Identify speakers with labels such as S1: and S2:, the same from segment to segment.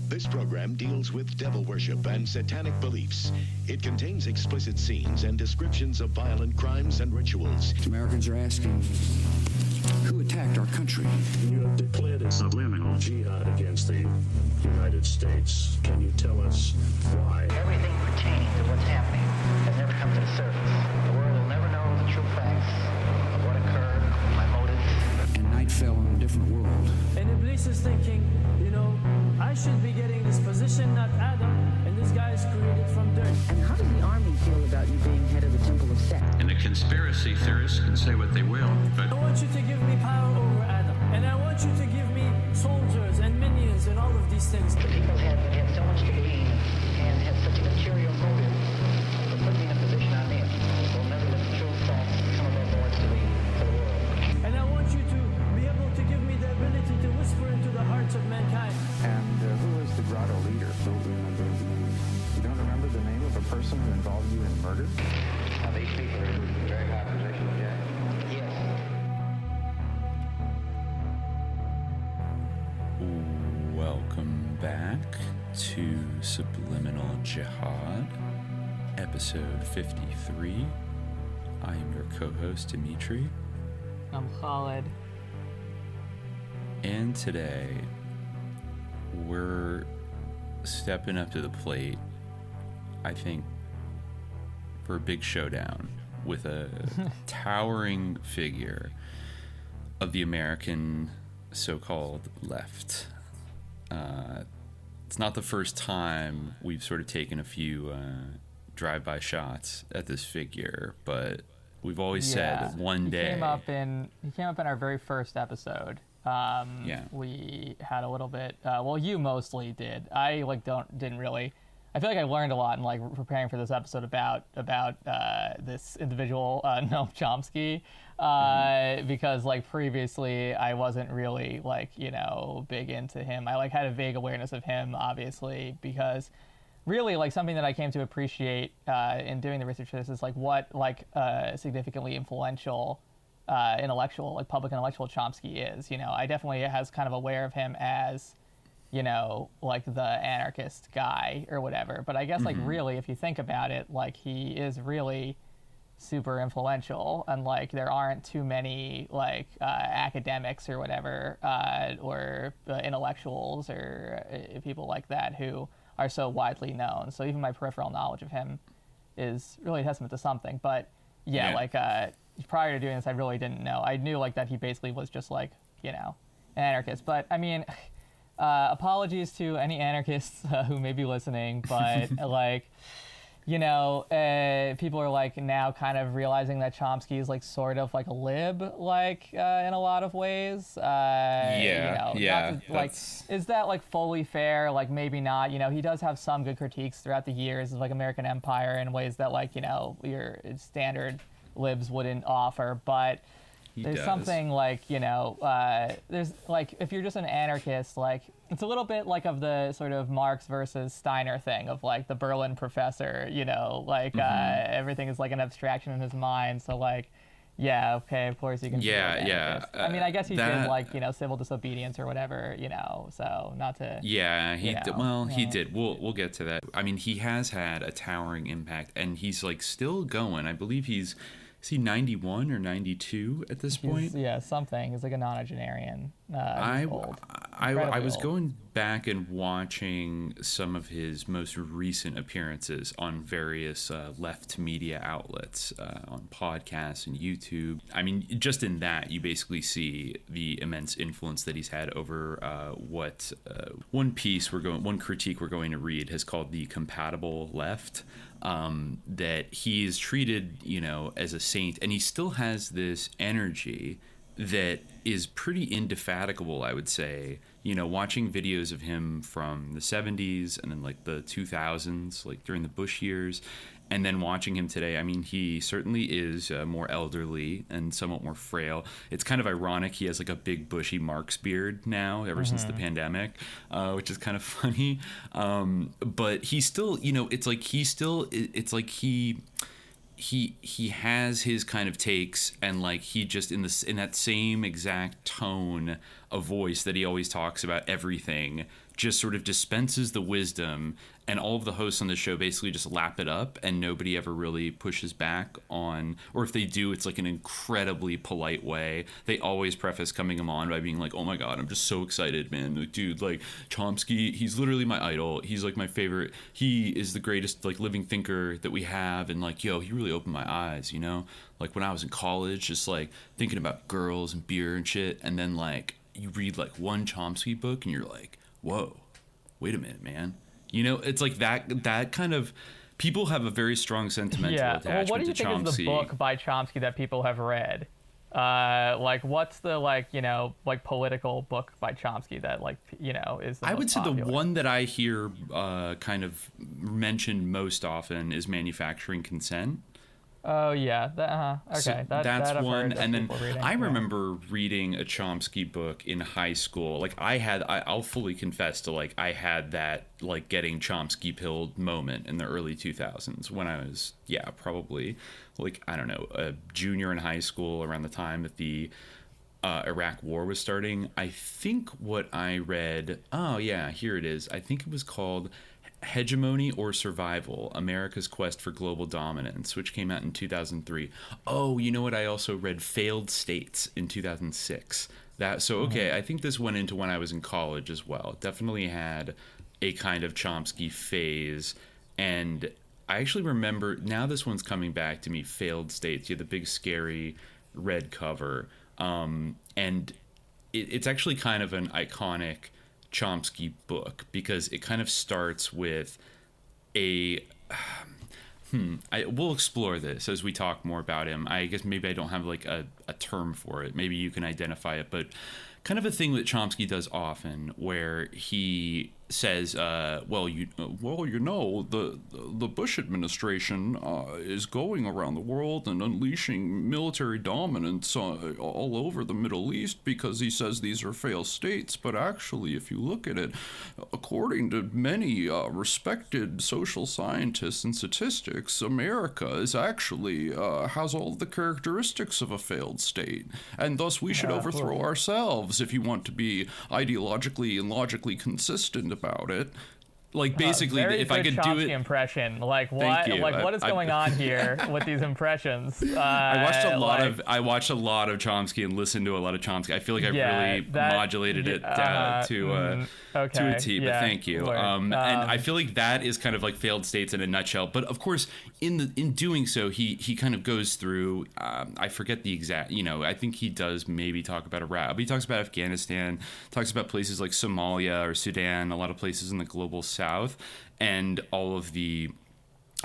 S1: This program deals with devil worship and satanic beliefs. It contains explicit scenes and descriptions of violent crimes and rituals.
S2: Americans are asking, who attacked our country?
S3: You have declared a subliminal jihad against the United States. Can you tell us why?
S4: Everything pertaining to what's happening has never come to the surface. The world will never know the true facts of what occurred, my motives.
S2: And night fell on a different world.
S5: And Iblis is thinking, I should be getting this position, not Adam, and this guy is created from dirt.
S6: And how does the army feel about you being head of the Temple of Set?
S7: And the conspiracy theorists can say what they will, but
S5: I want you to give me power over Adam, and I want you to give me soldiers and minions and all of these things.
S4: The people had so much to gain and had such a material motive for putting in a position on me. They'll never let the true facts come above board to the world.
S5: And I want you to be able to give me the ability to whisper into the hearts of mankind.
S8: And who was the grotto leader? Don't remember his name. You don't remember the name of a person who involved you in murder?
S4: Now these people are in very high positions, yeah. Yes.
S9: Welcome back to Subliminal Jihad, episode 53. I am your co-host, Dimitri.
S10: I'm Khalid.
S9: And today, we're stepping up to the plate, I think, for a big showdown with a towering figure of the American so-called left. It's not the first time we've sort of taken a few drive-by shots at this figure, but we've always said that one day...
S10: He came up in our very first episode. We had a little bit. You mostly did. I didn't really. I feel like I learned a lot in preparing for this episode about this individual, Noam Chomsky, because previously I wasn't really big into him. I had a vague awareness of him, obviously, because really something that I came to appreciate in doing the research for this is what significantly influential intellectual, public intellectual Chomsky is. I definitely was kind of aware of him as, the anarchist guy or whatever. But I guess, really, if you think about it, he is really super influential. And, there aren't too many, academics or whatever, or intellectuals or people like that who are so widely known. So even my peripheral knowledge of him is really a testament to something. But, prior to doing this, I really didn't know. I knew that he basically was just an anarchist. But I mean, apologies to any anarchists who may be listening, but people are now kind of realizing that Chomsky is sort of a lib, in a lot of ways. Is that fully fair? Maybe not. He does have some good critiques throughout the years of American Empire in ways that your standard libs wouldn't offer, but there's something there's if you're just an anarchist, it's a little bit of the sort of Marx versus Steiner thing of the Berlin professor, everything is an abstraction in his mind, so okay, of course you can I mean, I guess he did civil disobedience or whatever, so not to
S9: he did. We'll get to that. I mean, he has had a towering impact, and he's still going. I believe is he 91 or 92 at this point?
S10: Something. He's a nonagenarian.
S9: I was going back and watching some of his most recent appearances on various left media outlets, on podcasts and YouTube. I mean, just in that, you basically see the immense influence that he's had over what one critique we're going to read has called the compatible left. That he is treated, as a saint, and he still has this energy that is pretty indefatigable, I would say. Watching videos of him from the 70s and then the 2000s, during the Bush years, and then watching him today, I mean, he certainly is more elderly and somewhat more frail. It's kind of ironic. He has a big bushy Marx beard now, ever since the pandemic, which is kind of funny. But he still, he has his kind of takes, and he just in that same exact tone of voice that he always talks about everything, just sort of dispenses the wisdom, and all of the hosts on the show basically just lap it up, and nobody ever really pushes back on, or if they do, it's like an incredibly polite way. They always preface coming him on by being like, oh my God, I'm just so excited, man. Like, dude, like Chomsky, he's literally my idol. He's like my favorite. He is the greatest like living thinker that we have. And like, yo, he really opened my eyes, you know? Like when I was in college, just like thinking about girls and beer and shit. And then like you read like one Chomsky book and you're like, whoa, wait a minute, man. You know, it's like that kind of, people have a very strong sentimental attachment to Chomsky.
S10: Well, what do you think is the book by Chomsky that people have read? Like, what's the, like, you know, like political book by Chomsky that, like, you know, is the
S9: I
S10: most
S9: would say
S10: popular?
S9: the one that I hear kind of mentioned most often is Manufacturing Consent.
S10: Oh yeah, okay.
S9: So
S10: that's
S9: that one, and then
S10: reading.
S9: I remember reading a Chomsky book in high school. Like I'll fully confess to like I had that like getting Chomsky pilled moment in the early 2000s when I was probably like I don't know a junior in high school around the time that the Iraq War was starting. I think what I read. Oh yeah, here it is. I think it was called Hegemony or Survival, America's Quest for Global Dominance, which came out in 2003. Oh, you know what? I also read Failed States in 2006. I think this went into when I was in college as well. Definitely had a kind of Chomsky phase. And I actually remember, now this one's coming back to me, Failed States. You have the big scary red cover. And it's actually kind of an iconic Chomsky book because it kind of starts with we'll explore this as we talk more about him. I guess maybe I don't have like a term for it. Maybe you can identify it, but kind of a thing that Chomsky does often where he says, the Bush administration is going around the world and unleashing military dominance all over the Middle East because he says these are failed states. But actually, if you look at it, according to many respected social scientists and statistics, America is actually has all the characteristics of a failed state. And thus we should overthrow ourselves if you want to be ideologically and logically consistent about it. Like basically, if I could
S10: Chomsky
S9: do it,
S10: impression. Like what? Like what is going on here with these impressions?
S9: I watched a lot of Chomsky and listened to a lot of Chomsky. I feel like I really modulated it to a T. But thank you. And I feel like that is kind of like Failed States in a nutshell. But of course, in doing so, he kind of goes through. I forget the exact. You know, I think he does maybe talk about Iraq. But he talks about Afghanistan. Talks about places like Somalia or Sudan. A lot of places in the global South, and all of the,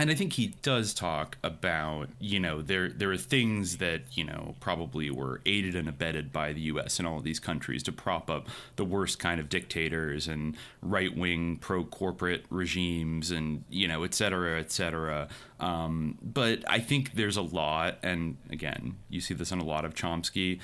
S9: and I think he does talk about, you know, there are things that, you know, probably were aided and abetted by the U.S. and all of these countries to prop up the worst kind of dictators and right-wing pro-corporate regimes and, you know, et cetera, et cetera. But I think there's a lot, and again, you see this in a lot of Chomsky.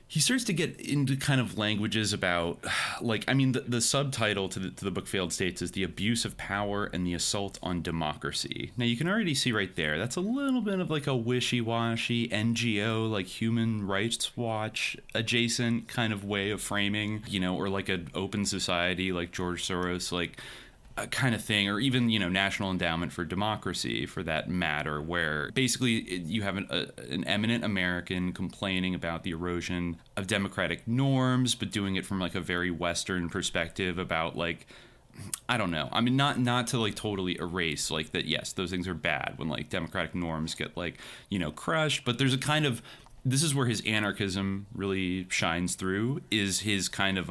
S9: He starts to get into kind of languages about, like, I mean, the subtitle to the book Failed States is The Abuse of Power and the Assault on Democracy. Now, you can already see right there, that's a little bit of like a wishy-washy NGO, like Human Rights Watch adjacent kind of way of framing, you know, or like an open society like George Soros, like, kind of thing, or even, you know, National Endowment for Democracy for that matter, where basically you have an eminent American complaining about the erosion of democratic norms, but doing it from like a very Western perspective about like, I don't know. I mean, not to like totally erase like that. Yes, those things are bad when like democratic norms get like, you know, crushed, but there's a kind of, this is where his anarchism really shines through, is his kind of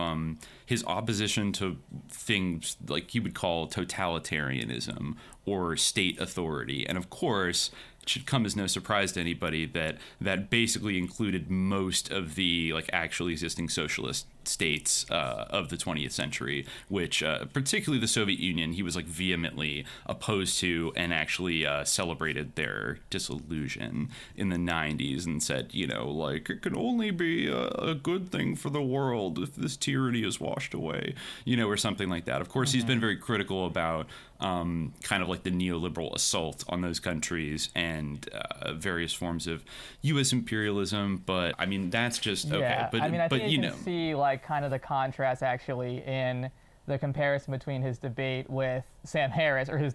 S9: his opposition to things like he would call totalitarianism or state authority. And of course, it should come as no surprise to anybody that basically included most of the like actually existing socialist states of the 20th century, which particularly the Soviet Union, he was like vehemently opposed to and actually celebrated their dissolution in the 90s and said, you know, like it can only be a good thing for the world if this tyranny is washed away, you know, or something like that. Of course, he's been very critical about kind of like the neoliberal assault on those countries and various forms of U.S. imperialism. But I mean, that's just okay. But
S10: I mean, I think
S9: you
S10: you
S9: know,
S10: can see like kind of the contrast actually in the comparison between his debate with Sam Harris, or his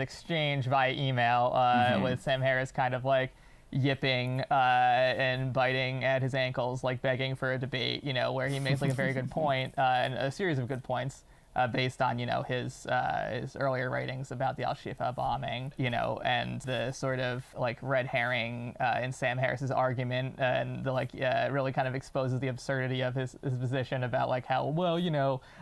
S10: exchange via email with Sam Harris kind of like yipping and biting at his ankles, like begging for a debate, where he makes like a very good point and a series of good points based on, his earlier writings about the Al-Shifa bombing, and the sort of like red herring in Sam Harris's argument, and the really kind of exposes the absurdity of his position about like how, well,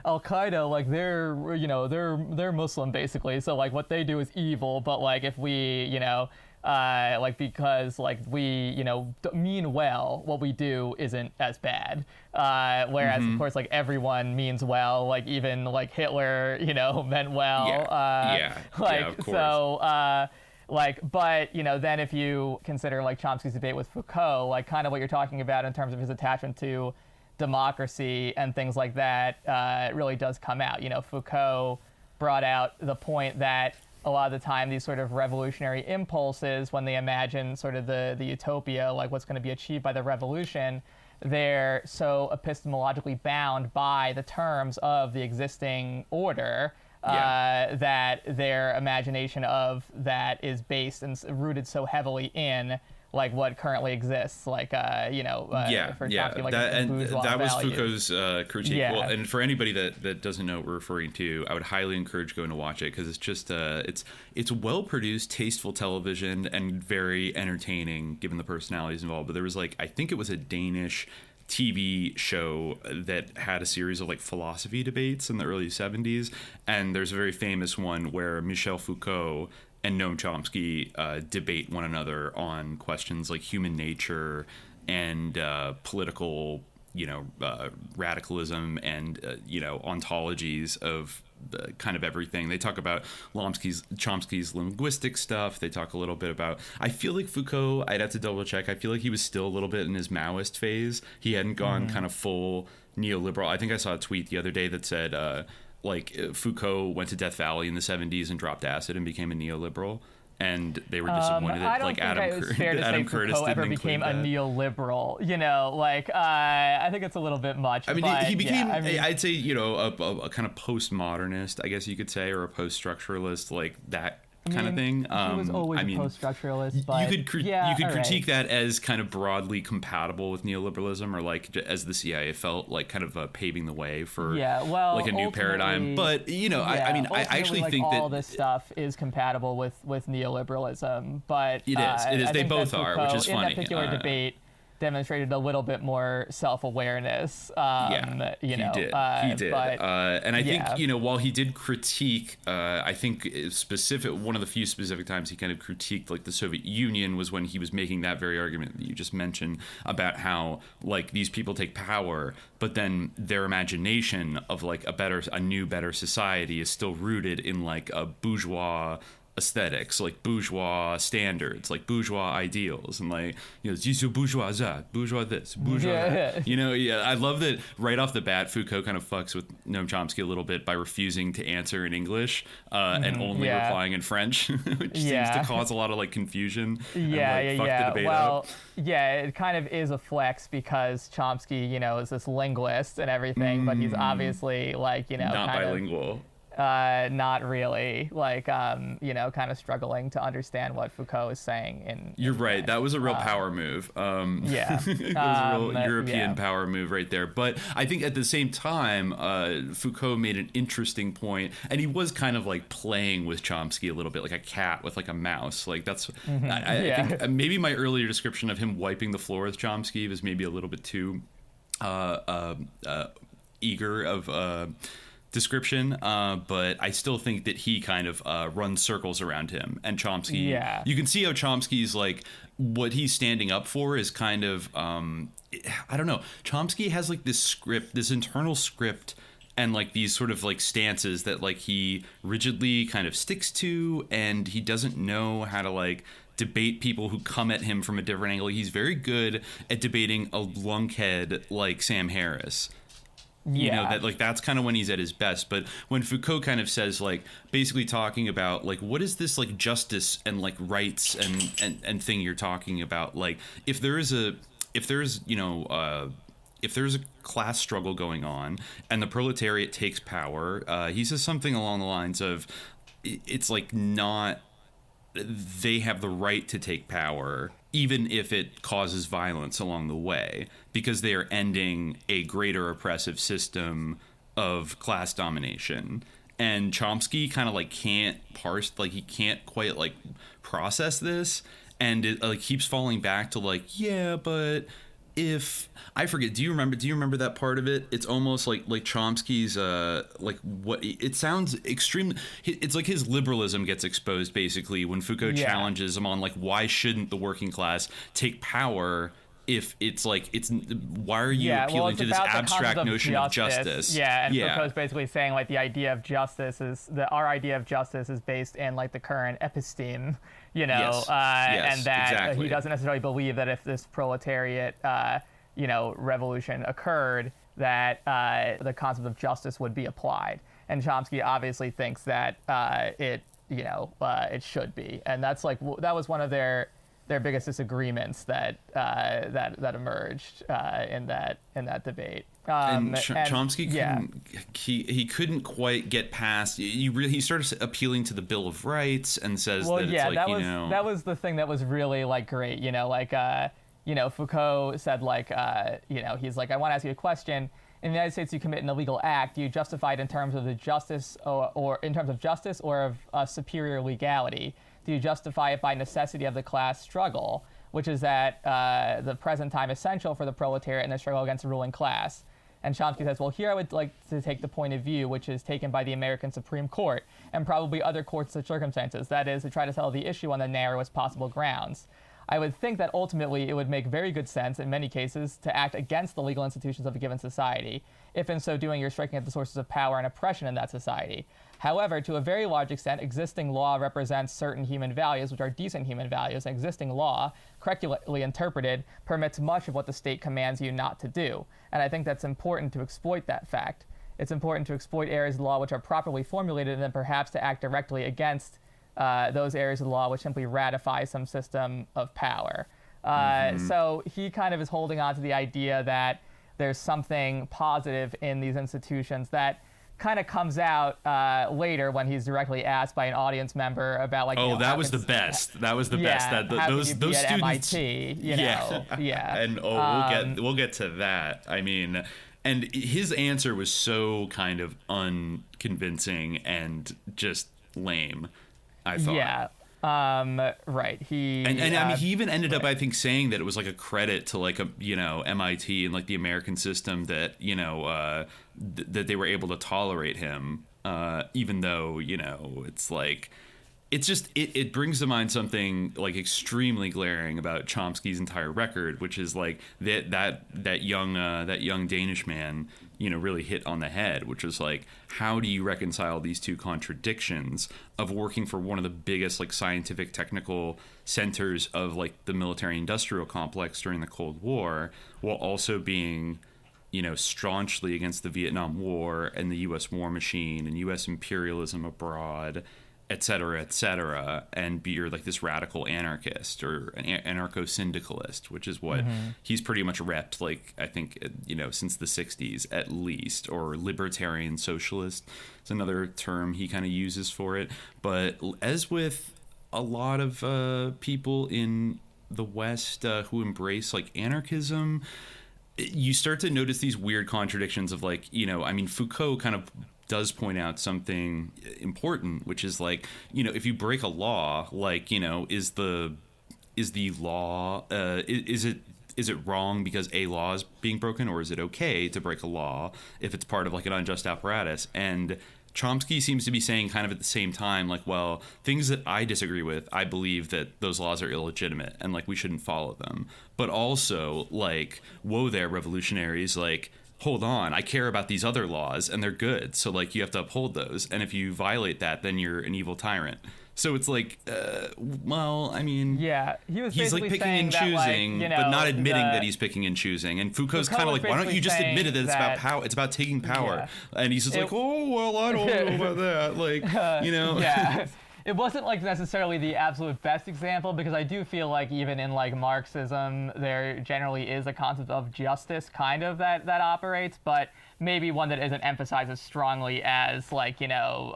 S10: Al-Qaeda, like they're Muslim basically, so like what they do is evil, but like if we, because like we, mean well, what we do isn't as bad. Whereas of course, like everyone means well, like even like Hitler, meant well.
S9: Of course.
S10: So, but, then if you consider like Chomsky's debate with Foucault, like kind of what you're talking about in terms of his attachment to democracy and things like that, it really does come out. Foucault brought out the point that a lot of the time these sort of revolutionary impulses, when they imagine sort of the utopia, like what's going to be achieved by the revolution, they're so epistemologically bound by the terms of the existing order that their imagination of that is based and rooted so heavily in like what currently exists, like for Chomsky, like
S9: that was
S10: values.
S9: Foucault's critique.
S10: Yeah.
S9: Well, and for anybody that doesn't know what we're referring to, I would highly encourage going to watch it, because it's just it's well produced, tasteful television and very entertaining given the personalities involved. But there was I think it was a Danish TV show that had a series of like philosophy debates in the early 70s, and there's a very famous one where Michel Foucault and Noam Chomsky debate one another on questions like human nature and political, radicalism and, ontologies of kind of everything. They talk about Chomsky's linguistic stuff. They talk a little bit about, I feel like Foucault, I'd have to double check, I feel like he was still a little bit in his Maoist phase. He hadn't gone kind of full neoliberal. I think I saw a tweet the other day that said, Foucault went to Death Valley in the 70s and dropped acid and became a neoliberal, and they were disappointed that Adam Curtis
S10: Foucault ever
S9: didn't
S10: became a
S9: that.
S10: neoliberal. I think it's a little bit much.
S9: I mean, he became, I'd say, a kind of postmodernist, I guess you could say, or a post-structuralist, like that kind of thing.
S10: He was always a post-structuralist, but
S9: you could critique that as kind of broadly compatible with neoliberalism, or like as the CIA felt, like kind of paving the way for like a new paradigm. But I actually think that
S10: all this stuff is compatible with neoliberalism. But
S9: it is. They both are, which is funny.
S10: In that particular debate, demonstrated a little bit more self-awareness.
S9: He did. But, and I think, while he did critique, I think one of the few specific times he kind of critiqued like the Soviet Union was when he was making that very argument that you just mentioned about how like these people take power, but then their imagination of like a new, better society is still rooted in like a bourgeois aesthetics, like bourgeois standards, like bourgeois ideals, and like bourgeois that, bourgeois this, bourgeois that. I love that right off the bat Foucault kind of fucks with Noam Chomsky a little bit by refusing to answer in English and only replying in French, which seems to cause a lot of like confusion. The debate up.
S10: It kind of is a flex because Chomsky, is this linguist and everything, but he's obviously like,
S9: not bilingual.
S10: Not really, like kind of struggling to understand what Foucault is saying.
S9: You're right. That was a real power move. It was a real European power move right there. But I think at the same time, Foucault made an interesting point, and he was kind of like playing with Chomsky a little bit, like a cat with like a mouse. Like that's, I think maybe my earlier description of him wiping the floor with Chomsky was maybe a little bit too eager of description, but I still think that he kind of runs circles around him, and Chomsky, you can see how Chomsky's like, what he's standing up for is kind of I don't know, Chomsky has like this internal script and like these sort of like stances that like he rigidly kind of sticks to, and he doesn't know how to like debate people who come at him from a different angle. He's very good at debating a lunkhead like Sam Harris. That like that's kind of when he's at his best. But when Foucault kind of says like basically talking about like what is this like justice and like rights and thing you're talking about, like if there's if there's a class struggle going on and the proletariat takes power, he says something along the lines of, it's like not, they have the right to take power, even if it causes violence along the way, because they are ending a greater oppressive system of class domination. And Chomsky kind of like can't parse, like he can't quite like process this, and it like keeps falling back to like, yeah, but if I forget, do you remember that part of it? It's almost like Chomsky's like what it sounds extremely, it's like his liberalism gets exposed basically when Foucault challenges him on like, why shouldn't the working class take power if it's like, it's, why are you appealing to this abstract notion of justice?
S10: And Foucault's basically saying like the idea of justice is our idea of justice is based in like the current episteme, you know, and that he doesn't necessarily believe that if this proletariat, you know, revolution occurred, that the concept of justice would be applied. And Chomsky obviously thinks that it should be, and that's like that was one of their biggest disagreements that emerged in that debate.
S9: Chomsky he couldn't quite get past. He started appealing to the Bill of Rights and says that
S10: was the thing that was really like great. You know, like Foucault said like he's like, I want to ask you a question. In the United States, you commit an illegal act. Do you justify it in terms of the justice or in terms of justice or of superior legality? Do you justify it by necessity of the class struggle, which is at the present time essential for the proletariat in the struggle against the ruling class? And Chomsky says, well, here I would like to take the point of view which is taken by the American Supreme Court and probably other courts of circumstances, that is, to try to settle the issue on the narrowest possible grounds. I would think that ultimately it would make very good sense in many cases to act against the legal institutions of a given society, if in so doing you're striking at the sources of power and oppression in that society. However, to a very large extent, existing law represents certain human values, which are decent human values, and existing law, correctly interpreted, permits much of what the state commands you not to do. And I think that's important to exploit that fact. It's important to exploit areas of the law which are properly formulated and then perhaps to act directly against those areas of the law which simply ratify some system of power. So he kind of is holding on to the idea that there's something positive in these institutions that kind of comes out later when he's directly asked by an audience member about like,
S9: that was the best. That was the best. That those students,
S10: MIT,
S9: and we'll get to that. I mean, and his answer was so kind of unconvincing and just lame, I thought.
S10: Right. He
S9: I mean, he even ended up, I think, saying that it was like a credit to like MIT and like the American system that that they were able to tolerate him, even though it's like it brings to mind something like extremely glaring about Chomsky's entire record, which is like that young Danish man really hit on the head, which is like, how do you reconcile these two contradictions of working for one of the biggest like scientific technical centers of like the military industrial complex during the Cold War, while also being staunchly against the Vietnam War and the U.S. war machine and U.S. imperialism abroad, et cetera, and be like this radical anarchist or an anarcho-syndicalist, which is what he's pretty much repped, like, I think, since the 60s at least, or libertarian socialist is another term he kind of uses for it. But as with a lot of people in the West who embrace like anarchism, you start to notice these weird contradictions of like, I mean, Foucault kind of does point out something important, which is like, if you break a law, like, is the law, is it wrong because a law is being broken, or is it okay to break a law if it's part of like an unjust apparatus? And Chomsky seems to be saying kind of at the same time, like, well, things that I disagree with, I believe that those laws are illegitimate and like we shouldn't follow them. But also like, whoa there, revolutionaries, like, hold on, I care about these other laws and they're good. So like, you have to uphold those. And if you violate that, then you're an evil tyrant. So it's like, well, I mean, he's like picking and choosing, but not admitting that he's picking and choosing. And Foucault's kind of like, why don't you just admit it that it's about power? It's about taking power. And he's just like, oh, well, I don't know about that. Like,
S10: it wasn't like necessarily the absolute best example, because I do feel like even in like Marxism, there generally is a concept of justice kind of that operates, but maybe one that isn't emphasized as strongly as like, you know,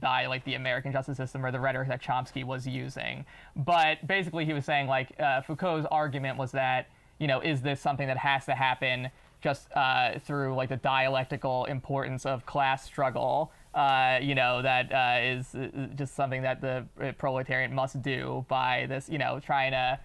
S10: by like the American justice system or the rhetoric that Chomsky was using. But basically he was saying like Foucault's argument was that, you know, is this something that has to happen just through like the dialectical importance of class struggle, you know, that is just something that the proletariat must do by this, you know, trying to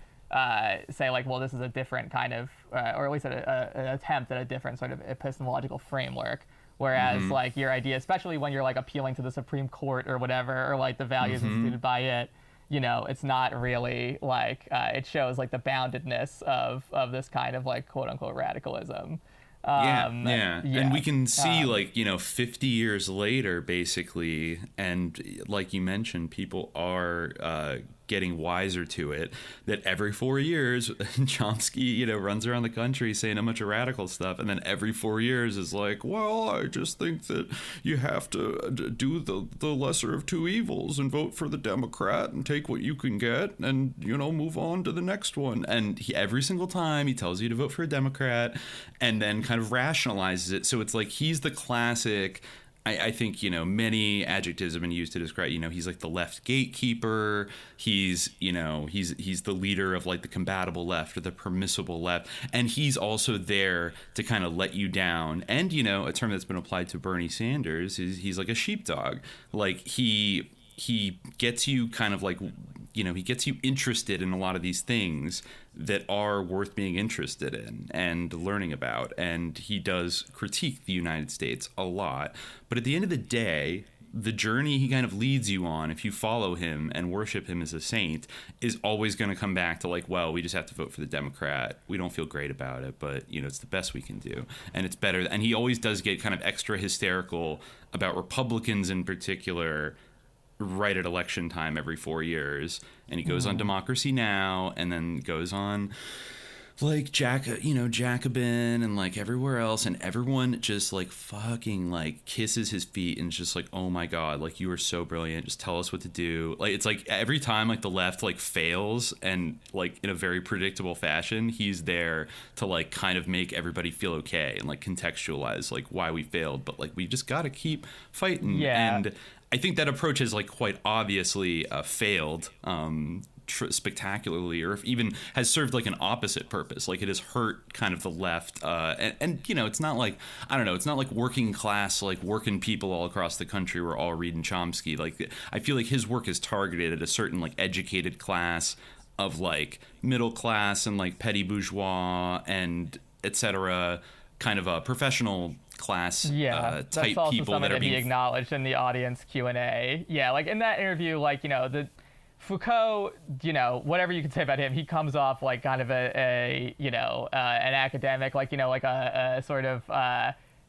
S10: say like, well, this is a different kind of, or at least an attempt at a different sort of epistemological framework. Whereas like your idea, especially when you're like appealing to the Supreme Court or whatever, or like the values instituted by it, you know, it's not really like, it shows like the boundedness of this kind of like quote unquote radicalism.
S9: And we can see like, you know, 50 years later basically, and like you mentioned, people are getting wiser to it, that every 4 years Chomsky, you know, runs around the country saying a bunch of radical stuff, and then every 4 years is like, well, I just think that you have to do the lesser of two evils and vote for the Democrat and take what you can get and, you know, move on to the next one. And every single time he tells you to vote for a Democrat and then kind of rationalizes it. So it's like he's the classic, I think, you know, many adjectives have been used to describe, you know, he's like the left gatekeeper. He's, you know, he's the leader of like the compatible left or the permissible left. And he's also there to kind of let you down. And, you know, a term that's been applied to Bernie Sanders is he's like a sheepdog. Like he gets you kind of like, you know, he gets you interested in a lot of these things that are worth being interested in and learning about. And he does critique the United States a lot. But at the end of the day, the journey he kind of leads you on, if you follow him and worship him as a saint, is always going to come back to like, well, we just have to vote for the Democrat. We don't feel great about it, but, you know, it's the best we can do. And it's better. And he always does get kind of extra hysterical about Republicans in particular right at election time every 4 years. And he goes on Democracy Now! And then goes on like Jacobin and like everywhere else, and everyone just like fucking like kisses his feet and just like, oh my god, like you are so brilliant, just tell us what to do. Like it's like every time like the left like fails, and like in a very predictable fashion, he's there to like kind of make everybody feel okay and like contextualize like why we failed, but like we just gotta keep fighting. And I think that approach has like quite obviously failed spectacularly, or if even has served like an opposite purpose. Like it has hurt kind of the left, and you know, it's not like, I don't know, it's not like working class, like working people all across the country were all reading Chomsky. Like I feel like his work is targeted at a certain like educated class of like middle class and like petty bourgeois and etc., kind of a professional class type
S10: also
S9: people
S10: something
S9: that are being
S10: he acknowledged in the audience Q&A. Yeah, like in that interview, like, you know, the Foucault, you know, whatever you can say about him, he comes off like kind of a you know, an academic, like, you know, like a sort of,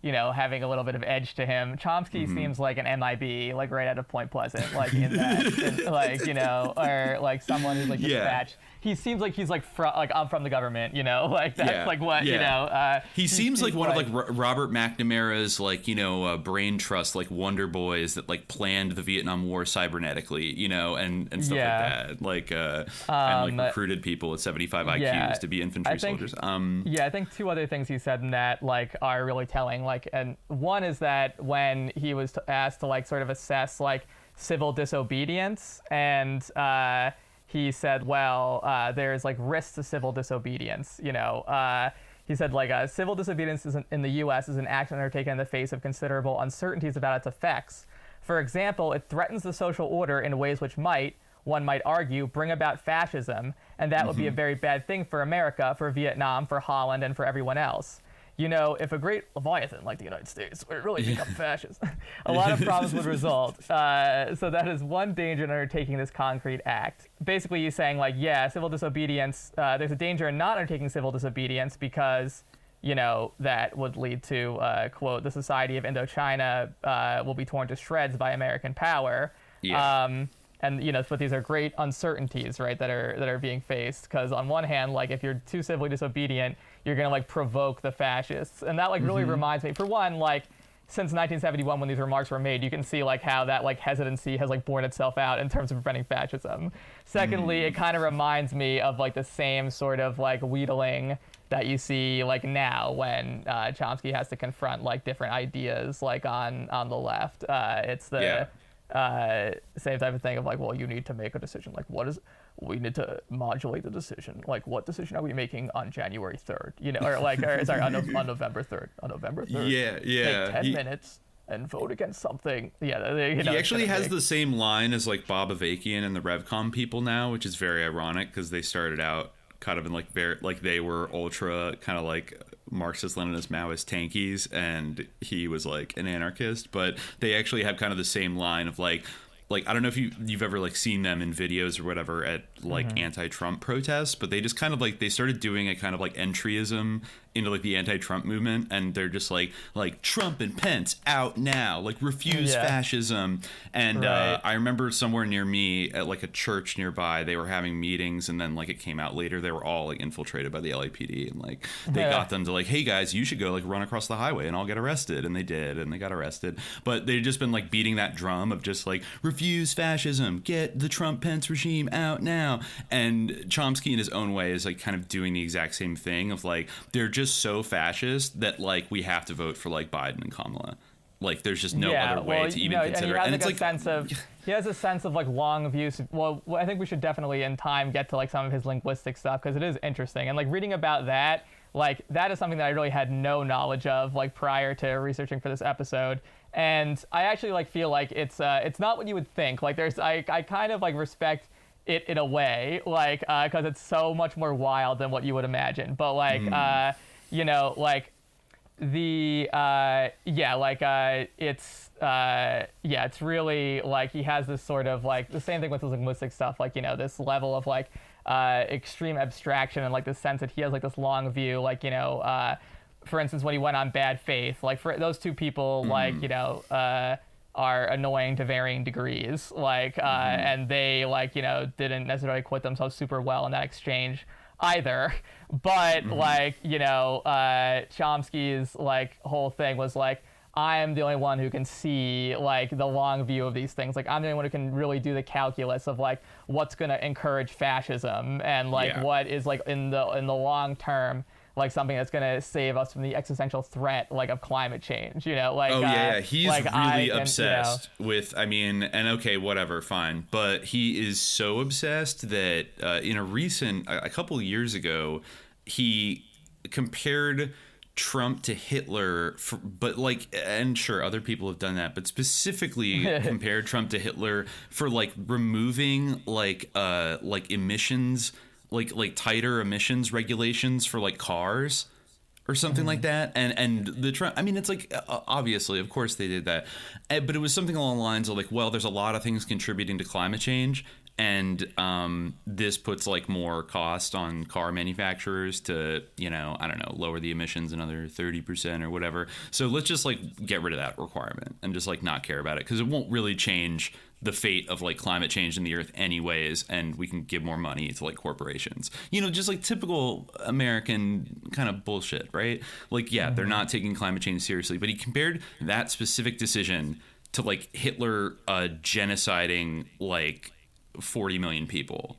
S10: you know, having a little bit of edge to him. Chomsky seems like an MIB, like right out of Point Pleasant, like in that, like, you know, or like someone who's like dispatched. He seems like he's like I'm from the government, you know, like that's like what, you know. He seems
S9: like one of like Robert McNamara's like, you know, brain trust, like Wonder Boys that like planned the Vietnam War cybernetically, you know, and stuff like that. Like, and like recruited people with 75 IQs to be infantry soldiers.
S10: I think two other things he said in that like are really telling. Like, and one is that when he was asked to like sort of assess like civil disobedience, and he said, well, there's like risks to civil disobedience. You know, he said like civil disobedience in the U.S. is an action undertaken in the face of considerable uncertainties about its effects. For example, it threatens the social order in ways which might, one might argue, bring about fascism, and that would be a very bad thing for America, for Vietnam, for Holland, and for everyone else. You know, if a great Leviathan like the United States were to really become fascist, a lot of problems would result. So that is one danger in undertaking this concrete act. Basically, he's saying, like, yeah, civil disobedience, there's a danger in not undertaking civil disobedience because, you know, that would lead to, quote, the society of Indochina will be torn to shreds by American power. And, you know, but these are great uncertainties, right, that are being faced. Because on one hand, like, if you're too civilly disobedient, you're going to, like, provoke the fascists. And that, like, really reminds me, for one, like, since 1971 when these remarks were made, you can see like how that like hesitancy has like borne itself out in terms of preventing fascism. Secondly, it kind of reminds me of like the same sort of like wheedling that you see like now when Chomsky has to confront like different ideas like on the left. It's the same type of thing of like, well, you need to make a decision. Like, we need to modulate the decision. Like, what decision are we making on January 3rd? You know, on November 3rd. On November 3rd.
S9: Yeah.
S10: Take 10 minutes and vote against something. Yeah,
S9: he actually has the same line as like Bob Avakian and the Revcom people now, which is very ironic because they started out kind of in like they were ultra kind of like Marxist, Leninist, Maoist tankies, and he was like an anarchist, but they actually have kind of the same line of like I don't know if you've ever like seen them in videos or whatever at like anti-Trump protests, but they just kind of like they started doing a kind of like entryism into like the anti-Trump movement, and they're just like Trump and Pence out now, like refuse fascism. And I remember somewhere near me at like a church nearby, they were having meetings, and then like it came out later they were all like infiltrated by the LAPD, and like they got them to like, hey guys, you should go like run across the highway and all get arrested, and they did, and they got arrested. But they'd just been like beating that drum of just like refuse fascism, get the Trump Pence regime out now. And Chomsky in his own way is like kind of doing the exact same thing of like they're just so fascist that like we have to vote for like Biden and Kamala. Like there's just no other way to even consider. And it's like he has a sense of like long views. Well, I think we should definitely in time get to like some of his linguistic stuff because it is interesting. And like reading about that, like that is something that I really had no knowledge of like prior to researching for this episode. And I actually like feel like it's not what you would think. Like I kind of like respect it in a way, like because it's so much more wild than what you would imagine. But like you know, like the it's really like he has this sort of like the same thing with his linguistic stuff, like, you know, this level of like extreme abstraction and like this sense that he has like this long view, like, you know, for instance, when he went on Bad Faith, like for those two people, like, you know, are annoying to varying degrees, like and they like, you know, didn't necessarily acquit themselves super well in that exchange either, but like, you know, Chomsky's like whole thing was like, I am the only one who can see like the long view of these things. Like I'm the only one who can really do the calculus of like what's going to encourage fascism and like what is like in the long term like something that's going to save us from the existential threat like of climate change, you know, like he's like, really obsessed with, I mean, and okay, whatever, fine, but he is so obsessed that in a couple of years ago he compared Trump to Hitler but like, and sure other people have done that, but specifically compared Trump to Hitler for like removing like emissions, like tighter emissions regulations for like cars or something like that. And the Trump, I mean, it's like obviously of course they did that, but it was something along the lines of like, well, there's a lot of things contributing to climate change, and this puts like more cost on car manufacturers to, you know, I don't know, lower the emissions another 30% or whatever. So let's just like get rid of that requirement and just like not care about it, because it won't really change the fate of like climate change in the earth anyways, and we can give more money to like corporations, you know, just like typical American kind of bullshit, right? Like, yeah, they're not taking climate change seriously, but he compared that specific decision to like Hitler genociding like 40 million people.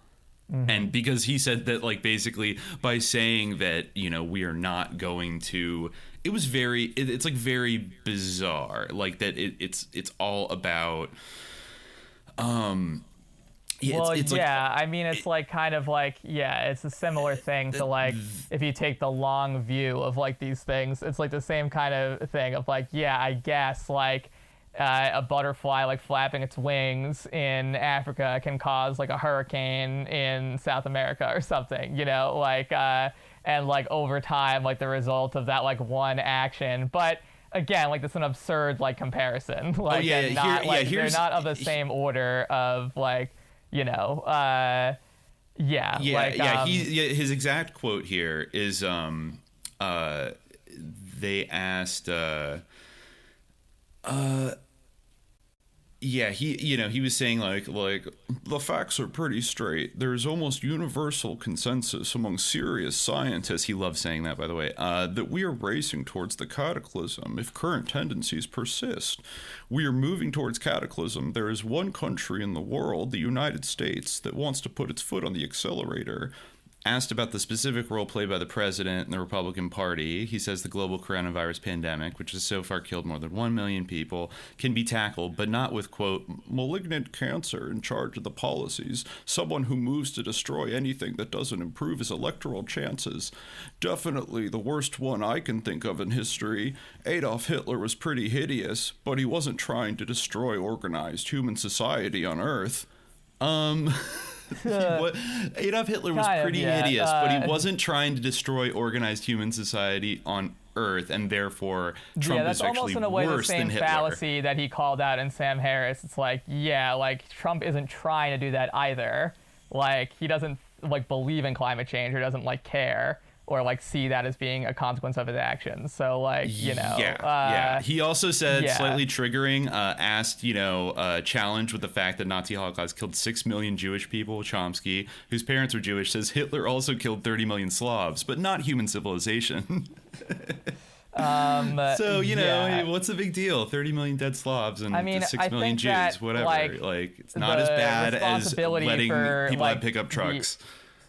S9: And because he said that like basically by saying that, you know, we are not going to, it was very, it's like very bizarre, like that it's all about I mean,
S10: it's like kind of like, it's a similar thing to like if you take the long view of like these things, it's like the same kind of thing of like, I guess like a butterfly like flapping its wings in Africa can cause like a hurricane in South America or something, you know, like and like over time like the result of that like one action. But again, like that's an absurd like comparison, like they're not of the same order of like, you know,
S9: his exact quote here is they asked Yeah, he was saying like the facts are pretty straight. There's almost universal consensus among serious scientists. He loves saying that, by the way, that we are racing towards the cataclysm if current tendencies persist. We are moving towards cataclysm. There is one country in the world, the United States, that wants to put its foot on the accelerator. Asked about the specific role played by the president and the Republican Party, he says the global coronavirus pandemic, which has so far killed more than 1 million people, can be tackled, but not with, quote, malignant cancer in charge of the policies, someone who moves to destroy anything that doesn't improve his electoral chances. Definitely the worst one I can think of in history. Adolf Hitler was pretty hideous, but he wasn't trying to destroy organized human society on Earth. Adolf Hitler was pretty hideous, but he wasn't trying to destroy organized human society on Earth, and therefore Trump is actually worse than Hitler. Yeah, that's almost in a way the same fallacy that he called out in Sam Harris. It's like, yeah, like Trump isn't trying to do that either. Like he doesn't like believe in climate change or doesn't like care or like see that as being a consequence of his actions. So like, you know. Yeah. He also said, slightly triggering, asked, challenged with the fact that Nazi Holocaust killed 6 million Jewish people. Chomsky, whose parents were Jewish, says Hitler also killed 30 million Slavs, but not human civilization. So, what's the big deal? 30 million dead Slavs and 6 million Jews, whatever. Like it's not as bad as letting people have pickup trucks.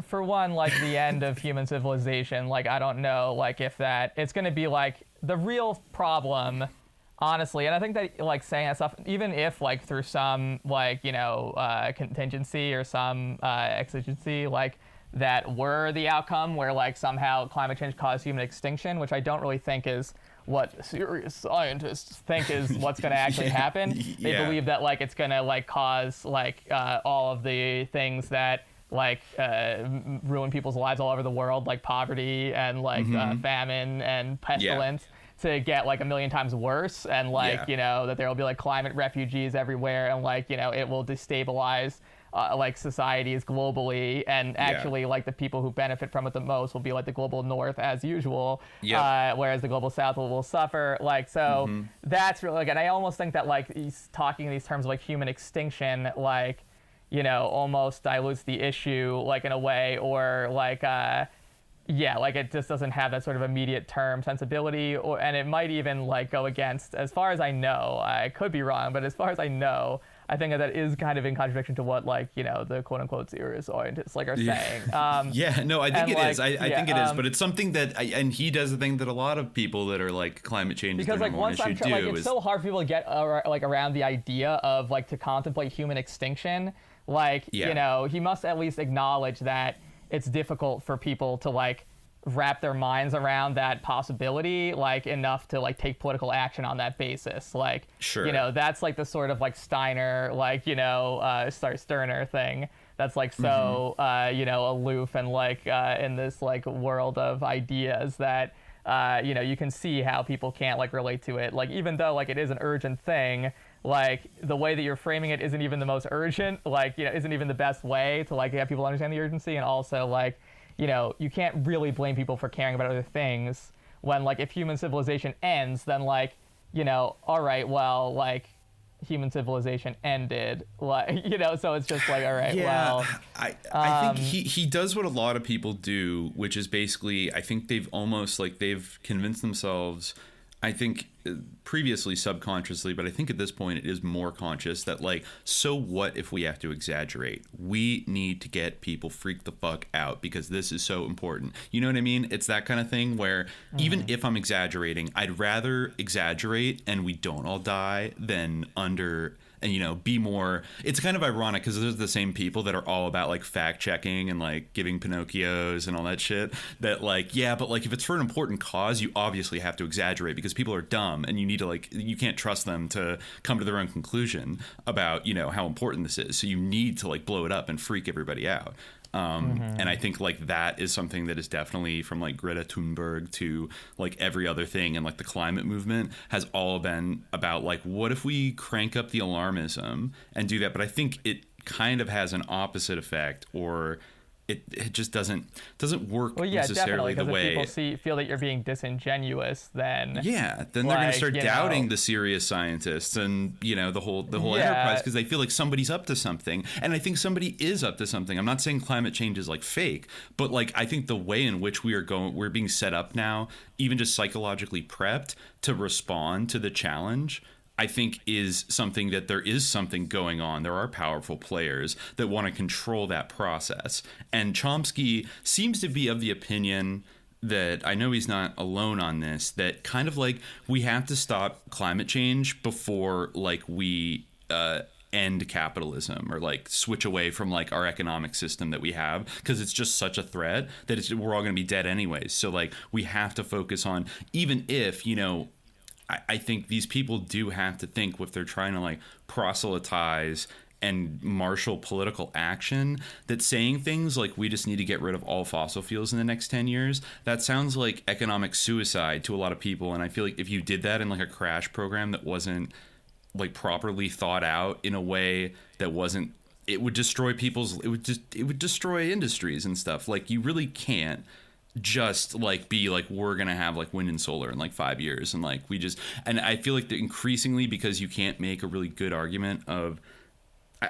S9: For one, like the end of human civilization, like I don't know, like if that it's going to be like the real problem, honestly. And I think that like saying that stuff, even if like through some like contingency or some exigency, like that were the outcome where like somehow climate change caused human extinction, which I don't really think is what serious scientists think is what's going to actually happen. They believe that like it's going to like cause like all of the things that like ruin people's lives all over the world, like poverty and like famine and pestilence, to get like a million times worse, and like that there will be like climate refugees everywhere, and like it will destabilize like societies globally, and actually like the people who benefit from it the most will be like the global north as usual, whereas the global south will suffer. Like so that's really like, and I almost think that like he's talking in these terms of like human extinction, like almost dilutes the issue, like in a way, or like, like it just doesn't have that sort of immediate term sensibility, and it might even like go against, as far as I know, I could be wrong, but as far as I know, I think that is kind of in contradiction to what like, the quote unquote serious scientists like are saying. I think it is. I think it is, but it's something that, and he does the thing that a lot of people that are like climate change
S10: because like once I'm like, it's so hard for people to get like around the idea of like to contemplate human extinction. Like, he must at least acknowledge that it's difficult for people to like wrap their minds around that possibility, like enough to like take political action on that basis. Like, that's like the sort of like Steiner, like, Stirner thing that's like so, aloof and like in this like world of ideas that, you can see how people can't like relate to it. Like, even though like it is an urgent thing, like the way that you're framing it isn't even the most urgent, like, isn't even the best way to like have people understand the urgency. And also like, you can't really blame people for caring about other things when like if human civilization ends, then like, all right, well, like human civilization ended, like, so it's just like, all right, well.
S9: I think he does what a lot of people do, which is basically, I think they've convinced themselves, I think previously subconsciously, but I think at this point it is more conscious, that like, so what if we have to exaggerate? We need to get people freaked the fuck out because this is so important. You know what I mean? It's that kind of thing where even if I'm exaggerating, I'd rather exaggerate and we don't all die than and be more. It's kind of ironic because there's the same people that are all about like fact checking and like giving Pinocchios and all that shit, that like, but like if it's for an important cause, you obviously have to exaggerate because people are dumb and you need to like, you can't trust them to come to their own conclusion about how important this is, so you need to like blow it up and freak everybody out. And I think like that is something that is definitely, from like Greta Thunberg to like every other thing, and like the climate movement has all been about like, what if we crank up the alarmism and do that? But I think it kind of has an opposite effect, or it just doesn't work
S10: well, yeah,
S9: necessarily the way.
S10: If people feel that you're being disingenuous, then
S9: they're going to start doubting the serious scientists and the whole enterprise, because they feel like somebody's up to something. And I think somebody is up to something. I'm not saying climate change is like fake, but like I think the way in which we're being set up now, even just psychologically prepped to respond to the challenge, I think is something that there is something going on. There are powerful players that want to control that process. And Chomsky seems to be of the opinion that, I know he's not alone on this, that kind of like we have to stop climate change before like we end capitalism or like switch away from like our economic system that we have, because it's just such a threat that we're all going to be dead anyways. So like we have to focus on, even if, I think these people do have to think, if they're trying to like proselytize and marshal political action, that saying things like we just need to get rid of all fossil fuels in the next 10 years, that sounds like economic suicide to a lot of people. And I feel like if you did that in like a crash program that wasn't like properly thought out in a way that wasn't, it would destroy it would destroy industries and stuff. Like you really can't just like be like, we're gonna have like wind and solar in like 5 years, and like and I feel like that increasingly, because you can't make a really good argument of,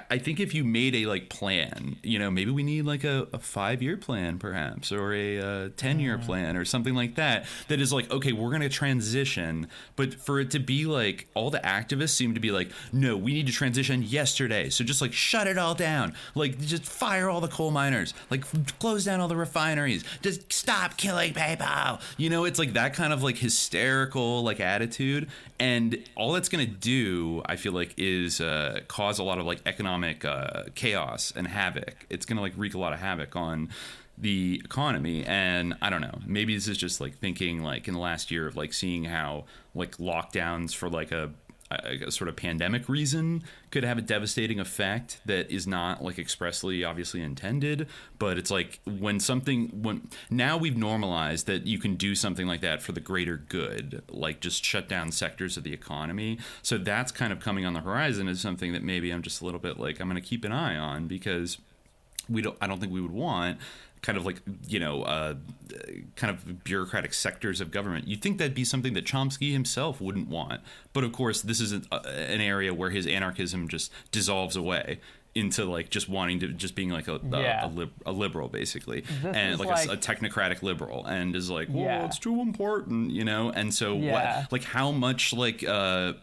S9: I think if you made a like plan, maybe we need like a 5-year plan perhaps, or a 10-year plan or something like that is like, okay, we're going to transition. But for it to be like, all the activists seem to be like, no, we need to transition yesterday. So just like shut it all down. Like just fire all the coal miners, like close down all the refineries, just stop killing people. It's like that kind of like hysterical like attitude. And all that's going to do, I feel like, is cause a lot of like economic chaos and havoc. It's going to like wreak a lot of havoc on the economy. And I don't know, maybe this is just like thinking like in the last year of like seeing how like lockdowns for like a sort of pandemic reason could have a devastating effect that is not like expressly obviously intended. But it's like when now we've normalized that you can do something like that for the greater good, like just shut down sectors of the economy. So that's kind of coming on the horizon as something that maybe I'm just a little bit like, I'm going to keep an eye on, because I don't think we would want kind of like, kind of bureaucratic sectors of government. You'd think that'd be something that Chomsky himself wouldn't want. But of course, this is an area where his anarchism just dissolves away into like just wanting to just being like a liberal, basically, and like a technocratic liberal, and is like, well, it's too important, And so what, like how much like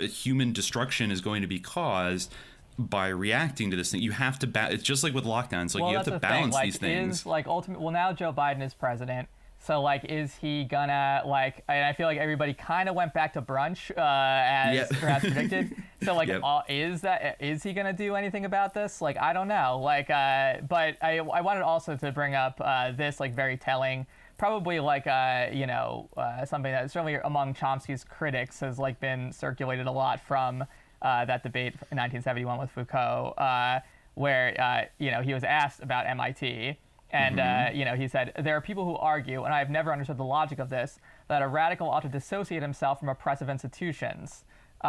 S9: human destruction is going to be caused by reacting to this thing? You have to it's just like with lockdowns, like you have to balance these things.
S10: Now Joe Biden is president, so like is he gonna like, and I feel like everybody kind of went back to brunch as perhaps predicted, so like is he gonna do anything about this? Like I don't know, like but I wanted also to bring up this like very telling, probably like something that certainly among Chomsky's critics has like been circulated a lot from that debate in 1971 with Foucault, where he was asked about MIT, and he said, there are people who argue, and I have never understood the logic of this, that a radical ought to dissociate himself from oppressive institutions. He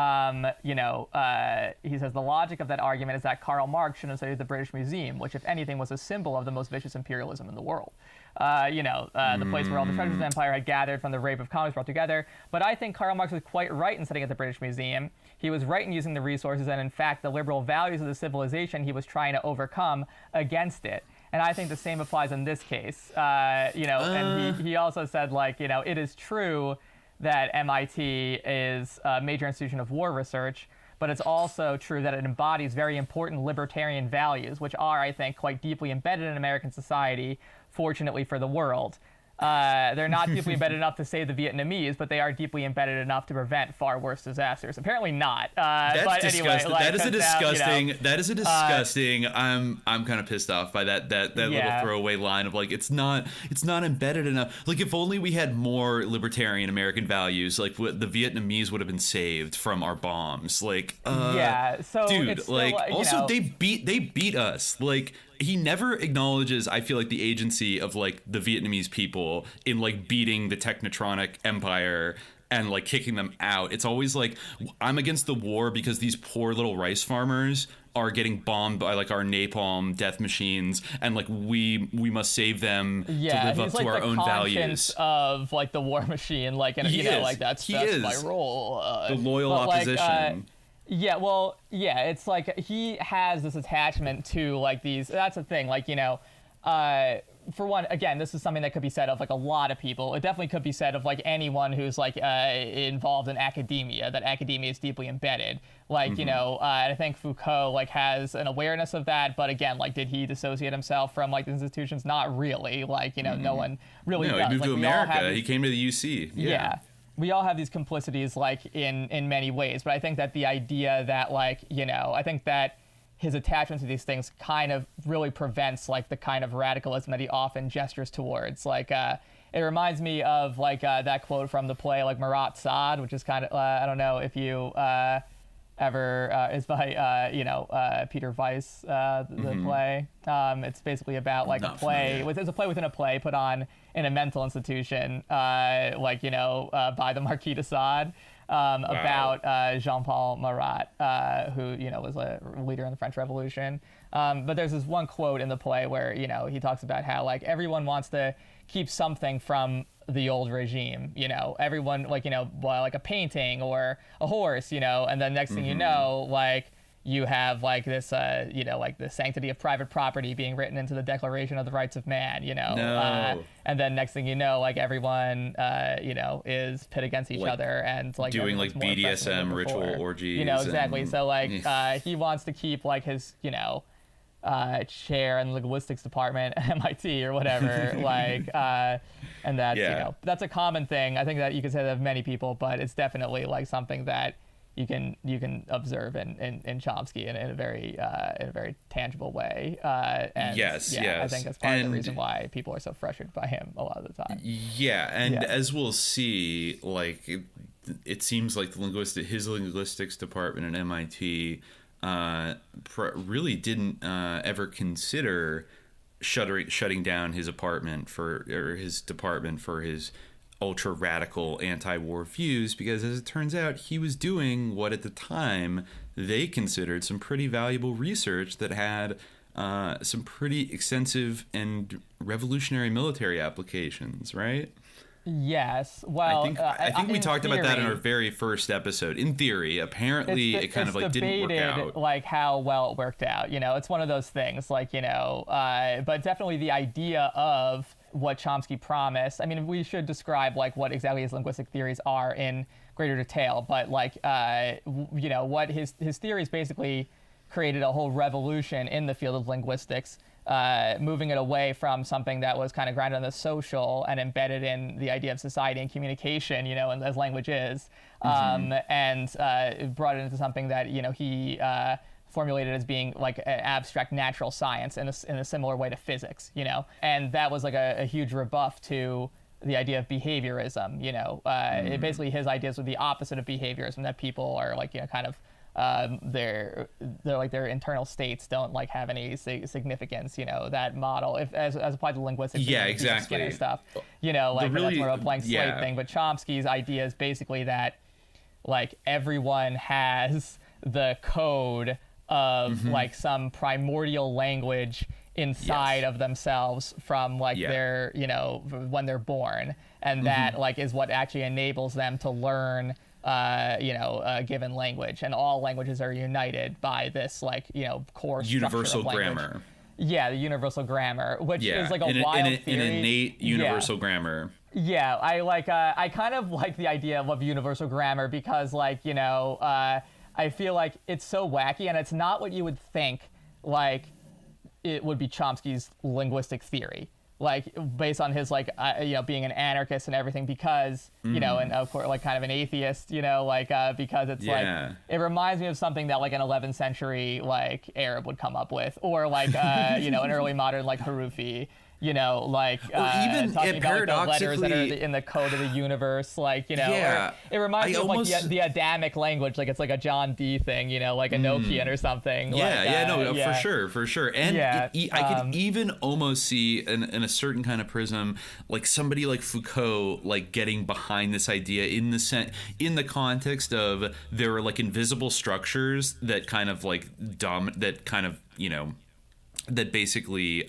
S10: says the logic of that argument is that Karl Marx should have studied the British Museum, which, if anything, was a symbol of the most vicious imperialism in the world. The place where all the treasures of the empire had gathered from the rape of colonies brought together. But I think Karl Marx was quite right in studying at the British Museum. He was right in using the resources and, in fact, the liberal values of the civilization he was trying to overcome against it. And I think the same applies in this case. And he also said, like, it is true that MIT is a major institution of war research, but it's also true that it embodies very important libertarian values, which are, I think, quite deeply embedded in American society, fortunately for the world. They're not deeply embedded enough to save the Vietnamese, but they are deeply embedded enough to prevent far worse disasters. Apparently not. But anyway, like,
S9: that is a disgusting. That is a disgusting. I'm kind of pissed off by that little throwaway line of like, it's not embedded enough. Like, if only we had more libertarian American values, like the Vietnamese would have been saved from our bombs. Like,
S10: So
S9: dude,
S10: it's still,
S9: like, also they beat us. Like, he never acknowledges, I feel like, the agency of like the Vietnamese people in like beating the technotronic empire and like kicking them out. It's always like, I'm against the war because these poor little rice farmers are getting bombed by like our napalm death machines, and like we must save them to live up to our own values
S10: of like the war machine, like, and you know, like that's my role.
S9: The loyal opposition.
S10: It's like he has this attachment to like these. That's the thing, like, you know, for one, again, this is something that could be said of like a lot of people. It definitely could be said of like anyone who's like involved in academia, that academia is deeply embedded. Like, you know, I think Foucault like has an awareness of that, but again, like, did he dissociate himself from like the institutions? Not really. Like, you know, no one really does.
S9: He moved
S10: like,
S9: to America. He came to the UC.
S10: Yeah. We all have these complicities like in many ways, but I think that the idea that like, you know, I think that his attachment to these things kind of really prevents like the kind of radicalism that he often gestures towards. Like, it reminds me of like that quote from the play like Marat Sade, which is kind of, I don't know if you ever, is by, Peter Weiss, the play. It's basically about like a play. It's a play within a play put on in a mental institution, by the Marquis de Sade. About Jean-Paul Marat, who, you know, was a leader in the French Revolution. But there's this one quote in the play where, you know, he talks about how, like, everyone wants to keep something from the old regime, you know, everyone, like, you know, like a painting or a horse, you know, and then next thing you know, like, you have like this, like the sanctity of private property being written into the Declaration of the Rights of Man, you know, and then next thing you know, like everyone, is pit against each other and like
S9: doing like BDSM ritual orgies,
S10: you know, exactly. So like, he wants to keep like his, you know, chair in the linguistics department at MIT or whatever, like, and that's, you know, that's a common thing. I think that you could say that of many people, but it's definitely like something that you can observe in Chomsky in a very tangible way. And
S9: yes.
S10: I think that's part of the reason why people are so frustrated by him a lot of the time.
S9: As we'll see, like it seems like his linguistics department at MIT really didn't ever consider shutting down his department for his ultra radical anti-war views, because as it turns out, he was doing what at the time they considered some pretty valuable research that had some pretty extensive and revolutionary military applications, right?
S10: Yes. Well,
S9: I think we talked about that in our very first episode. In theory, apparently it kind of like didn't work out.
S10: Like how well it worked out. You know, it's one of those things. Like, you know, but definitely the idea of what Chomsky promised. I mean, we should describe like what exactly his linguistic theories are in greater detail. But like, you know, what his theories basically created a whole revolution in the field of linguistics. Moving it away from something that was kind of grounded in the social and embedded in the idea of society and communication, you know, and as language is, and brought it into something that, you know, he formulated as being like an abstract natural science in a similar way to physics, you know, and that was like a huge rebuff to the idea of behaviorism, you know. Basically his ideas were the opposite of behaviorism, that people are like, you know, kind of their internal states don't like have any significance, you know, that model if as applied to linguistics,
S9: exactly,
S10: stuff, you know, like that's more of a blank slate thing. But Chomsky's idea is basically that like everyone has the code of like some primordial language inside of themselves from like their, you know, when they're born, and that like is what actually enables them to learn a given language, and all languages are united by this like, you know, core
S9: universal
S10: structure of
S9: grammar.
S10: Yeah, the universal grammar, which is like a wild theory.
S9: An innate universal grammar.
S10: Yeah, I kind of like the idea of universal grammar because, like, you know, I feel like it's so wacky, and it's not what you would think like it would be Chomsky's linguistic theory, like based on his like you know, being an anarchist and everything, because you know, and of course like kind of an atheist, you know, like because it's like it reminds me of something that like an 11th century like Arab would come up with, or like you know, an early modern like Harufi, You know, like
S9: even
S10: talking about like, the letters that are in the code of the universe, like, you know,
S9: yeah,
S10: it reminds me of like the Adamic language, like it's like a John Dee thing, you know, like a Nokian or something.
S9: For sure. And I could even almost see in a certain kind of prism, like somebody like Foucault, like getting behind this idea in the context of there are like invisible structures that kind of like that basically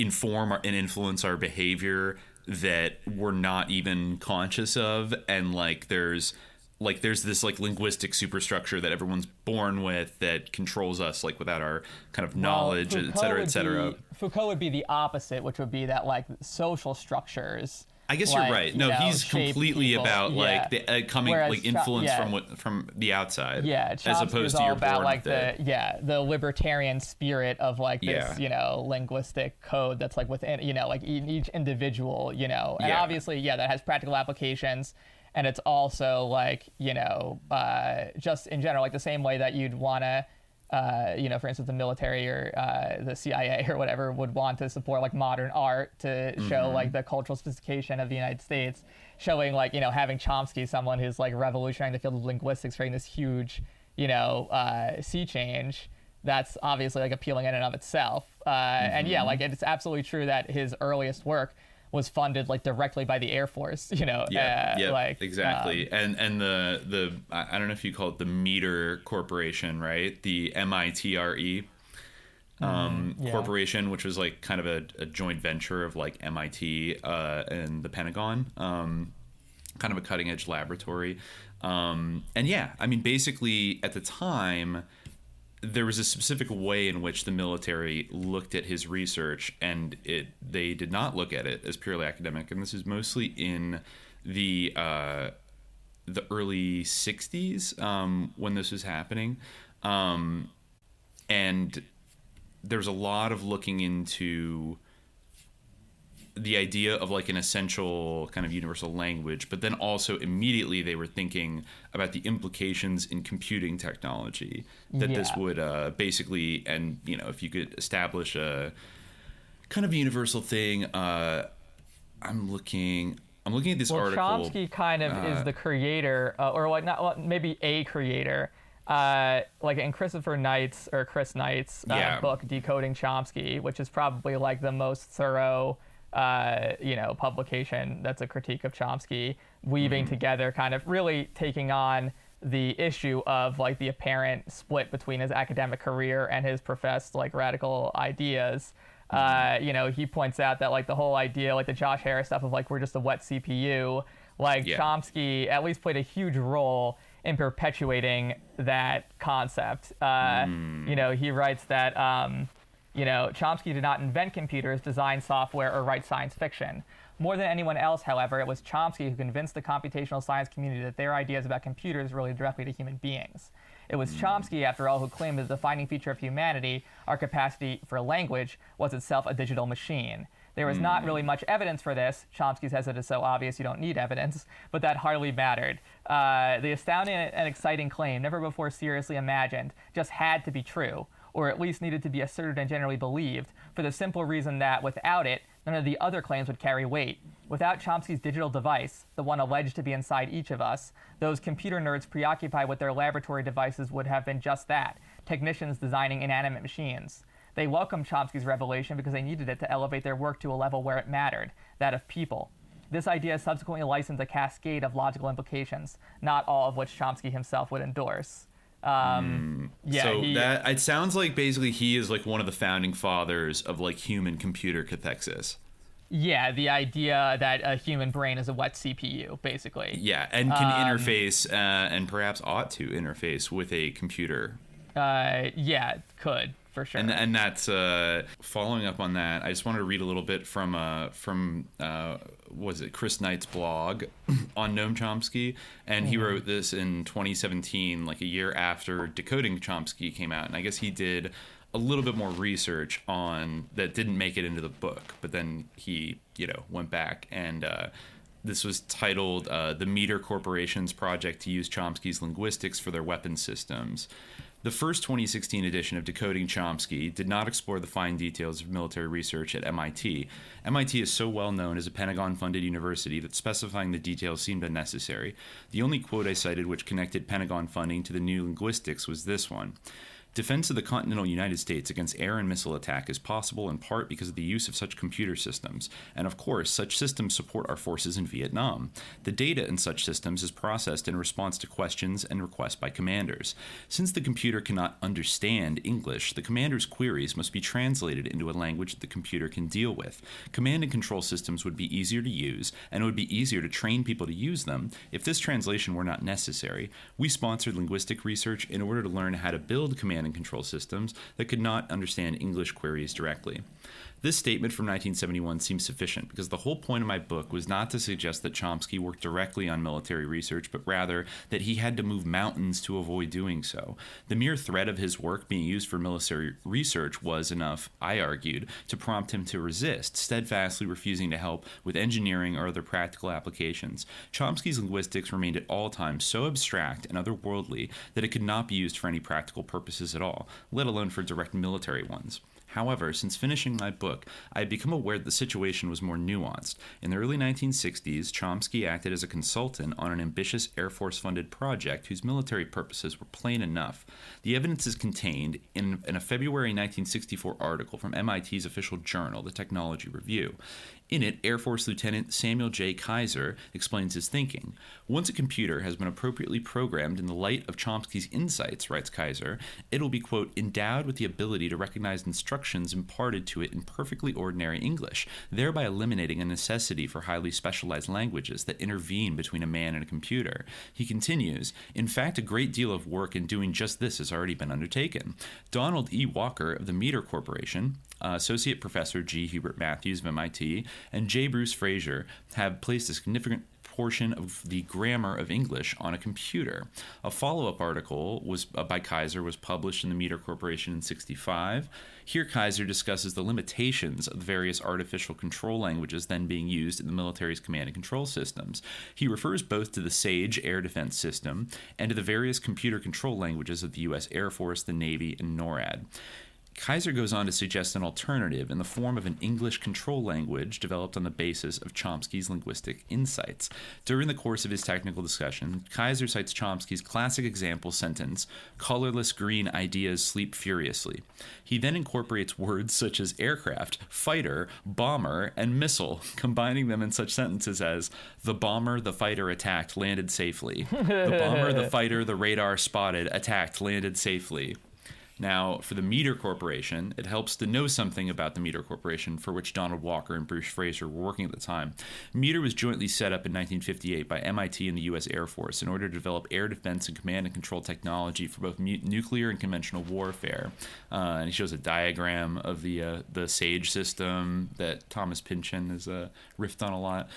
S9: inform and influence our behavior that we're not even conscious of, and like there's this like linguistic superstructure that everyone's born with that controls us like without our kind of knowledge, et cetera.
S10: Foucault would be the opposite, which would be that like social structures.
S9: I guess you're right. No, he's completely people. About like the coming like influence from the outside.
S10: Yeah, Chomsky
S9: as opposed to
S10: all
S9: you're
S10: about
S9: born
S10: like
S9: with
S10: the libertarian spirit of like this you know linguistic code that's like within you know like each individual you know and obviously that has practical applications. And it's also like, you know, just in general, like the same way that you'd want to, you know, for instance, the military or the CIA or whatever would want to support like modern art to show like the cultural sophistication of the United States, showing like, you know, having Chomsky, someone who's like revolutionizing the field of linguistics, creating this huge, you know, sea change. That's obviously like appealing in and of itself. And like it's absolutely true that his earliest work was funded like directly by the Air Force, you know.
S9: Like exactly. And the I don't know if you call it the Meter Corporation, right? The MITRE corporation, which was like kind of a joint venture of like MIT and the Pentagon, kind of a cutting edge laboratory. And I mean, basically at the time, there was a specific way in which the military looked at his research, and they did not look at it as purely academic. And this is mostly in the early 60s when this was happening. And there's a lot of looking into the idea of like an essential kind of universal language, but then also immediately they were thinking about the implications in computing technology that this would basically, and you know, if you could establish a kind of universal thing. I'm looking at this article.
S10: Chomsky kind of is the creator, or like not maybe a creator. Like in Chris Knight's book Decoding Chomsky, which is probably like the most thorough you know, publication that's a critique of Chomsky, weaving together kind of really taking on the issue of like the apparent split between his academic career and his professed like radical ideas. You know, he points out that like the whole idea, like the Josh Harris stuff of like we're just a wet CPU, like Chomsky at least played a huge role in perpetuating that concept. You know, he writes that you know, Chomsky did not invent computers, design software, or write science fiction. More than anyone else, however, it was Chomsky who convinced the computational science community that their ideas about computers related directly to human beings. It was Chomsky, after all, who claimed that the defining feature of humanity, our capacity for language, was itself a digital machine. There was not really much evidence for this. Chomsky says it is so obvious you don't need evidence, but that hardly mattered. The astounding and exciting claim, never before seriously imagined, just had to be true, or at least needed to be asserted and generally believed, for the simple reason that without it, none of the other claims would carry weight. Without Chomsky's digital device, the one alleged to be inside each of us, those computer nerds preoccupied with their laboratory devices would have been just that, technicians designing inanimate machines. They welcomed Chomsky's revelation because they needed it to elevate their work to a level where it mattered, that of people. This idea subsequently licensed a cascade of logical implications, not all of which Chomsky himself would endorse.
S9: It sounds like basically he is like one of the founding fathers of like human computer cathexis.
S10: Yeah, the idea that a human brain is a wet CPU, basically.
S9: Yeah, and can interface and perhaps ought to interface with a computer.
S10: Yeah, it could. For sure.
S9: And that's following up on that. I just wanted to read a little bit from was it Chris Knight's blog on Noam Chomsky, and he wrote this in 2017, like a year after Decoding Chomsky came out, and I guess he did a little bit more research on that didn't make it into the book, but then he went back and. This was titled The Meter Corporation's Project to Use Chomsky's Linguistics for Their Weapons Systems. The first 2016 edition of Decoding Chomsky did not explore the fine details of military research at MIT. MIT is so well known as a Pentagon-funded university that specifying the details seemed unnecessary. The only quote I cited which connected Pentagon funding to the new linguistics was this one. Defense of the continental United States against air and missile attack is possible in part because of the use of such computer systems, and of course, such systems support our forces in Vietnam. The data in such systems is processed in response to questions and requests by commanders. Since the computer cannot understand English, the commander's queries must be translated into a language that the computer can deal with. Command and control systems would be easier to use, and it would be easier to train people to use them if this translation were not necessary. We sponsored linguistic research in order to learn how to build command and control systems that could not understand English queries directly. This statement from 1971 seems sufficient because the whole point of my book was not to suggest that Chomsky worked directly on military research, but rather that he had to move mountains to avoid doing so. The mere threat of his work being used for military research was enough, I argued, to prompt him to resist, steadfastly refusing to help with engineering or other practical applications. Chomsky's linguistics remained at all times so abstract and otherworldly that it could not be used for any practical purposes at all, let alone for direct military ones. However, since finishing my book, I had become aware that the situation was more nuanced. In the early 1960s, Chomsky acted as a consultant on an ambitious Air Force-funded project whose military purposes were plain enough. The evidence is contained in a February 1964 article from MIT's official journal, the Technology Review. In it, Air Force Lieutenant Samuel J. Kaiser explains his thinking. Once a computer has been appropriately programmed in the light of Chomsky's insights, writes Kaiser, it will be, quote, endowed with the ability to recognize instructions imparted to it in perfectly ordinary English, thereby eliminating a necessity for highly specialized languages that intervene between a man and a computer. He continues, in fact, a great deal of work in doing just this has already been undertaken. Donald E. Walker of the Meter Corporation, Associate Professor G. Hubert Matthews of MIT, and J. Bruce Fraser have placed a significant portion of the grammar of English on a computer. A follow-up article by Kaiser was published in the Meter Corporation in 1965. Here Kaiser discusses the limitations of the various artificial control languages then being used in the military's command and control systems. He refers both to the SAGE air defense system and to the various computer control languages of the U.S. Air Force, the Navy, and NORAD. Kaiser goes on to suggest an alternative in the form of an English control language developed on the basis of Chomsky's linguistic insights. During the course of his technical discussion, Kaiser cites Chomsky's classic example sentence, colorless green ideas sleep furiously. He then incorporates words such as aircraft, fighter, bomber, and missile, combining them in such sentences as, the bomber, the fighter attacked, landed safely. The bomber, the fighter, the radar spotted, attacked, landed safely. Now, for the Meter Corporation, it helps to know something about the Meter Corporation, for which Donald Walker and Bruce Fraser were working at the time. Meter was jointly set up in 1958 by MIT and the U.S. Air Force in order to develop air defense and command and control technology for both nuclear and conventional warfare. And he shows a diagram of the SAGE system that Thomas Pynchon has riffed on a lot.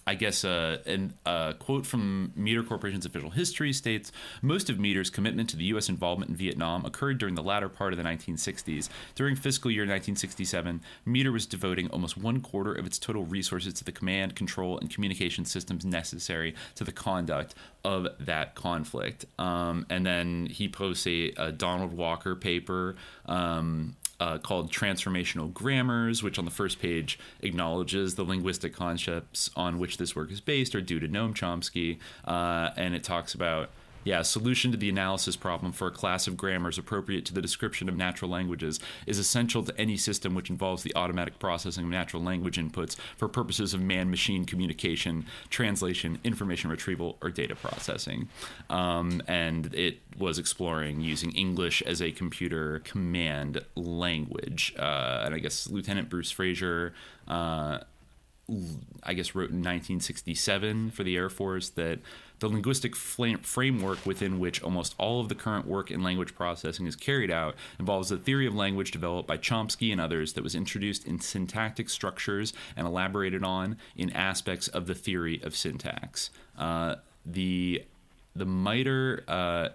S9: I guess a quote from Meter Corporation's official history states, most of Meter's commitment to the U.S. involvement in Vietnam occurred during the latter part of the 1960s. During fiscal year 1967, Meter was devoting almost 1/4 of its total resources to the command, control, and communication systems necessary to the conduct of that conflict. And then he posts a Donald Walker paper called Transformational Grammars, which on the first page acknowledges the linguistic concepts on which this work is based are due to Noam Chomsky, and it talks about a solution to the analysis problem for a class of grammars appropriate to the description of natural languages is essential to any system which involves the automatic processing of natural language inputs for purposes of man-machine communication, translation, information retrieval, or data processing. And it was exploring using English as a computer command language. And I guess Lieutenant Bruce Fraser wrote in 1967 for the Air Force that the linguistic framework within which almost all of the current work in language processing is carried out involves a theory of language developed by Chomsky and others that was introduced in syntactic structures and elaborated on in aspects of the theory of syntax. The the MITRE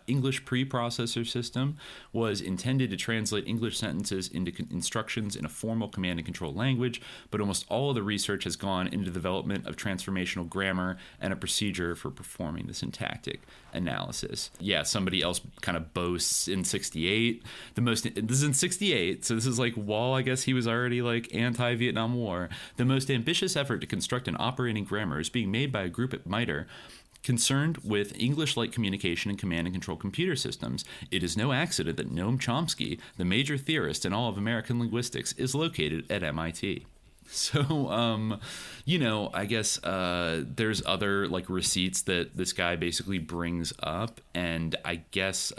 S9: English preprocessor system was intended to translate English sentences into instructions in a formal command and control language, but almost all of the research has gone into the development of transformational grammar and a procedure for performing the syntactic analysis. Yeah, somebody else kind of boasts in 68. This is in 68, so this is like while I guess he was already like anti-Vietnam War. The most ambitious effort to construct an operating grammar is being made by a group at MITRE concerned with English-like communication and command and control computer systems. It is no accident that Noam Chomsky, the major theorist in all of American linguistics, is located at MIT. So, I guess there's other like receipts that this guy basically brings up, and I guess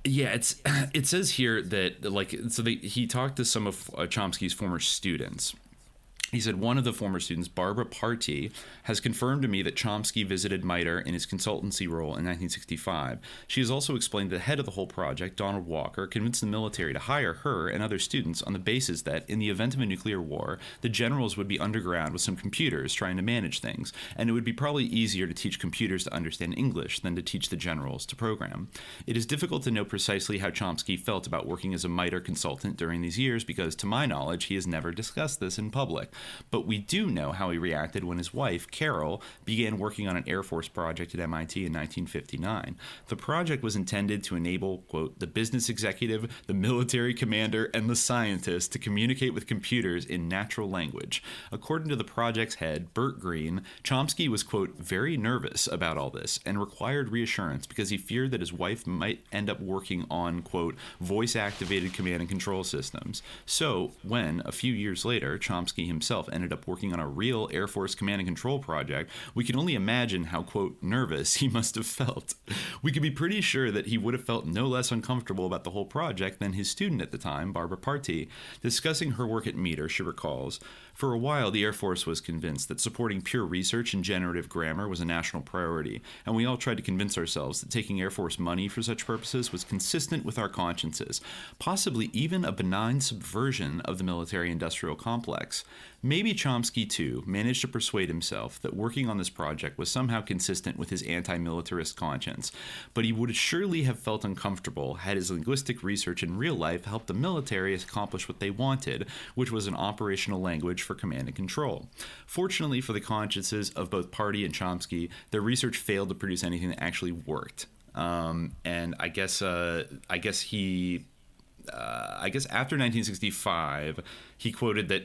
S9: it says here that he talked to some of Chomsky's former students. He said, one of the former students, Barbara Party, has confirmed to me that Chomsky visited MITRE in his consultancy role in 1965. She has also explained that the head of the whole project, Donald Walker, convinced the military to hire her and other students on the basis that, in the event of a nuclear war, the generals would be underground with some computers trying to manage things, and it would be probably easier to teach computers to understand English than to teach the generals to program. It is difficult to know precisely how Chomsky felt about working as a MITRE consultant during these years because, to my knowledge, he has never discussed this in public. But we do know how he reacted when his wife, Carol, began working on an Air Force project at MIT in 1959. The project was intended to enable, quote, the business executive, the military commander, and the scientist to communicate with computers in natural language. According to the project's head, Bert Green, Chomsky was, quote, very nervous about all this and required reassurance because he feared that his wife might end up working on, quote, voice-activated command and control systems. So, when, a few years later, Chomsky himself ended up working on a real Air Force command and control project, we can only imagine how, quote, nervous he must have felt. We can be pretty sure that he would have felt no less uncomfortable about the whole project than his student at the time, Barbara Party. Discussing her work at MITRE, she recalls, for a while, the Air Force was convinced that supporting pure research in generative grammar was a national priority, and we all tried to convince ourselves that taking Air Force money for such purposes was consistent with our consciences, possibly even a benign subversion of the military-industrial complex. Maybe Chomsky, too, managed to persuade himself that working on this project was somehow consistent with his anti-militarist conscience, but he would surely have felt uncomfortable had his linguistic research in real life helped the military accomplish what they wanted, which was an operational language for command and control. Fortunately for the consciences of both Party and Chomsky, their research failed to produce anything that actually worked. And I guess after 1965, he quoted that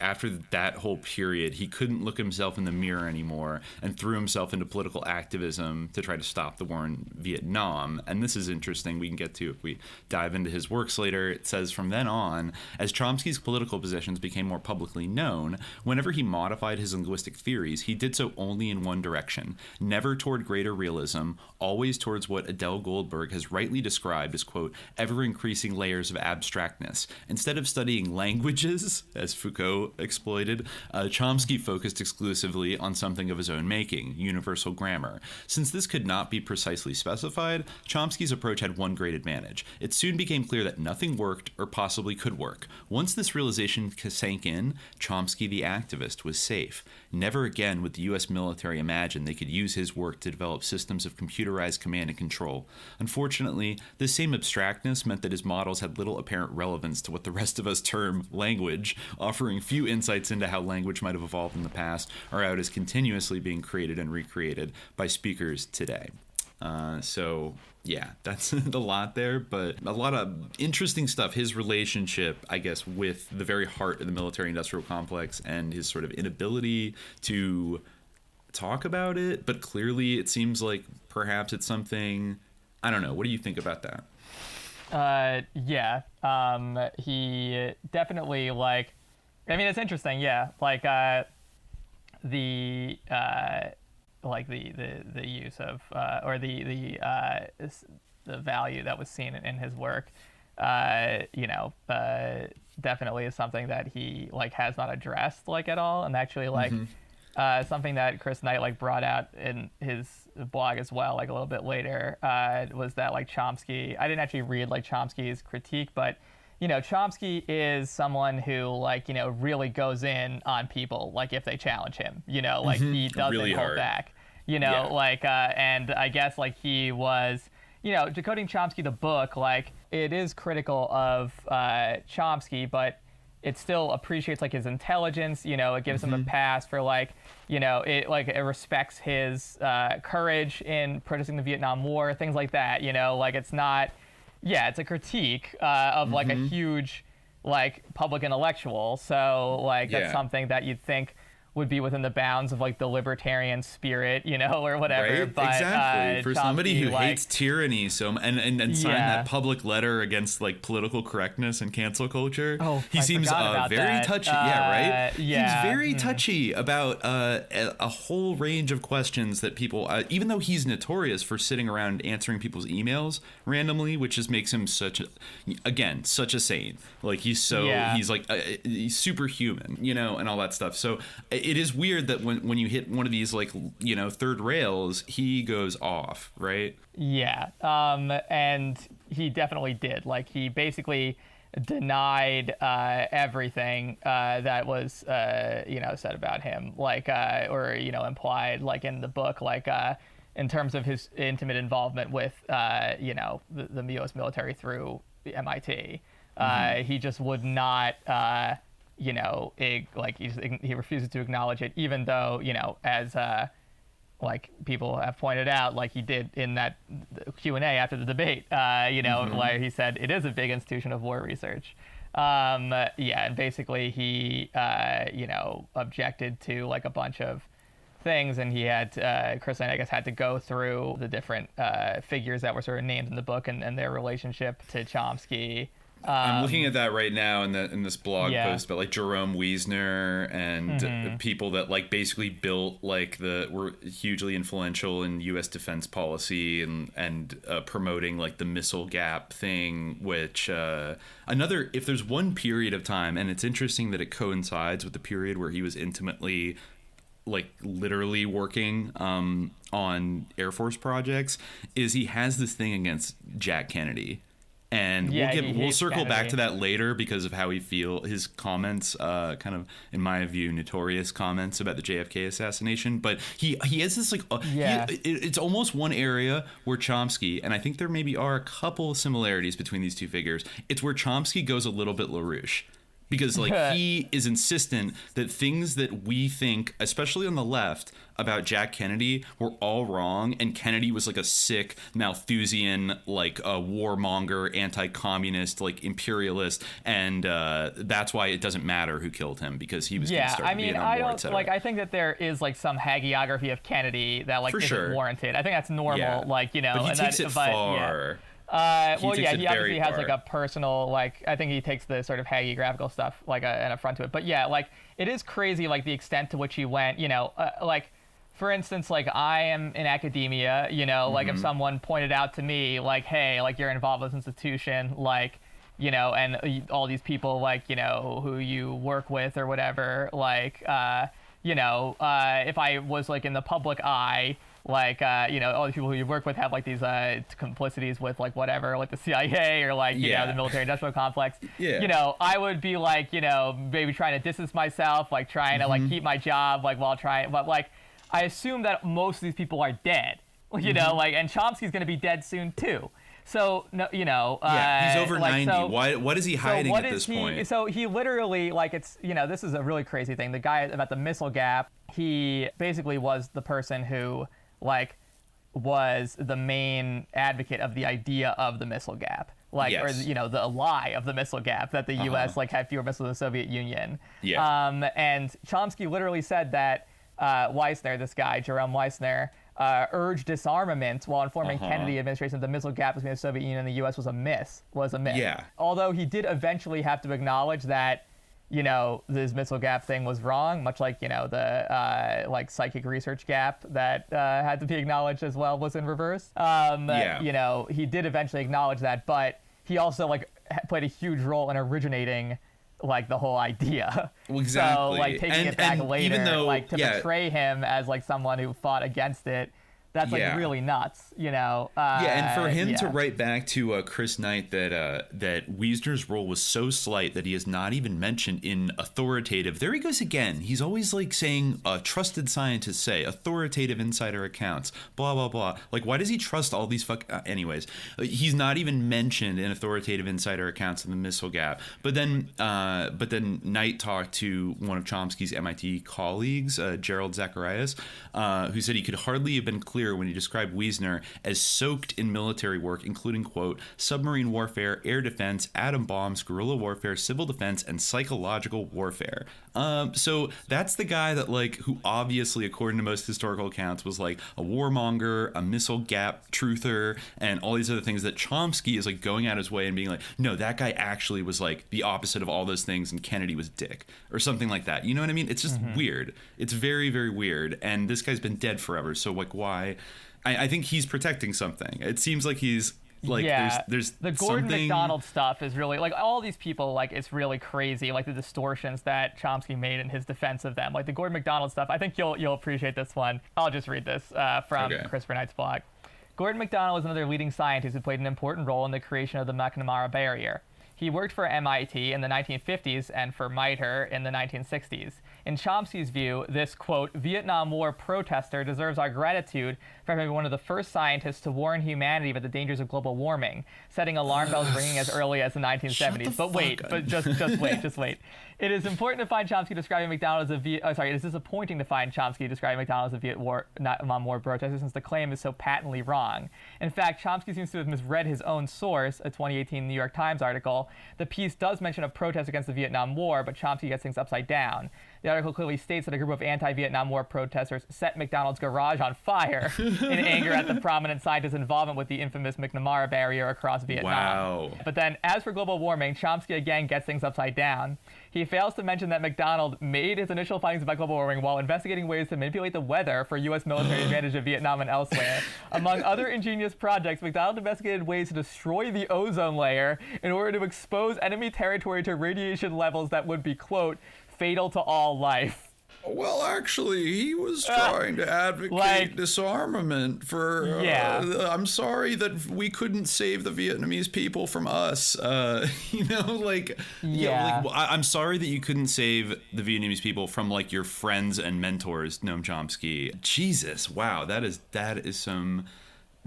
S9: after that whole period, he couldn't look himself in the mirror anymore and threw himself into political activism to try to stop the war in Vietnam. And this is interesting. We can get to if we dive into his works later. It says, from then on, as Chomsky's political positions became more publicly known, whenever he modified his linguistic theories, he did so only in one direction, never toward greater realism, always towards what Adele Goldberg has rightly described as, quote, ever-increasing layers of abstractness. Instead of studying languages, as Foucault exploited, Chomsky focused exclusively on something of his own making, universal grammar. Since this could not be precisely specified, Chomsky's approach had one great advantage. It soon became clear that nothing worked or possibly could work. Once this realization sank in, Chomsky the activist was safe. Never again would the U.S. military imagine they could use his work to develop systems of computerized command and control. Unfortunately, this same abstractness meant that his models had little apparent relevance to what the rest of us term language, offering few insights into how language might have evolved in the past or how it is continuously being created and recreated by speakers today. So yeah, that's a lot there, but a lot of interesting stuff. His relationship, I guess, with the very heart of the military-industrial complex and his sort of inability to talk about it, but clearly it seems like perhaps it's something, I don't know. What do you think about that? He definitely, like, I mean, it's interesting, yeah, like, the use of, or the value that was seen in his work, definitely is something that he, like, has not addressed, like, at all, and actually, like, something that Chris Knight, like, brought out in his blog as well, like, a little bit later, was that, like, Chomsky, I didn't actually read, like, Chomsky's critique, but, Chomsky is someone who, like, really goes in on people, like, if they challenge him, like, he doesn't really hold back.
S10: you know,
S9: Yeah.
S10: like, and I guess like he was, you know, Decoding Chomsky, the book, like it is critical of Chomsky, but it still appreciates like his intelligence, you know, it gives him a pass for like, you know, it respects his courage in protesting the Vietnam War, things like that, you know, like it's not, yeah, it's a critique of like a huge like public intellectual. So like that's something that you'd think would be within the bounds of like the libertarian spirit, you know, or whatever.
S9: Right?
S10: But,
S9: exactly. For
S10: Chomsky,
S9: somebody who
S10: like,
S9: hates tyranny and signed that public letter against like political correctness and cancel culture, he seems very touchy. Yeah, right. He's very touchy about a whole range of questions that people, even though he's notorious for sitting around answering people's emails randomly, which just makes him such a saint. Like he's superhuman, you know, and all that stuff. So it is weird that when you hit one of these, like, you know, third rails, he goes off, right?
S10: Yeah. And he definitely did. Like, he basically denied everything that was, you know, said about him, like, or, you know, implied, like, in the book, like, in terms of his intimate involvement with, you know, the U.S. military through the MIT. He just would not... you know, he refuses to acknowledge it, even though, you know, as like people have pointed out, like he did in that Q&A after the debate, you know, like he said, it is a big institution of war research. And basically he, you know, objected to like a bunch of things, and he had, Chris, I guess, had to go through the different figures that were sort of named in the book and their relationship to Chomsky.
S9: I'm looking at that right now in this blog post about like Jerome Wiesner and people that like basically built like were hugely influential in U.S. defense policy and promoting like the missile gap thing, which if there's one period of time, and it's interesting that it coincides with the period where he was intimately, like literally working on Air Force projects, is he has this thing against Jack Kennedy. And we'll circle back to that later because of how his comments, kind of, in my view, notorious comments about the JFK assassination. But he has this like, it's almost one area where Chomsky, and I think there maybe are a couple of similarities between these two figures. It's where Chomsky goes a little bit LaRouche. Because like he is insistent that things that we think, especially on the left, about Jack Kennedy were all wrong, and Kennedy was like a sick Malthusian, like a warmonger, anti-communist, like imperialist, and that's why it doesn't matter who killed him, because he was going to start the Vietnam War, etc.
S10: I think that there is like some hagiography of Kennedy that like isn't warranted. I think that's normal, like, you know.
S9: But he takes it far.
S10: He obviously has like a personal, like, I think he takes the sort of hagiographical stuff like an affront to it. But yeah, like it is crazy, like the extent to which he went, you know, like for instance, like I am in academia, you know, like if someone pointed out to me like, hey, like you're involved with this institution, like, you know, and all these people, like, you know, who you work with or whatever, like, you know, if I was like in the public eye, like, you know, all the people who you work with have like these complicities with like whatever, like the CIA or like, you know, the military industrial complex. You know, I would be like, you know, maybe trying to distance myself, like trying to like keep my job, like while trying, but like, I assume that most of these people are dead, you know, like, and Chomsky's going to be dead soon too. So, no, you know,
S9: he's over 90. So, what is he hiding at this point?
S10: So he literally, like, it's, you know, this is a really crazy thing. The guy about the missile gap, he basically was the person who, like, was the main advocate of the idea of the missile gap, like, or, you know, the lie of the missile gap, that the U.S. like had fewer missiles than the Soviet Union. And Chomsky literally said that Wiesner, this guy, Jerome Wiesner, urged disarmament while informing Kennedy administration that the missile gap between the Soviet Union and the U.S. was a myth. Although he did eventually have to acknowledge that, you know, this missile gap thing was wrong, much like, you know, the like psychic research gap that had to be acknowledged as well was in reverse. You know, he did eventually acknowledge that, but he also like played a huge role in originating like the whole idea.
S9: Well, exactly.
S10: So like taking it back later,
S9: even though,
S10: like to portray him as like someone who fought against it, That's like really nuts, you know.
S9: And for him to write back to Chris Knight that Wiesner's role was so slight that he is not even mentioned in authoritative. There he goes again. He's always like saying trusted scientists say, authoritative insider accounts, blah blah blah. Like, why does he trust all these anyways? He's not even mentioned in authoritative insider accounts in the missile gap. But then Knight talked to one of Chomsky's MIT colleagues, Gerald Zacharias, who said he could hardly have been clear when he described Wiesner as soaked in military work, including, quote, submarine warfare, air defense, atom bombs, guerrilla warfare, civil defense, and psychological warfare. So that's the guy that, like, who obviously, according to most historical accounts, was like a warmonger, a missile gap truther, and all these other things that Chomsky is like going out his way and being like, no, that guy actually was like the opposite of all those things, and Kennedy was dick, or something like that. You know what I mean? It's just weird. It's very, very weird. And this guy's been dead forever. So, like, why? I think he's protecting something. It seems like he's like, there's
S10: the Gordon
S9: something...
S10: MacDonald stuff is really like all these people, like, it's really crazy, like the distortions that Chomsky made in his defense of them, like the Gordon MacDonald stuff. I think you'll appreciate this one. I'll just read this from Christopher Knight's blog. Gordon MacDonald was another leading scientist who played an important role in the creation of the McNamara barrier. He worked for MIT in the 1950s and for MITRE in the 1960s. In Chomsky's view, this, quote, Vietnam War protester deserves our gratitude for having been one of the first scientists to warn humanity about the dangers of global warming, setting alarm bells ringing as early as the 1970s. Just wait. It is important to find Chomsky describing MacDonald as it is disappointing to find Chomsky describing MacDonald as a Vietnam War protester, since the claim is so patently wrong. In fact, Chomsky seems to have misread his own source, a 2018 New York Times article. The piece does mention a protest against the Vietnam War, but Chomsky gets things upside down. The article clearly states that a group of anti-Vietnam War protesters set MacDonald's garage on fire in anger at the prominent scientist's involvement with the infamous McNamara barrier across Vietnam.
S9: Wow.
S10: But then, as for global warming, Chomsky again gets things upside down. He fails to mention that MacDonald made his initial findings about global warming while investigating ways to manipulate the weather for U.S. military advantage of Vietnam and elsewhere. Among other ingenious projects, MacDonald investigated ways to destroy the ozone layer in order to expose enemy territory to radiation levels that would be, quote, fatal to all life.
S9: Well, actually, he was trying to advocate disarmament for... I'm sorry that we couldn't save the Vietnamese people from us. I'm sorry that you couldn't save the Vietnamese people from, like, your friends and mentors, Noam Chomsky. Jesus, wow, that's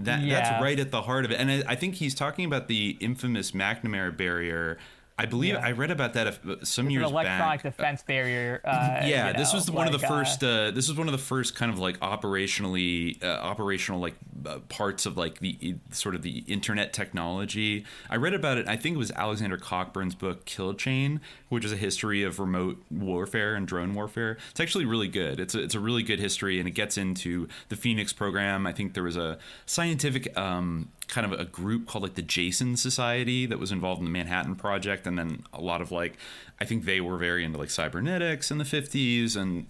S9: right at the heart of it. And I think he's talking about the infamous McNamara barrier. I believe I read about that some years back.
S10: Electronic defense barrier.
S9: This was one of the first. This was one of the first kind of like operational parts of like the sort of the internet technology. I read about it. I think it was Alexander Cockburn's book Kill Chain, which is a history of remote warfare and drone warfare. It's actually really good. It's a really good history, and it gets into the Phoenix program. I think there was a scientific kind of a group called like the Jason Society that was involved in the Manhattan Project, and then a lot of like, I think they were very into like cybernetics in the 50s, and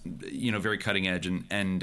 S9: very cutting edge, and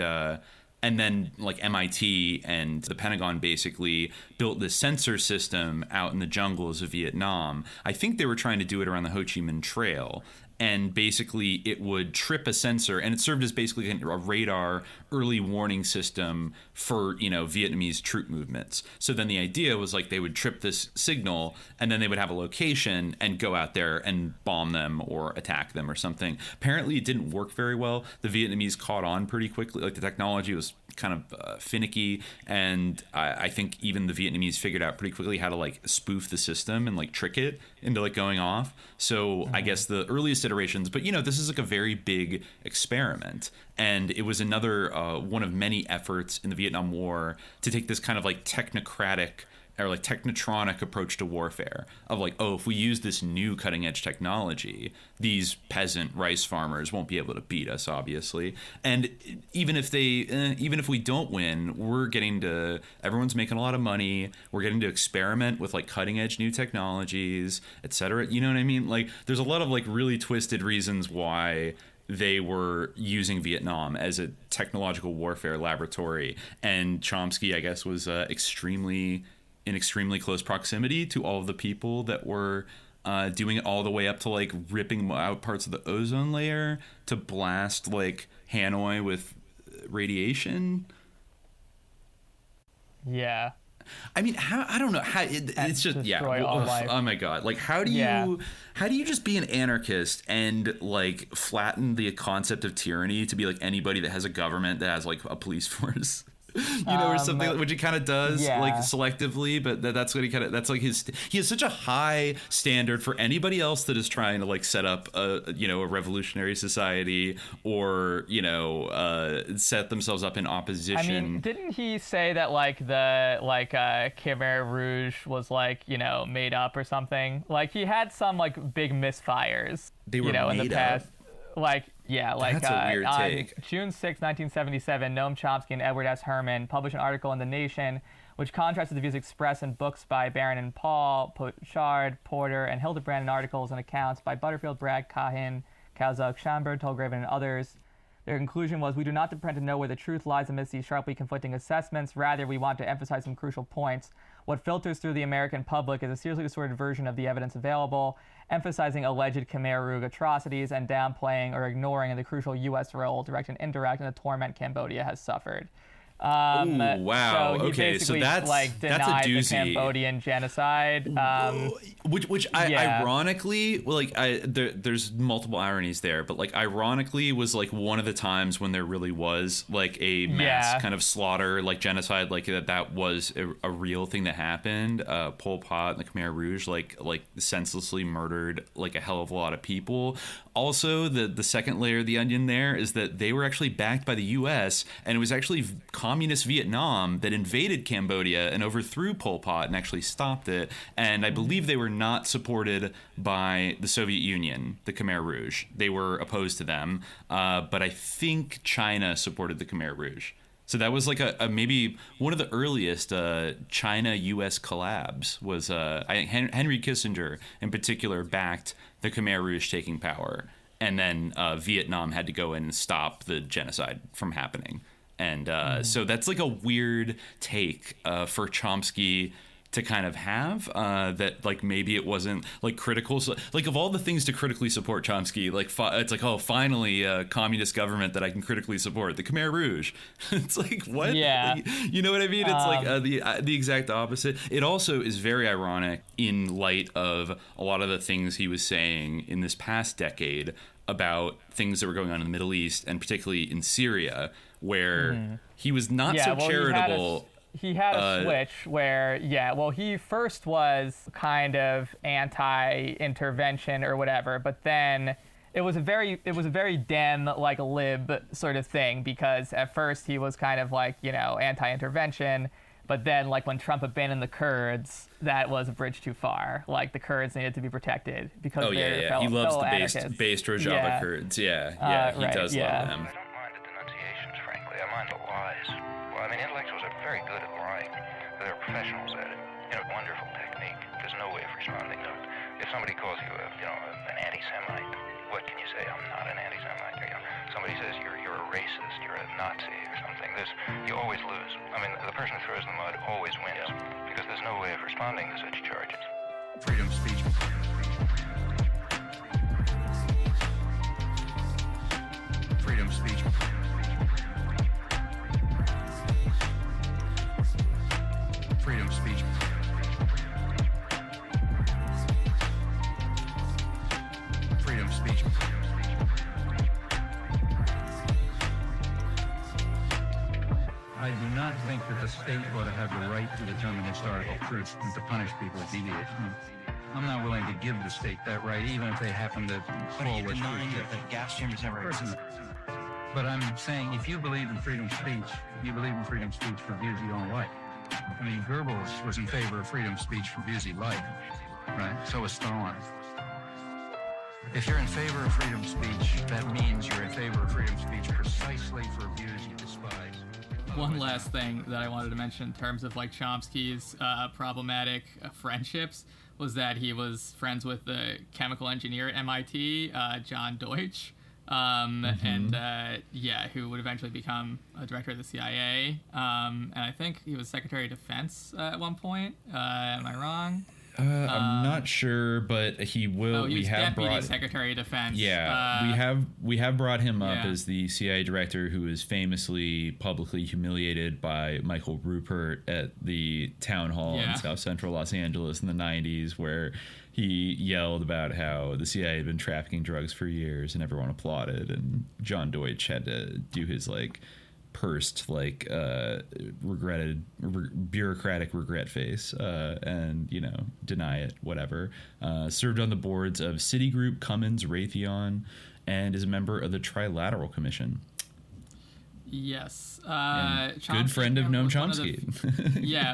S9: then like MIT and the Pentagon basically built this sensor system out in the jungles of Vietnam. I think they were trying to do it around the Ho Chi Minh Trail. And basically it would trip a sensor, and it served as basically a radar early warning system for, Vietnamese troop movements. So then the idea was like they would trip this signal, and then they would have a location and go out there and bomb them or attack them or something. Apparently it didn't work very well. The Vietnamese caught on pretty quickly. Like the technology was kind of finicky, and I think even the Vietnamese figured out pretty quickly how to like spoof the system and like trick it into like going off. So I guess the earliest iterations, but this is like a very big experiment, and it was another one of many efforts in the Vietnam War to take this kind of like technocratic or like technotronic approach to warfare of like, oh, if we use this new cutting edge technology, these peasant rice farmers won't be able to beat us, obviously. And even if we don't win, everyone's making a lot of money. We're getting to experiment with like cutting edge new technologies, etc. You know what I mean? Like there's a lot of like really twisted reasons why they were using Vietnam as a technological warfare laboratory. And Chomsky, I guess, was in extremely close proximity to all of the people that were doing it, all the way up to like ripping out parts of the ozone layer to blast like Hanoi with radiation.
S10: Yeah.
S9: I mean, I don't know how it's just oh my god, like how do you just be an anarchist and like flatten the concept of tyranny to be like anybody that has a government that has like a police force? Or something, which he kind of does like selectively, but that's what that's like he has such a high standard for anybody else that is trying to like set up a revolutionary society or set themselves up in opposition.
S10: I mean, didn't he say that like the Khmer Rouge was like made up or something? Like he had some like big misfires.
S9: They were made
S10: in the past.
S9: Up.
S10: That's
S9: a weird take.
S10: On June 6, 1977, Noam Chomsky and Edward S. Herman published an article in The Nation which contrasted the views expressed in books by Barron and Paul, Pochard, Porter, and Hildebrand, and articles and accounts by Butterfield, Bragg, Cahin, Kazuk, Schomburg, Tolgraven, and others. Their conclusion was, we do not pretend to know where the truth lies amidst these sharply conflicting assessments. Rather, we want to emphasize some crucial points. What filters through the American public is a seriously distorted version of the evidence available, emphasizing alleged Khmer Rouge atrocities and downplaying or ignoring the crucial U.S. role, direct and indirect, in the torment Cambodia has suffered.
S9: Wow.
S10: So he
S9: okay, so
S10: basically
S9: that's
S10: denied
S9: a doozy.
S10: The Cambodian genocide.
S9: Which ironically, there's multiple ironies there, but like ironically was like one of the times when there really was like a mass kind of slaughter, like genocide, like that was a real thing that happened. Pol Pot and the Khmer Rouge like senselessly murdered like a hell of a lot of people. Also, the second layer of the onion there is that they were actually backed by the U.S. and it was actually communist Vietnam that invaded Cambodia and overthrew Pol Pot and actually stopped it. And I believe they were not supported by the Soviet Union, the Khmer Rouge. They were opposed to them. But I think China supported the Khmer Rouge. So that was like a maybe one of the earliest China-U.S. collabs was Henry Kissinger in particular backed the Khmer Rouge taking power. And then Vietnam had to go in and stop the genocide from happening. And so that's like a weird take for Chomsky to kind of have that like maybe it wasn't like critical. So, like of all the things to critically support Chomsky, like it's like, oh, finally a communist government that I can critically support, the Khmer Rouge. It's like, what?
S10: Yeah.
S9: You know what I mean? It's like the exact opposite. It also is very ironic in light of a lot of the things he was saying in this past decade about things that were going on in the Middle East and particularly in Syria, where he was not so charitable.
S10: He had a switch where, he first was kind of anti-intervention or whatever, but then it was a very Dem, like lib sort of thing, because at first he was kind of like, anti-intervention, but then like when Trump abandoned the Kurds, that was a bridge too far. Like the Kurds needed to be protected because they're fellow
S9: he loves the
S10: anarchists.
S9: based Rojava Kurds. He does love them.
S11: I don't mind the denunciations, frankly. I mind the lies. Well, I mean, intellectuals are very good at lying. They're professionals at it. Wonderful technique. There's no way of responding to it. If somebody calls you, an anti-Semite, what can you say? I'm not an anti-Semite. Somebody says you're a racist, you're a Nazi or something. You always lose. I mean, the person who throws the mud always wins because there's no way of responding to such charges.
S8: Freedom of speech. Freedom of speech. Freedom of speech. Freedom of speech.
S12: I do not think that the state ought to have the right to determine historical truth and to punish people who deviate. I'm not willing to give the state that right, even if they happen to fall with
S11: denying that the gas chambers never existed?
S12: But I'm saying, if you believe in freedom of speech, you believe in freedom of speech for views you don't like. I mean, Goebbels was in favor of freedom of speech for views he liked, right? So was Stalin. If you're in favor of freedom of speech, that means you're in favor of freedom of speech precisely for views you despise.
S10: One last thing that I wanted to mention in terms of like Chomsky's problematic friendships was that he was friends with the chemical engineer at MIT, John Deutsch, and who would eventually become a director of the CIA. And I think he was Secretary of Defense at one point. Am I wrong?
S9: I'm not sure, but he will.
S10: He was Deputy Secretary of Defense.
S9: Yeah, we have brought him up as the CIA director who was famously publicly humiliated by Michael Rupert at the town hall in South Central Los Angeles in the 90s, where he yelled about how the CIA had been trafficking drugs for years and everyone applauded, and John Deutsch had to do his pursed bureaucratic regret face and deny it, whatever. Served on the boards of Citigroup, Cummins, Raytheon, and is a member of the Trilateral Commission.
S10: Yes.
S9: Good friend of Noam Chomsky.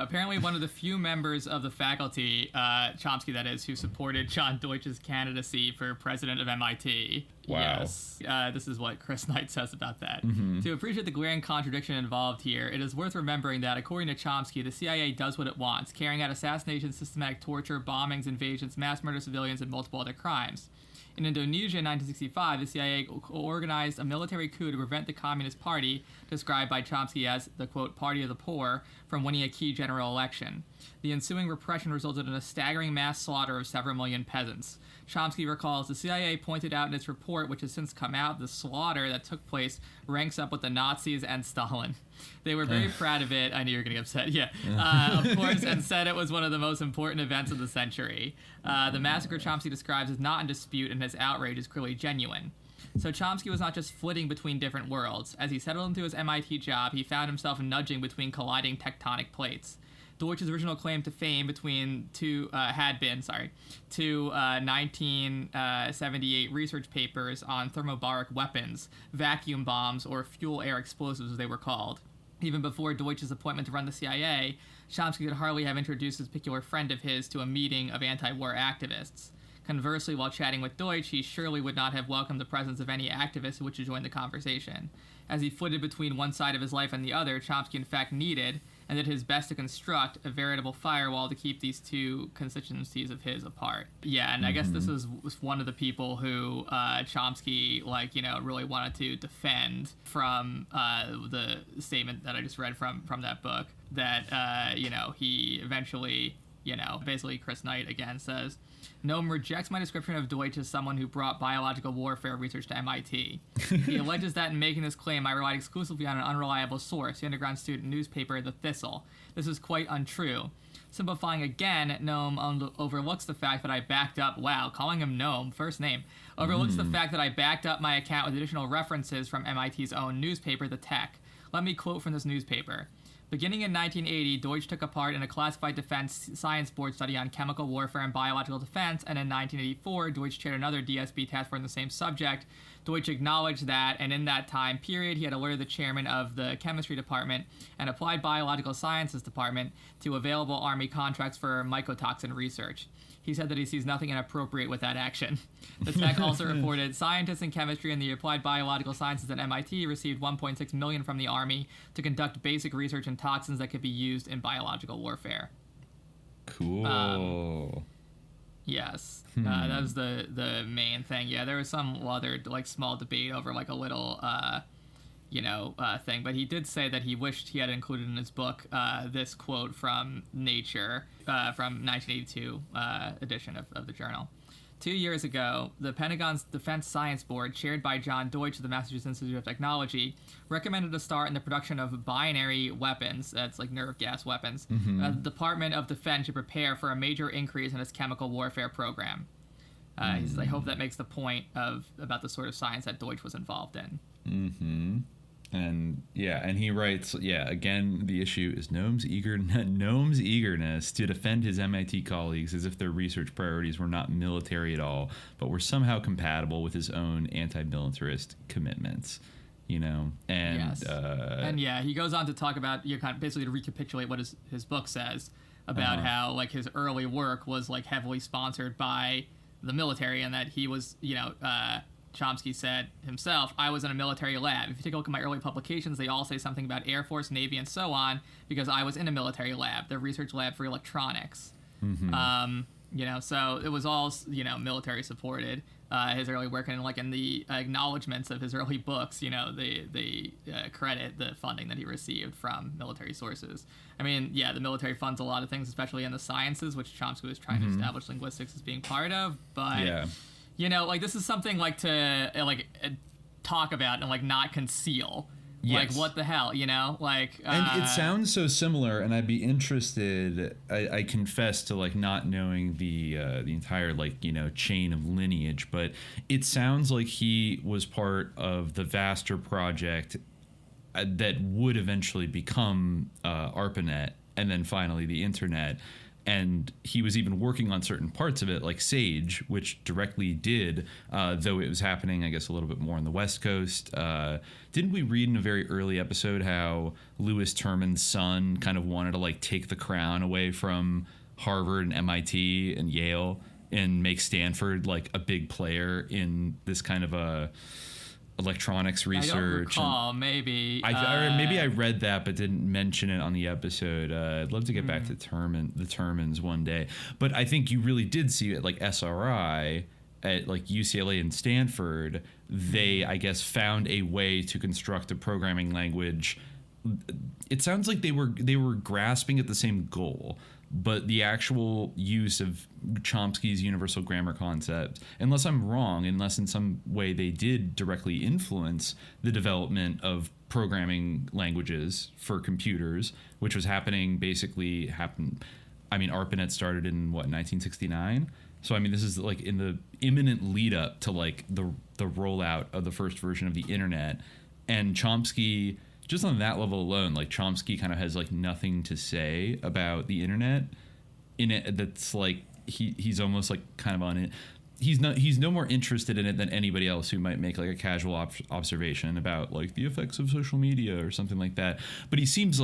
S10: Apparently one of the few members of the faculty, Chomsky that is, who supported John Deutsch's candidacy for president of MIT.
S9: Wow.
S10: Yes. This is what Chris Knight says about that.
S9: Mm-hmm.
S10: To appreciate the glaring contradiction involved here, it is worth remembering that, according to Chomsky, the CIA does what it wants, carrying out assassinations, systematic torture, bombings, invasions, mass murder of civilians, and multiple other crimes. In Indonesia in 1965, the CIA organized a military coup to prevent the Communist Party, described by Chomsky as the, quote, party of the poor, from winning a key general election. The ensuing repression resulted in a staggering mass slaughter of several million peasants. Chomsky recalls, the CIA pointed out in its report, which has since come out, the slaughter that took place ranks up with the Nazis and Stalin. They were very proud of it. I knew you were getting upset. Of course, and said it was one of the most important events of the century. The massacre Chomsky describes is not in dispute, and his outrage is clearly genuine. So Chomsky was not just flitting between different worlds. As he settled into his MIT job, he found himself nudging between colliding tectonic plates. Deutsch's original claim to fame had been two 1978 research papers on thermobaric weapons, vacuum bombs, or fuel-air explosives as they were called. Even before Deutsch's appointment to run the CIA, Chomsky could hardly have introduced this particular friend of his to a meeting of anti-war activists. Conversely, while chatting with Deutsch, he surely would not have welcomed the presence of any activist who wished to join the conversation. As he flitted between one side of his life and the other, Chomsky in fact needed, and did his best to construct, a veritable firewall to keep these two constituencies of his apart. Yeah, and I guess this was one of the people who Chomsky, really wanted to defend from the statement that I just read from that book, that, he eventually, basically Chris Knight again says, Noam rejects my description of Deutsch as someone who brought biological warfare research to MIT. He alleges that in making this claim, I relied exclusively on an unreliable source, the underground student newspaper, The Thistle. This is quite untrue. Simplifying again, Noam overlooks the fact that I backed up, calling him Noam, first name, overlooks the fact that I backed up my account with additional references from MIT's own newspaper, The Tech. Let me quote from this newspaper. Beginning in 1980, Deutsch took a part in a classified defense science board study on chemical warfare and biological defense, and in 1984, Deutsch chaired another DSB task force on the same subject. Deutsch acknowledged that, and in that time period, he had alerted the chairman of the chemistry department and applied biological sciences department to available Army contracts for mycotoxin research. He said that he sees nothing inappropriate with that action. The Tech also reported scientists in chemistry and the applied biological sciences at MIT received $1.6 million from the Army to conduct basic research in toxins that could be used in biological warfare.
S9: Cool.
S10: Yes, that was the main thing. Yeah, there was some other small debate over a little thing, but he did say that he wished he had included in his book this quote from Nature from 1982 edition of the journal. 2 years ago, the Pentagon's Defense Science Board, chaired by John Deutsch of the Massachusetts Institute of Technology, recommended a start in the production of binary weapons, that's nerve gas weapons. The Department of Defense should prepare for a major increase in its chemical warfare program. He says, I hope that makes the point about the sort of science that Deutsch was involved in.
S9: And he writes, again, the issue is Noam's eagerness to defend his MIT colleagues as if their research priorities were not military at all, but were somehow compatible with his own anti-militarist commitments. And he goes on to talk about, basically to recapitulate what his book says about how his early work was heavily sponsored by the military, and that he was Chomsky said himself, I was in a military lab. If you take a look at my early publications, they all say something about Air Force, Navy, and so on, because I was in a military lab, the research lab for electronics.
S10: So it was all, military supported. His early work, and like in the acknowledgments of his early books, they credit the funding that he received from military sources. I mean, yeah, the military funds a lot of things, especially in the sciences, which Chomsky was trying to establish linguistics as being part of. But this is something to talk about and not conceal. Yes. What the hell,
S9: and it sounds so similar, and I'd be interested. I confess to not knowing the entire chain of lineage, but it sounds like he was part of the vaster project that would eventually become ARPANET, and then finally the internet. And he was even working on certain parts of it, like Sage, which directly did, though it was happening, I guess, a little bit more on the West Coast. Didn't we read in a very early episode how Lewis Terman's son kind of wanted to take the crown away from Harvard and MIT and Yale and make Stanford a big player in this kind of a electronics research?
S10: I don't recall, maybe.
S9: Maybe I read that but didn't mention it on the episode. I'd love to get back to the Termans one day. But I think you really did see it SRI at UCLA and Stanford. They, I guess, found a way to construct a programming language. It sounds like they were grasping at the same goal, but the actual use of Chomsky's universal grammar concept, unless I'm wrong, unless in some way they did directly influence the development of programming languages for computers, which was happening. ARPANET started in 1969. So this is in the imminent lead up to the rollout of the first version of the internet, and Chomsky. Just on that level alone, Chomsky kind of has nothing to say about the internet in it. That's he's almost kind of on it. He's no more interested in it than anybody else who might make a casual observation about the effects of social media or something like that. But he seems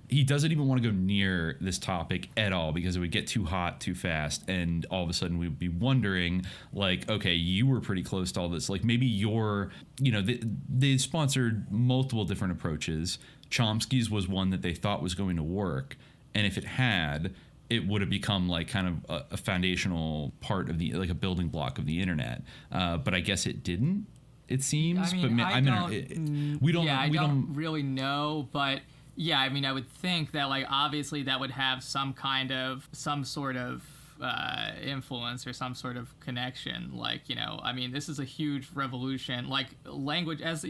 S9: he doesn't even want to go near this topic at all because it would get too hot too fast, and all of a sudden we'd be wondering okay, you were pretty close to all this, maybe you're they sponsored multiple different approaches. Chomsky's was one that they thought was going to work, and if it had, it would have become kind of a foundational part of the a building block of the internet, but I guess it didn't, it seems. We don't
S10: really know, but yeah, I would think that obviously that would have some sort of influence or some sort of connection. This is a huge revolution. Language, as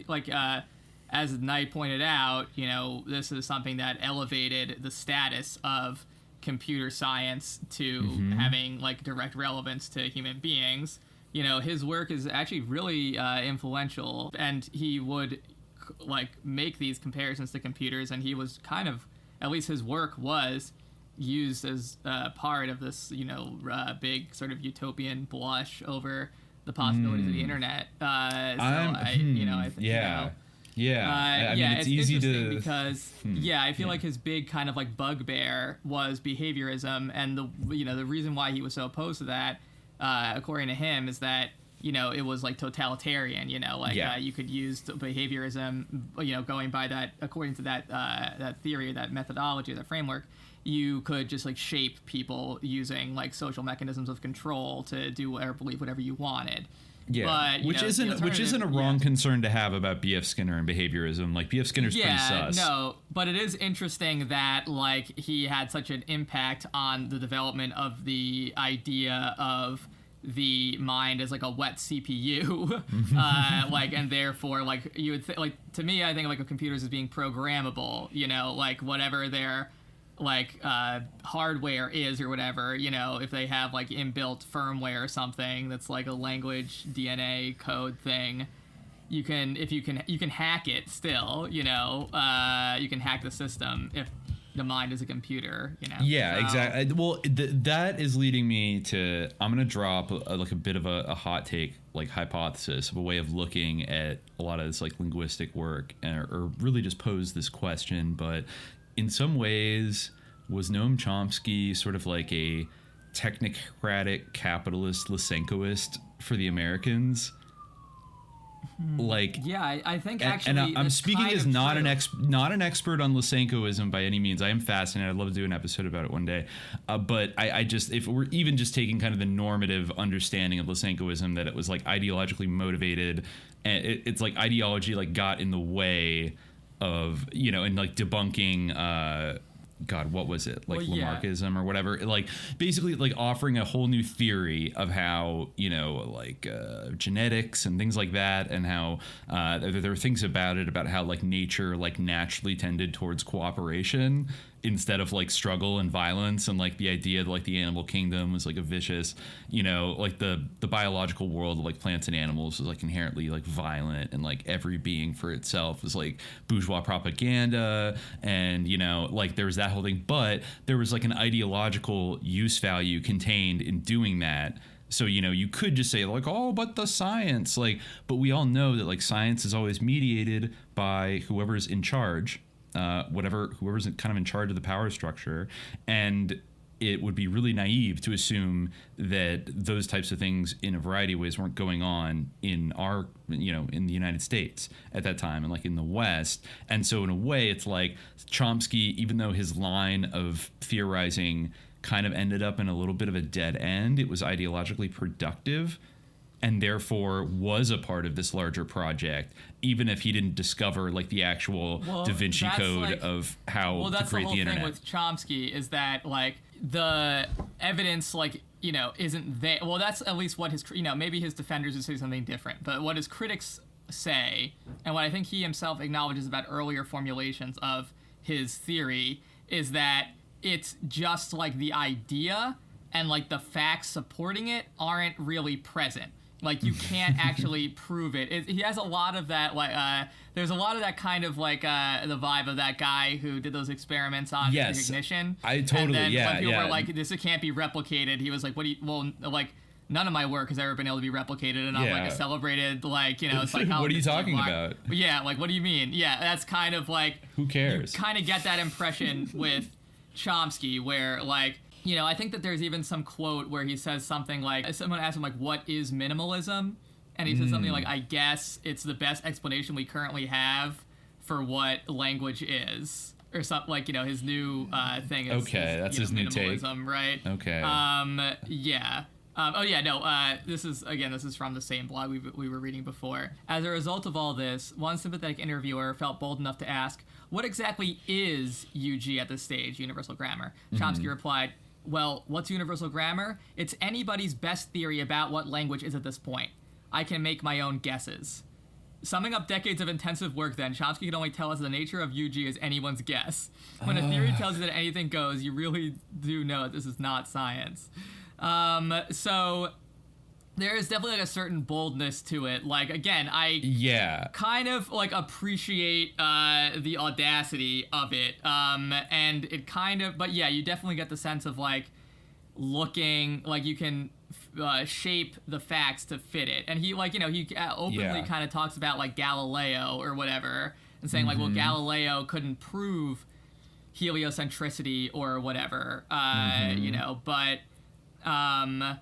S10: Knight pointed out, this is something that elevated the status of computer science to having direct relevance to human beings. His work is actually really influential, and he would make these comparisons to computers, and he was kind of, at least his work was used as part of this big sort of utopian blush over the possibilities of the internet. It's easy to because I feel like his big kind of bugbear was behaviorism, and the reason why he was so opposed to that, according to him, is that it was totalitarian, you could use behaviorism, going by that, according to that theory, that methodology, that framework, you could just shape people using social mechanisms of control to do or believe whatever you wanted.
S9: Yeah, but, which isn't a wrong concern to have about B.F. Skinner and behaviorism. B.F. Skinner's pretty sus.
S10: No, but it is interesting that he had such an impact on the development of the idea of the mind as a wet CPU, and therefore you would to me, I think of computers as being programmable, whatever their hardware is or whatever, if they have inbuilt firmware or something that's a language DNA code thing, you can hack it still, you can hack the system if the mind is a computer,
S9: Yeah, so. Exactly. Well, that is leading me to, I'm going to drop a bit of a hot take, hypothesis of a way of looking at a lot of this linguistic work, or really just pose this question. But in some ways, was Noam Chomsky sort of a technocratic capitalist Lysenkoist for the Americans? Like,
S10: yeah, I think actually,
S9: and I'm speaking as not an expert on Lysenkoism by any means. I am fascinated. I'd love to do an episode about it one day. But I just, if we're even just taking kind of the normative understanding of Lysenkoism, that it was like ideologically motivated, and it's like ideology like got in the way of, you know, and like debunking God, what was it? Like Lamarckism or whatever. Like basically like offering a whole new theory of how, you know, like genetics and things like that, and how there were things about it, about how like nature like naturally tended towards cooperation instead of like struggle and violence, and like the idea that like the animal kingdom was like a vicious, you know, like the biological world of like plants and animals was like inherently like violent, and like every being for itself was like bourgeois propaganda, and, you know, like there was that whole thing, but there was like an ideological use value contained in doing that. So, you know, you could just say like, oh, but the science, like, but we all know that like science is always mediated by whoever's in charge. Whoever's kind of in charge of the power structure, and it would be really naive to assume that those types of things in a variety of ways weren't going on in our, you know, in the United States at that time, and like in the West. And so in a way, it's like Chomsky, even though his line of theorizing kind of ended up in a little bit of a dead end, it was ideologically productive, and therefore was a part of this larger project, even if he didn't discover like the actual Da Vinci Code like, of how to create the internet. Well, that's the whole thing
S10: with Chomsky, is that like the evidence, like, you know, isn't there. Well, that's at least what his, you know, maybe his defenders would say something different, but what his critics say, and what I think he himself acknowledges about earlier formulations of his theory, is that it's just like the idea and like the facts supporting it aren't really present. Like, you can't actually prove it. He has a lot of that, like, there's a lot of that kind of, like, the vibe of that guy who did those experiments on ignition.
S9: I totally,
S10: and then when people were like, this can't be replicated, he was like, like, none of my work has ever been able to be replicated, and I'm, like, a celebrated, like, you know, it's like,
S9: what are you talking about?
S10: Yeah, like, what do you mean? Yeah, that's kind of, like...
S9: Who cares?
S10: You kind of get that impression with Chomsky, where, like... You know, I think that there's even some quote where he says something like, someone asked him, like, what is minimalism? And he says something like, I guess it's the best explanation we currently have for what language is. Or something, like, you know, his new thing is,
S9: that's his new take.
S10: Right?
S9: Okay.
S10: This is from the same blog we were reading before. As a result of all this, one sympathetic interviewer felt bold enough to ask, what exactly is UG at this stage, universal grammar? Chomsky replied, well, what's universal grammar? It's anybody's best theory about what language is at this point. I can make my own guesses. Summing up decades of intensive work then, Chomsky can only tell us the nature of UG is anyone's guess. When a theory tells you that anything goes, you really do know that this is not science. So there is definitely like a certain boldness to it. Like, again, I kind of like appreciate the audacity of it. And it kind of, but yeah, you definitely get the sense of like looking like you can shape the facts to fit it. And he, like, you know, he openly kind of talks about like Galileo or whatever, and saying like, well, Galileo couldn't prove heliocentricity or whatever, you know, but
S9: some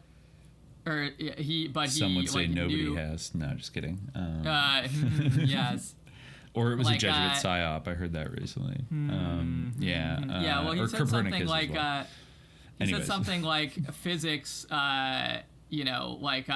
S9: would say nobody has. No, just kidding.
S10: Yes.
S9: Or it was like, a Jesuit PSYOP. I heard that recently.
S10: Well, he said something like he said something like physics. You know, like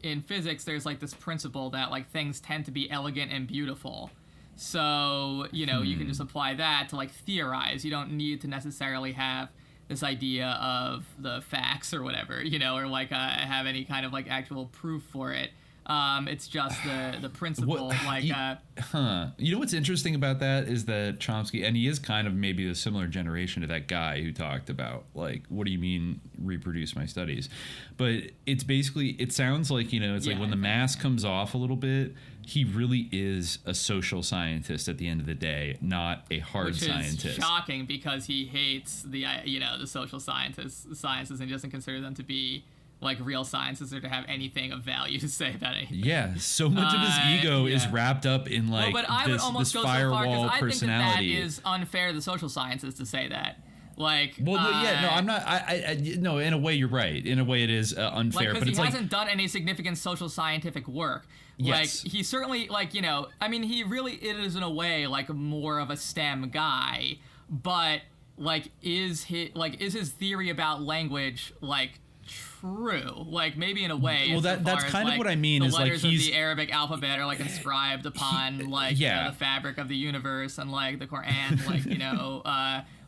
S10: in physics, there's like this principle that like things tend to be elegant and beautiful. So, you know, you can just apply that to like theorize. You don't need to necessarily have this idea of the facts or whatever, you know, or like have any kind of like actual proof for it. It's just the principle. You
S9: know what's interesting about that is that Chomsky, and he is kind of maybe a similar generation to that guy who talked about like, what do you mean reproduce my studies? But it's basically, it sounds like, you know, it's like when the mask comes off a little bit, he really is a social scientist at the end of the day, not a hard scientist.
S10: Which is shocking because he hates the social sciences, and he doesn't consider them to be like real sciences or to have anything of value to say about it.
S9: Yeah, so much of his ego is wrapped up in like this firewall personality.
S10: I think that is unfair to the social sciences to say that. Like,
S9: I'm not. No, in a way, you're right. In a way, it is unfair, but it's
S10: he hasn't done any significant social scientific work.
S9: Yes.
S10: Like, he certainly, like, you know, I mean, he really is in a way like more of a STEM guy, but like, is his theory about language like true? Like, maybe in a way.
S9: Well, that's kind of what I mean. Is like
S10: the letters of the Arabic alphabet are like inscribed upon like you know, the fabric of the universe, and like the Quran, like, you know,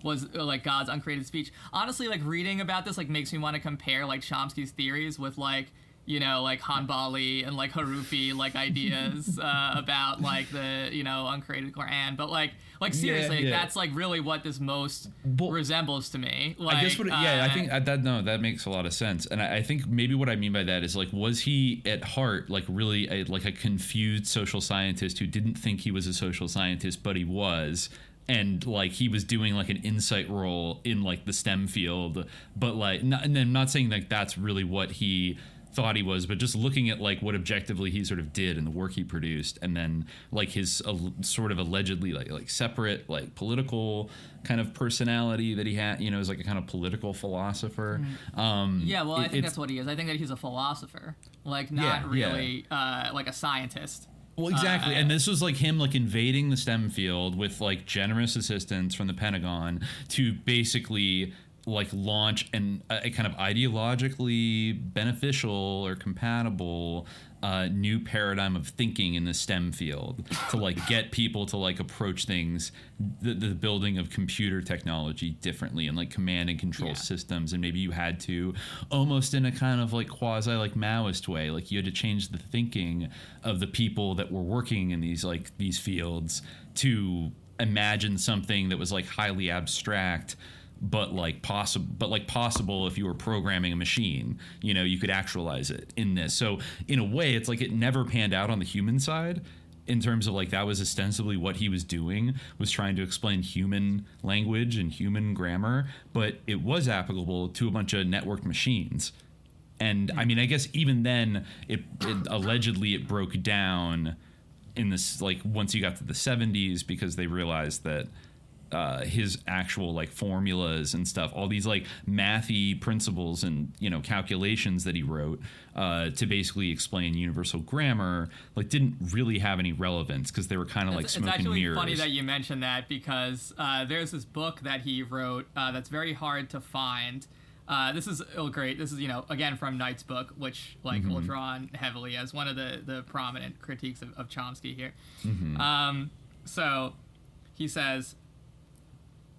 S10: was like God's uncreated speech. Honestly, like, reading about this like makes me want to compare like Chomsky's theories with like, you know, like Hanbali and like Harufi like ideas about like the, you know, uncreated Quran. But like seriously, that's like really what this most resembles to me. Like,
S9: I guess I think that makes a lot of sense. And I think maybe what I mean by that is like, was he at heart like really a confused social scientist who didn't think he was a social scientist, but he was? And like, he was doing like an insight role in like the STEM field, but like, and I'm not saying like that's really what he thought he was, but just looking at like what objectively he sort of did and the work he produced, and then like his sort of allegedly like separate like political kind of personality that he had, you know, as like a kind of political philosopher.
S10: I think that's what he is. I think that he's a philosopher, like not really like a scientist.
S9: Well, exactly. And this was like him like invading the STEM field with like generous assistance from the Pentagon to basically like launch a kind of ideologically beneficial or compatible new paradigm of thinking in the STEM field to like get people to like approach things, the building of computer technology differently, and like command and control systems. And maybe you had to, almost in a kind of like quasi like Maoist way, like you had to change the thinking of the people that were working in these fields to imagine something that was like highly abstract, but possible if you were programming a machine, you know, you could actualize it in this. So in a way, it's like it never panned out on the human side, in terms of like that was ostensibly what he was doing, was trying to explain human language and human grammar, but it was applicable to a bunch of networked machines. And I mean, I guess even then it allegedly it broke down in this, like once you got to the 70s, because they realized that his actual like formulas and stuff, all these like mathy principles and, you know, calculations that he wrote to basically explain universal grammar, like didn't really have any relevance, because they were kind of like smoke and mirrors.
S10: It's actually funny that you mentioned that, because there's this book that he wrote that's very hard to find. This is great. This is, you know, again from Knight's book, which like will draw on heavily as one of the prominent critiques of Chomsky here. So he says,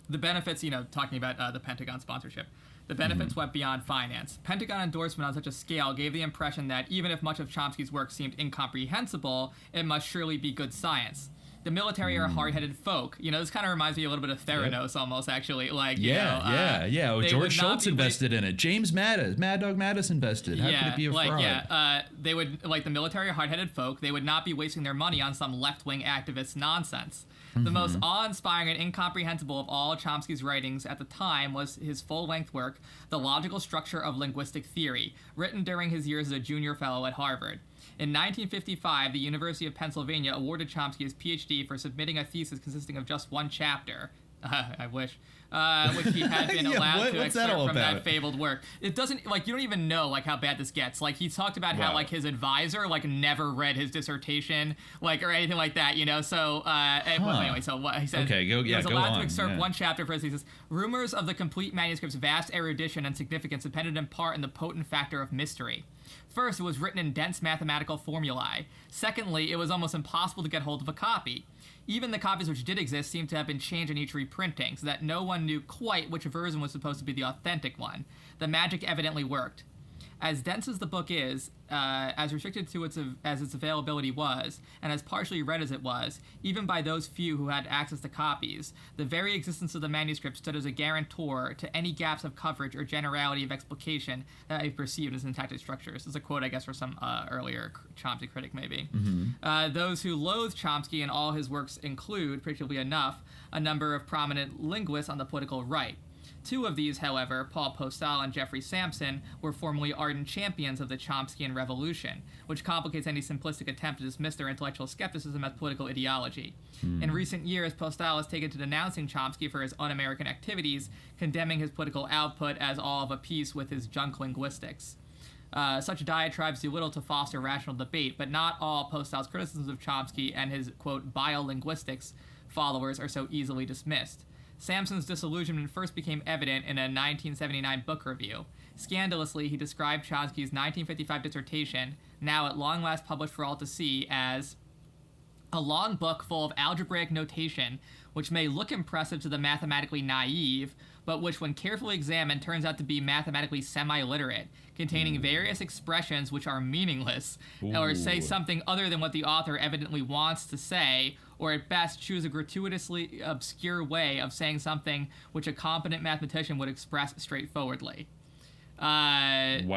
S10: the benefits, you know, talking about the Pentagon sponsorship, the benefits went beyond finance. Pentagon endorsement on such a scale gave the impression that even if much of Chomsky's work seemed incomprehensible, it must surely be good science. The military are hard-headed folk. You know, this kind of reminds me a little bit of Theranos almost, actually. Like,
S9: George Shultz invested in it. James Mattis, Mad Dog Mattis invested. How could it be a fraud?
S10: They would, like, the military are hard-headed folk. They would not be wasting their money on some left-wing activist nonsense. The most awe-inspiring and incomprehensible of all Chomsky's writings at the time was his full-length work, The Logical Structure of Linguistic Theory, written during his years as a junior fellow at Harvard. In 1955, the University of Pennsylvania awarded Chomsky his PhD for submitting a thesis consisting of just one chapter. I wish. Which he had been allowed to excerpt from that fabled work. It doesn't, like, you don't even know, like, how bad this gets. Like, he talked about how, like, his advisor, like, never read his dissertation, like, or anything like that, you know? So, well, anyway, so what he said, he was allowed to excerpt one chapter for his thesis. Rumors of the complete manuscript's vast erudition and significance depended in part on the potent factor of mystery. First, it was written in dense mathematical formulae. Secondly, it was almost impossible to get hold of a copy. Even the copies which did exist seemed to have been changed in each reprinting, so that no one knew quite which version was supposed to be the authentic one. The magic evidently worked. As dense as the book is, as restricted to as its availability was, and as partially read as it was, even by those few who had access to copies, the very existence of the manuscript stood as a guarantor to any gaps of coverage or generality of explication that I perceived as intact structures. This is a quote, I guess, from some earlier Chomsky critic, maybe. Those who loathe Chomsky and all his works include, predictably enough, a number of prominent linguists on the political right.
S13: Two of these, however, Paul Postal and Jeffrey Sampson, were formerly ardent champions of the Chomskyan revolution, which complicates any simplistic attempt to dismiss their intellectual skepticism as political ideology. In recent years, Postal has taken to denouncing Chomsky for his un-American activities, condemning his political output as all of a piece with his junk linguistics. Such diatribes do little to foster rational debate, but not all Postal's criticisms of Chomsky and his, quote, biolinguistics followers are so easily dismissed. Sampson's disillusionment first became evident in a 1979 book review. Scandalously, he described Chomsky's 1955 dissertation, now at long last published for all to see, as a long book full of algebraic notation which may look impressive to the mathematically naive, but which when carefully examined turns out to be mathematically semi-literate, containing various expressions which are meaningless, or say something other than what the author evidently wants to say, or at best choose a gratuitously obscure way of saying something which a competent mathematician would express straightforwardly.
S9: Wow.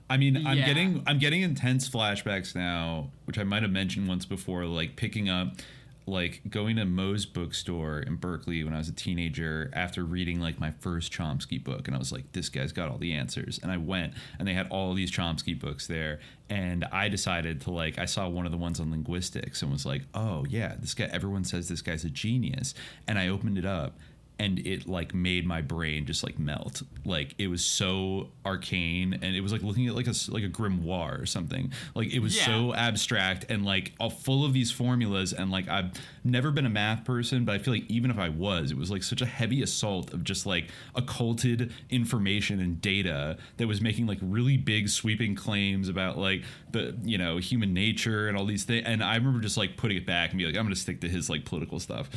S9: I mean, I'm getting intense flashbacks now, which I might have mentioned once before, like picking up, like going to Moe's bookstore in Berkeley when I was a teenager after reading like my first Chomsky book, and I was like, this guy's got all the answers. And I went and they had all these Chomsky books there, and I decided to I saw one of the ones on linguistics and was like, oh yeah, this guy, everyone says this guy's a genius. And I opened it up and it made my brain just melt. It was so arcane, and it was like looking at like a grimoire or something. It was so abstract and all full of these formulas, and I've never been a math person, but I feel like even if I was, it was such a heavy assault of just occulted information and data that was making really big sweeping claims about the human nature and all these things. And I remember just putting it back and be I'm gonna stick to his political stuff.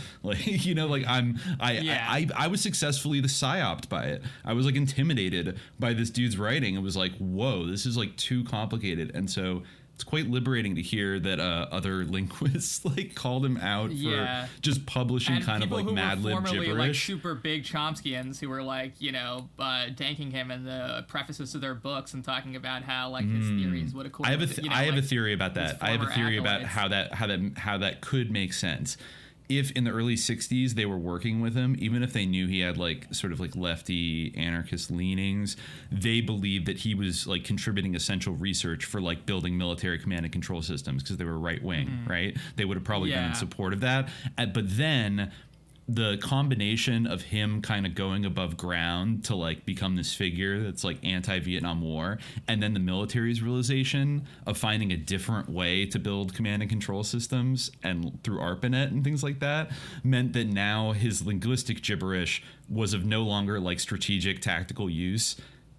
S9: I was successfully psyoped by it. I was intimidated by this dude's writing. It was whoa, this is too complicated. And so it's quite liberating to hear that other linguists called him out for just publishing and kind of Mad Lib gibberish.
S13: Super big Chomskyans who were danking him in the prefaces to their books and talking about how his theories would accord.
S9: I have a theory about that. I have a theory about how that could make sense. If in the early 60s they were working with him, even if they knew he had sort of lefty anarchist leanings, they believed that he was contributing essential research for building military command and control systems because they were right wing, right? They would have probably been in support of that. But then the combination of him kind of going above ground to become this figure that's anti-Vietnam War, and then the military's realization of finding a different way to build command and control systems and through ARPANET and things like that, meant that now his linguistic gibberish was of no longer strategic tactical use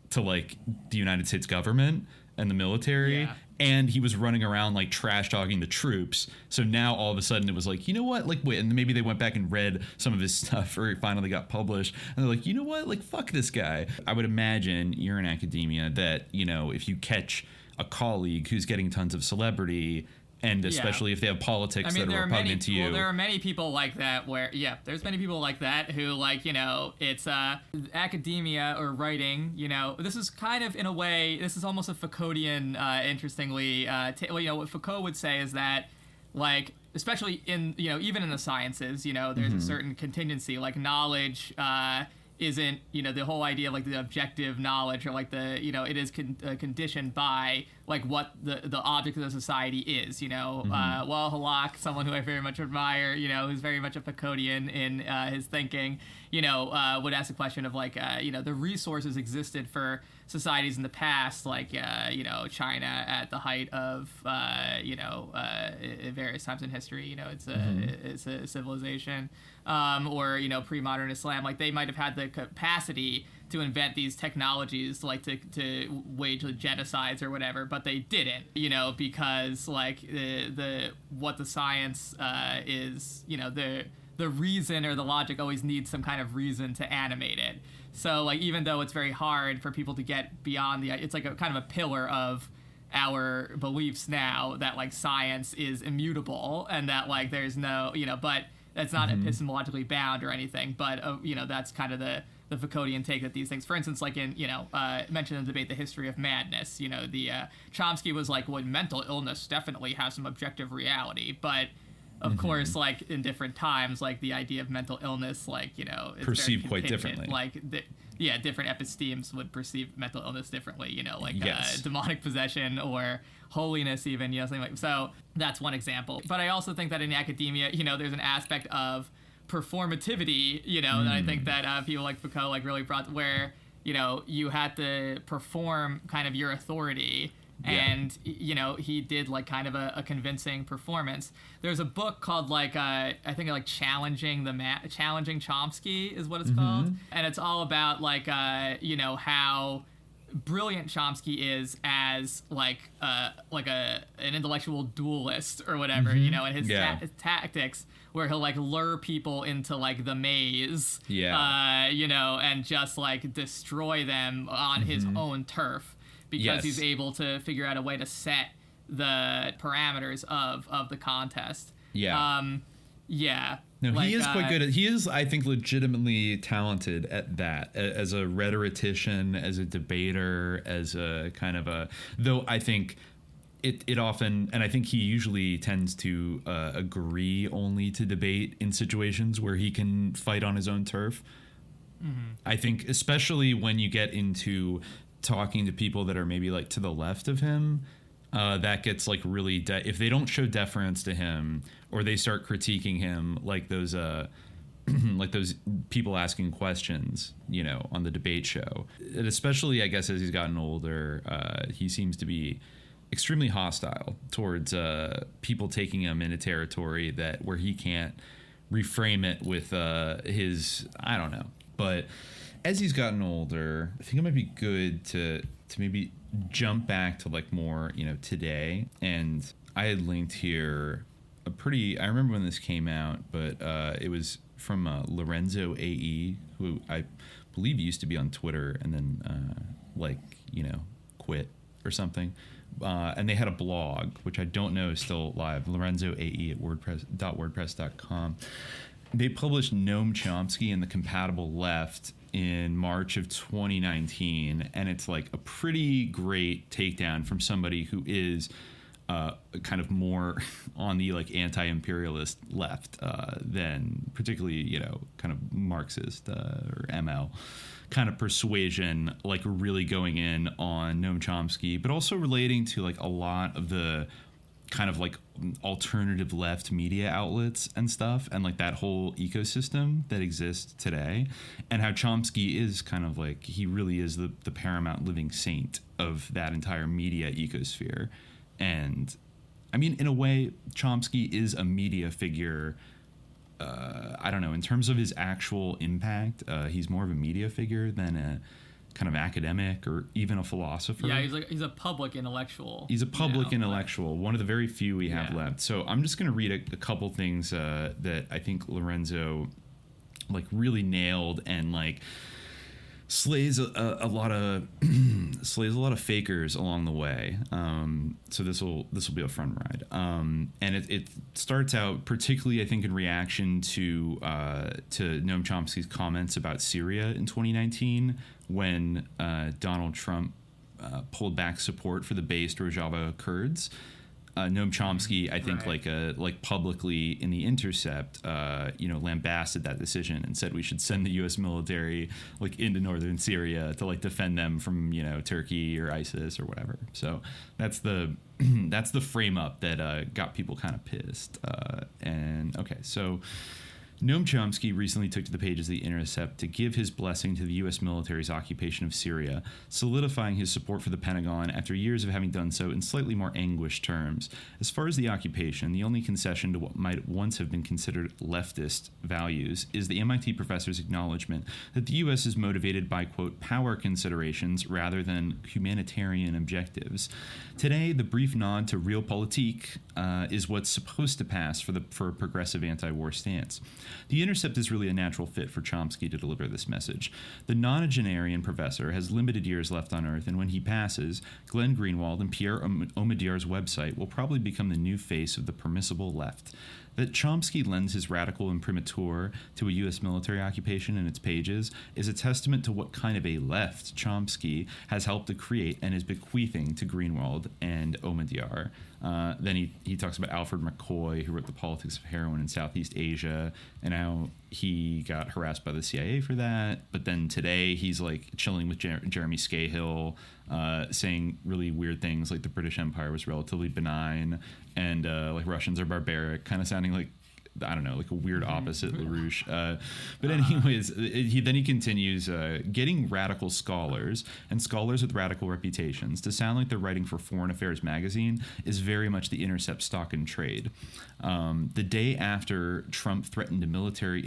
S9: to the United States government and the military. And he was running around trash talking the troops. So now all of a sudden it was you know what? Wait, and maybe they went back and read some of his stuff, or it finally got published. And they're you know what? Fuck this guy. I would imagine you're in academia that, if you catch a colleague who's getting tons of celebrity, and especially if they have politics that are repugnant to you.
S13: Well, there are many people like that there's many people like that who it's academia or writing, this is kind of in a way, this is almost a Foucauldian, interestingly, what Foucault would say is that especially in, even in the sciences, there's a certain contingency, knowledge, isn't, the whole idea of the objective knowledge or it is conditioned by what the object of the society is, Well, Halak, someone who I very much admire, who's very much a Foucauldian in his thinking, would ask the question of the resources existed for societies in the past, China at the height of, various times in history, it's a civilization, or, pre-modern Islam, they might have had the capacity to invent these technologies to wage genocides or whatever, but they didn't, because the what the science is, the reason or the logic always needs some kind of reason to animate it. So even though it's very hard for people to get beyond it's a kind of a pillar of our beliefs now that science is immutable and that there's no, but that's not epistemologically bound or anything, but that's kind of the Foucauldian take that these things, for instance, in mentioned in the debate, the history of madness, the Chomsky was when mental illness definitely has some objective reality, but Of course, like in different times, like the idea of mental illness, like, you know, it's
S14: perceived quite differently.
S13: Like, different epistemes would perceive mental illness differently, you know, like demonic possession or holiness even, you know, something like. So that's one example. But I also think that in academia, you know, there's an aspect of performativity, you know, that I think that people like Foucault like really brought, where, you know, you had to perform kind of your authority. And, you know, he did like kind of a convincing performance. There's a book called like, I think like Challenging Chomsky is what it's called. And it's all about like, you know, how brilliant Chomsky is as like an intellectual duelist or whatever, you know, and his tactics where he'll like lure people into like the maze, you know, and just like destroy them on his own turf. Because he's able to figure out a way to set the parameters of the contest. No,
S14: like, he is quite good at. He is, I think, legitimately talented at that, as a rhetorician, as a debater, as a kind of a. Though I think it often, and I think he usually tends to agree only to debate in situations where he can fight on his own turf. I think, especially when you get into talking to people that are maybe like to the left of him, that gets like really if they don't show deference to him, or they start critiquing him like those like those people asking questions, you know, on the debate show. And especially, I guess, as he's gotten older, he seems to be extremely hostile towards people taking him in a territory where he can't reframe it with his, I don't know. But as he's gotten older, I think it might be good to maybe jump back to like more, you know, today. And I had linked here I remember when this came out, but it was from Lorenzoae, who I believe used to be on Twitter and then like, you know, quit or something. And they had a blog, which I don't know is still live, Lorenzoae at wordpress.com. They published Noam Chomsky and the Compatible Left in March of 2019, and it's like a pretty great takedown from somebody who is kind of more on the like anti-imperialist left than particularly, you know, kind of Marxist or ML kind of persuasion, like really going in on Noam Chomsky, but also relating to like a lot of the kind of like alternative left media outlets and stuff, and like that whole ecosystem that exists today, and how Chomsky is kind of like, he really is the paramount living saint of that entire media ecosphere. And I mean, in a way, Chomsky is a media figure. I don't know, in terms of his actual impact, he's more of a media figure than a kind of academic or even a philosopher.
S13: Yeah, he's a public intellectual.
S14: He's a public intellectual, one of the very few we have left. So I'm just going to read a couple things that I think Lorenzo like really nailed and like slays a lot of fakers along the way. So this will be a fun ride. And it starts out particularly, I think, in reaction to Noam Chomsky's comments about Syria in 2019, when Donald Trump pulled back support for the based Rojava Kurds. Noam Chomsky, I think, like publicly in The Intercept, lambasted that decision and said we should send the U.S. military like into northern Syria to like defend them from, you know, Turkey or ISIS or whatever. So that's the frame up that got people kind of pissed. So Noam Chomsky recently took to the pages of The Intercept to give his blessing to the U.S. military's occupation of Syria, solidifying his support for the Pentagon after years of having done so in slightly more anguished terms. As far as the occupation, the only concession to what might once have been considered leftist values is the MIT professor's acknowledgement that the U.S. is motivated by, quote, power considerations rather than humanitarian objectives. Today, the brief nod to realpolitik is what's supposed to pass for a progressive anti-war stance. The Intercept is really a natural fit for Chomsky to deliver this message. The nonagenarian professor has limited years left on Earth, and when he passes, Glenn Greenwald and Pierre Omidyar's website will probably become the new face of the permissible left. That Chomsky lends his radical imprimatur to a U.S. military occupation in its pages is a testament to what kind of a left Chomsky has helped to create and is bequeathing to Greenwald and Omidyar. Then he talks about Alfred McCoy, who wrote The Politics of Heroin in Southeast Asia, and how he got harassed by the CIA for that. But then today he's like chilling with Jeremy Scahill, saying really weird things like the British Empire was relatively benign and like Russians are barbaric, kind of sounding like, I don't know, like a weird opposite LaRouche. But anyways, he continues getting radical scholars and scholars with radical reputations to sound like they're writing for Foreign Affairs magazine is very much the Intercept stock and trade. The day after Trump threatened to militarily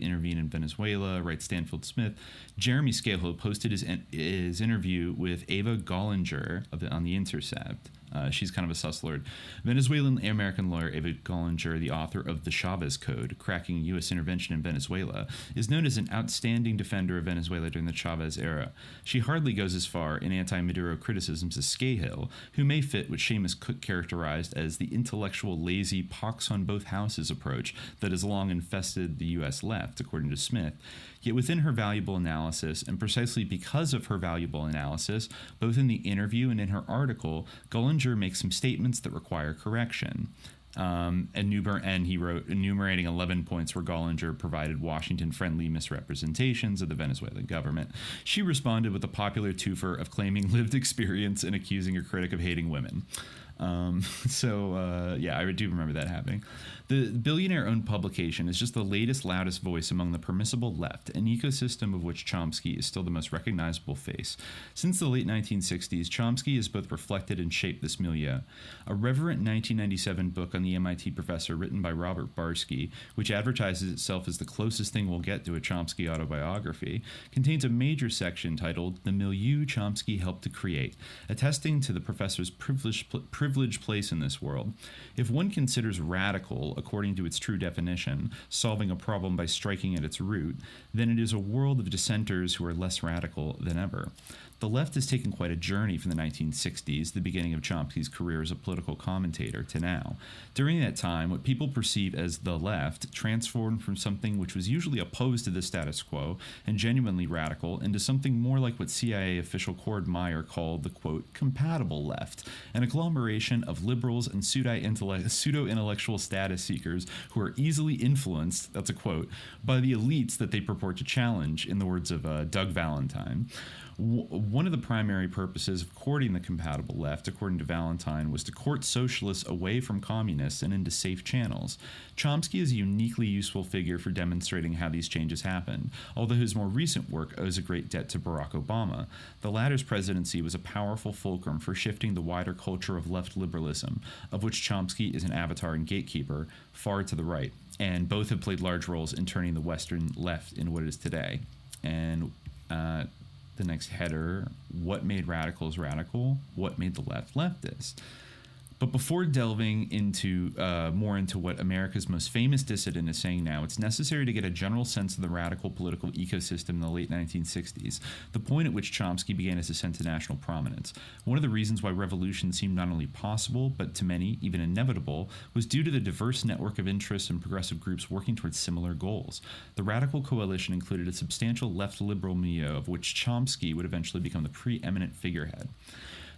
S14: intervene in Venezuela, writes Stanfield Smith, Jeremy Scahill posted his interview with Ava Gollinger on The Intercept. She's kind of a sus lord. Venezuelan-American lawyer Ava Gollinger, the author of The Chavez Code, Cracking U.S. Intervention in Venezuela, is known as an outstanding defender of Venezuela during the Chavez era. She hardly goes as far in anti-Maduro criticisms as Scahill, who may fit what Seamus Cook characterized as the intellectual, lazy, pox on both houses approach that has long infested the U.S. left, according to Smith. Yet within her valuable analysis, and precisely because of her valuable analysis, both in the interview and in her article, Gollinger makes some statements that require correction. And he wrote, enumerating 11 points where Gollinger provided Washington-friendly misrepresentations of the Venezuelan government. She responded with a popular twofer of claiming lived experience and accusing her critic of hating women. I do remember that happening. The billionaire-owned publication is just the latest, loudest voice among the permissible left, an ecosystem of which Chomsky is still the most recognizable face. Since the late 1960s, Chomsky has both reflected and shaped this milieu. A reverent 1997 book on the MIT professor written by Robert Barsky, which advertises itself as the closest thing we'll get to a Chomsky autobiography, contains a major section titled The Milieu Chomsky Helped to Create, attesting to the professor's privileged place in this world. If one considers radical, according to its true definition, solving a problem by striking at its root, then it is a world of dissenters who are less radical than ever. The left has taken quite a journey from the 1960s, the beginning of Chomsky's career as a political commentator, to now. During that time, what people perceive as the left transformed from something which was usually opposed to the status quo and genuinely radical into something more like what CIA official Cord Meyer called the, quote, compatible left, an agglomeration of liberals and pseudo-intellectual status seekers who are easily influenced, that's a quote, by the elites that they purport to challenge, in the words of Doug Valentine. One of the primary purposes of courting the compatible left, according to Valentine, was to court socialists away from communists and into safe channels. Chomsky is a uniquely useful figure for demonstrating how these changes happened, although his more recent work owes a great debt to Barack Obama. The latter's presidency was a powerful fulcrum for shifting the wider culture of left liberalism, of which Chomsky is an avatar and gatekeeper, far to the right, and both have played large roles in turning the Western left into what it is today. And the next header, what made radicals radical? What made the left leftist? But before delving into more into what America's most famous dissident is saying now, it's necessary to get a general sense of the radical political ecosystem in the late 1960s, the point at which Chomsky began his ascent to national prominence. One of the reasons why revolution seemed not only possible, but to many, even inevitable, was due to the diverse network of interests and progressive groups working towards similar goals. The radical coalition included a substantial left-liberal milieu, of which Chomsky would eventually become the preeminent figurehead.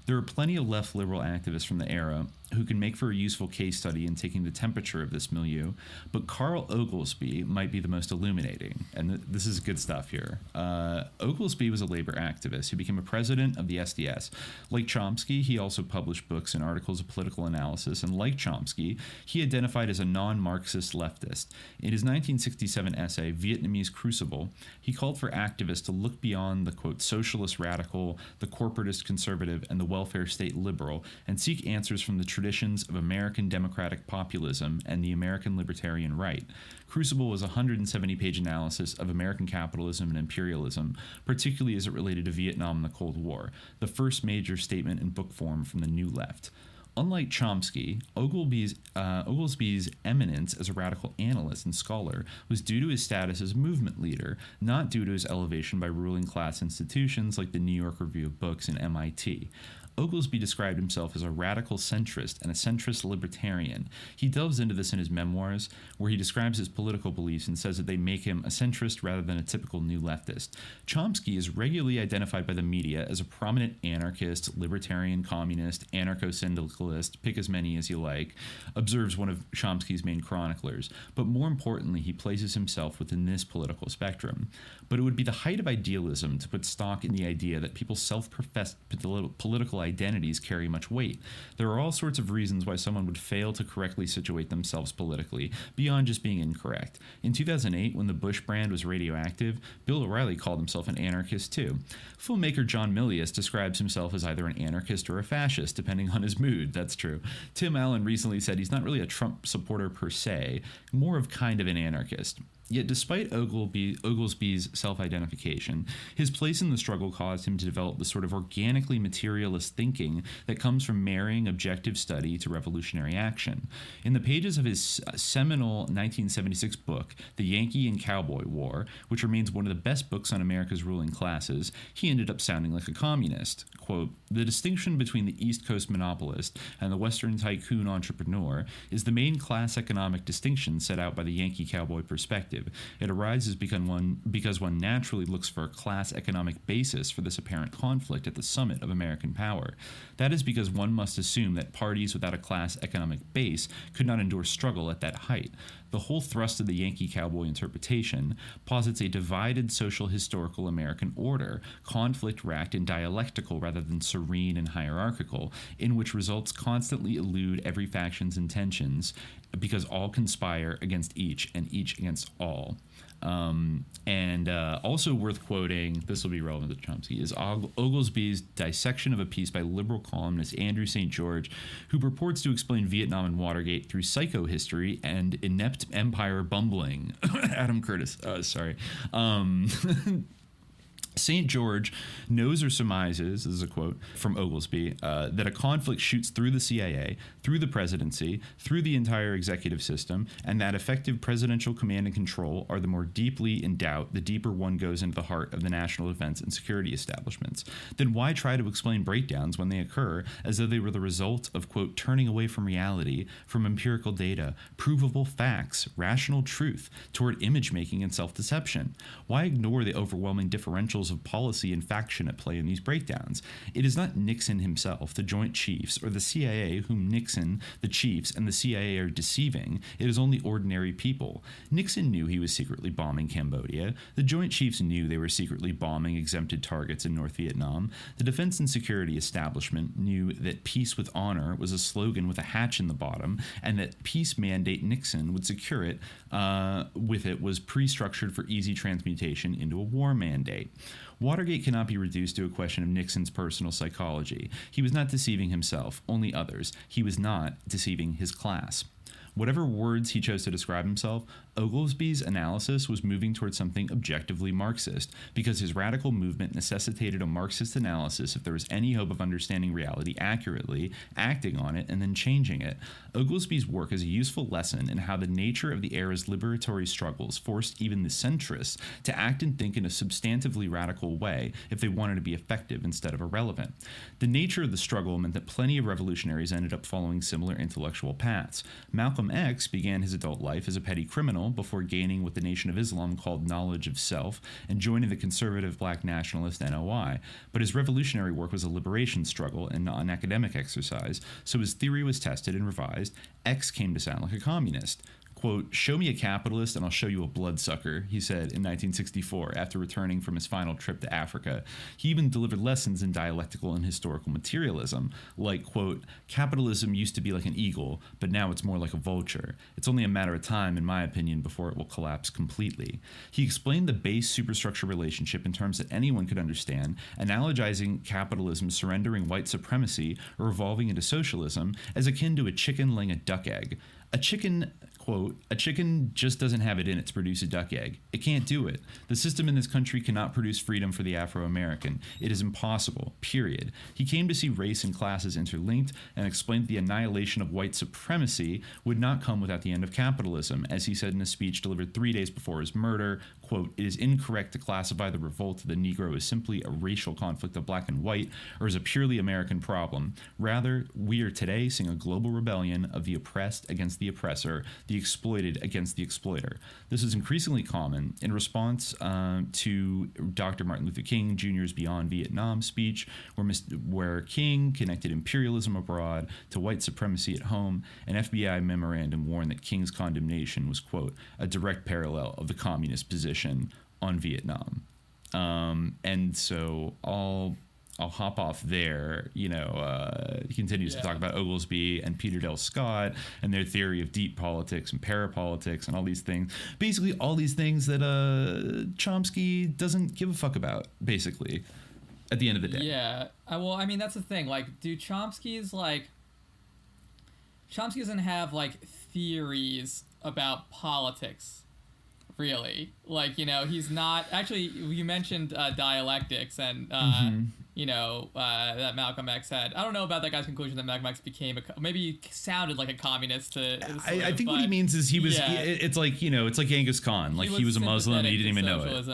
S14: There are plenty of left liberal activists from the era who can make for a useful case study in taking the temperature of this milieu, but Carl Oglesby might be the most illuminating, and this is good stuff here. Oglesby was a labor activist who became a president of the SDS. Like Chomsky, he also published books and articles of political analysis, and like Chomsky, he identified as a non-Marxist leftist. In his 1967 essay, Vietnamese Crucible, he called for activists to look beyond the, quote, socialist radical, the corporatist conservative, and the welfare state liberal, and seek answers from the traditions of American democratic populism and the American libertarian right. Crucible was a 170-page analysis of American capitalism and imperialism, particularly as it related to Vietnam and the Cold War, the first major statement in book form from the New Left. Unlike Chomsky, Oglesby's eminence as a radical analyst and scholar was due to his status as movement leader, not due to his elevation by ruling class institutions like the New York Review of Books and MIT. Oglesby described himself as a radical centrist and a centrist libertarian. He delves into this in his memoirs, where he describes his political beliefs and says that they make him a centrist rather than a typical new leftist. Chomsky is regularly identified by the media as a prominent anarchist, libertarian, communist, anarcho-syndicalist, pick as many as you like, observes one of Chomsky's main chroniclers. But more importantly, he places himself within this political spectrum. But it would be the height of idealism to put stock in the idea that people's self-professed political identities carry much weight. There are all sorts of reasons why someone would fail to correctly situate themselves politically, beyond just being incorrect. In 2008, when the Bush brand was radioactive, Bill O'Reilly called himself an anarchist too. Filmmaker John Milius describes himself as either an anarchist or a fascist, depending on his mood. That's true. Tim Allen recently said he's not really a Trump supporter per se, more of kind of an anarchist. Yet despite Oglesby's self-identification, his place in the struggle caused him to develop the sort of organically materialist thinking that comes from marrying objective study to revolutionary action. In the pages of his seminal 1976 book, The Yankee and Cowboy War, which remains one of the best books on America's ruling classes, he ended up sounding like a communist. Quote, "The distinction between the East Coast monopolist and the Western tycoon entrepreneur is the main class economic distinction set out by the Yankee Cowboy perspective. It arises because one naturally looks for a class economic basis for this apparent conflict at the summit of American power. That is because one must assume that parties without a class economic base could not endure struggle at that height. The whole thrust of the Yankee Cowboy interpretation posits a divided social historical American order, conflict-racked and dialectical rather than serene and hierarchical, in which results constantly elude every faction's intentions because all conspire against each and each against all." Also worth quoting, this will be relevant to Chomsky, is Oglesby's dissection of a piece by liberal columnist Andrew St. George, who purports to explain Vietnam and Watergate through psychohistory and inept empire bumbling. Adam Curtis, sorry. St. George knows or surmises, this is a quote from Oglesby, that a conflict shoots through the CIA, through the presidency, through the entire executive system, and that effective presidential command and control are the more deeply in doubt the deeper one goes into the heart of the national defense and security establishments. Then why try to explain breakdowns when they occur as though they were the result of, quote, turning away from reality, from empirical data, provable facts, rational truth, toward image-making and self-deception? Why ignore the overwhelming differentials of policy and faction at play in these breakdowns? It is not Nixon himself, the Joint Chiefs, or the CIA whom Nixon, the Chiefs, and the CIA are deceiving. It is only ordinary people. Nixon knew he was secretly bombing Cambodia. The Joint Chiefs knew they were secretly bombing exempted targets in North Vietnam. The defense and security establishment knew that peace with honor was a slogan with a hatch in the bottom, and that peace mandate Nixon would secure it with it was pre-structured for easy transmutation into a war mandate. Watergate cannot be reduced to a question of Nixon's personal psychology. He was not deceiving himself, only others. He was not deceiving his class. Whatever words he chose to describe himself, Oglesby's analysis was moving towards something objectively Marxist, because his radical movement necessitated a Marxist analysis if there was any hope of understanding reality accurately, acting on it, and then changing it. Oglesby's work is a useful lesson in how the nature of the era's liberatory struggles forced even the centrists to act and think in a substantively radical way if they wanted to be effective instead of irrelevant. The nature of the struggle meant that plenty of revolutionaries ended up following similar intellectual paths. Malcolm X began his adult life as a petty criminal before gaining what the Nation of Islam called knowledge of self and joining the conservative black nationalist NOI. But his revolutionary work was a liberation struggle and not an academic exercise, so his theory was tested and revised. X came to sound like a communist. Quote, "Show me a capitalist and I'll show you a bloodsucker," he said in 1964 after returning from his final trip to Africa. He even delivered lessons in dialectical and historical materialism, like, quote, "Capitalism used to be like an eagle, but now it's more like a vulture. It's only a matter of time, in my opinion, before it will collapse completely." He explained the base superstructure relationship in terms that anyone could understand, analogizing capitalism surrendering white supremacy or evolving into socialism as akin to a chicken laying a duck egg. A chicken, quote, "A chicken just doesn't have it in it to produce a duck egg. It can't do it. The system in this country cannot produce freedom for the Afro-American. It is impossible, period." He came to see race and classes interlinked and explained that the annihilation of white supremacy would not come without the end of capitalism. As he said in a speech delivered 3 days before his murder, quote, "It is incorrect to classify the revolt of the Negro as simply a racial conflict of black and white or as a purely American problem. Rather, we are today seeing a global rebellion of the oppressed against the oppressor, the exploited against the exploiter. This is increasingly common in response to Dr. Martin Luther King Jr.'s Beyond Vietnam speech, where King connected imperialism abroad to white supremacy at home. An FBI memorandum warned that King's condemnation was, quote, "a direct parallel of the communist position on Vietnam." And so I'll hop off there. He continues to talk about Oglesby and Peter Dell Scott and their theory of deep politics and parapolitics and all these things. Basically, all these things that Chomsky doesn't give a fuck about, basically, at the end of the day.
S13: Yeah. Well, I mean, that's the thing. Like, Chomsky doesn't have, like, theories about politics, really. Like, he's not... Actually, you mentioned dialectics and... that Malcolm X had. I don't know about that guy's conclusion that Malcolm X became maybe he sounded like a communist.
S14: I think what he means is he was. Yeah. It's like it's like Genghis Khan. Like he was a Muslim and he didn't even know it.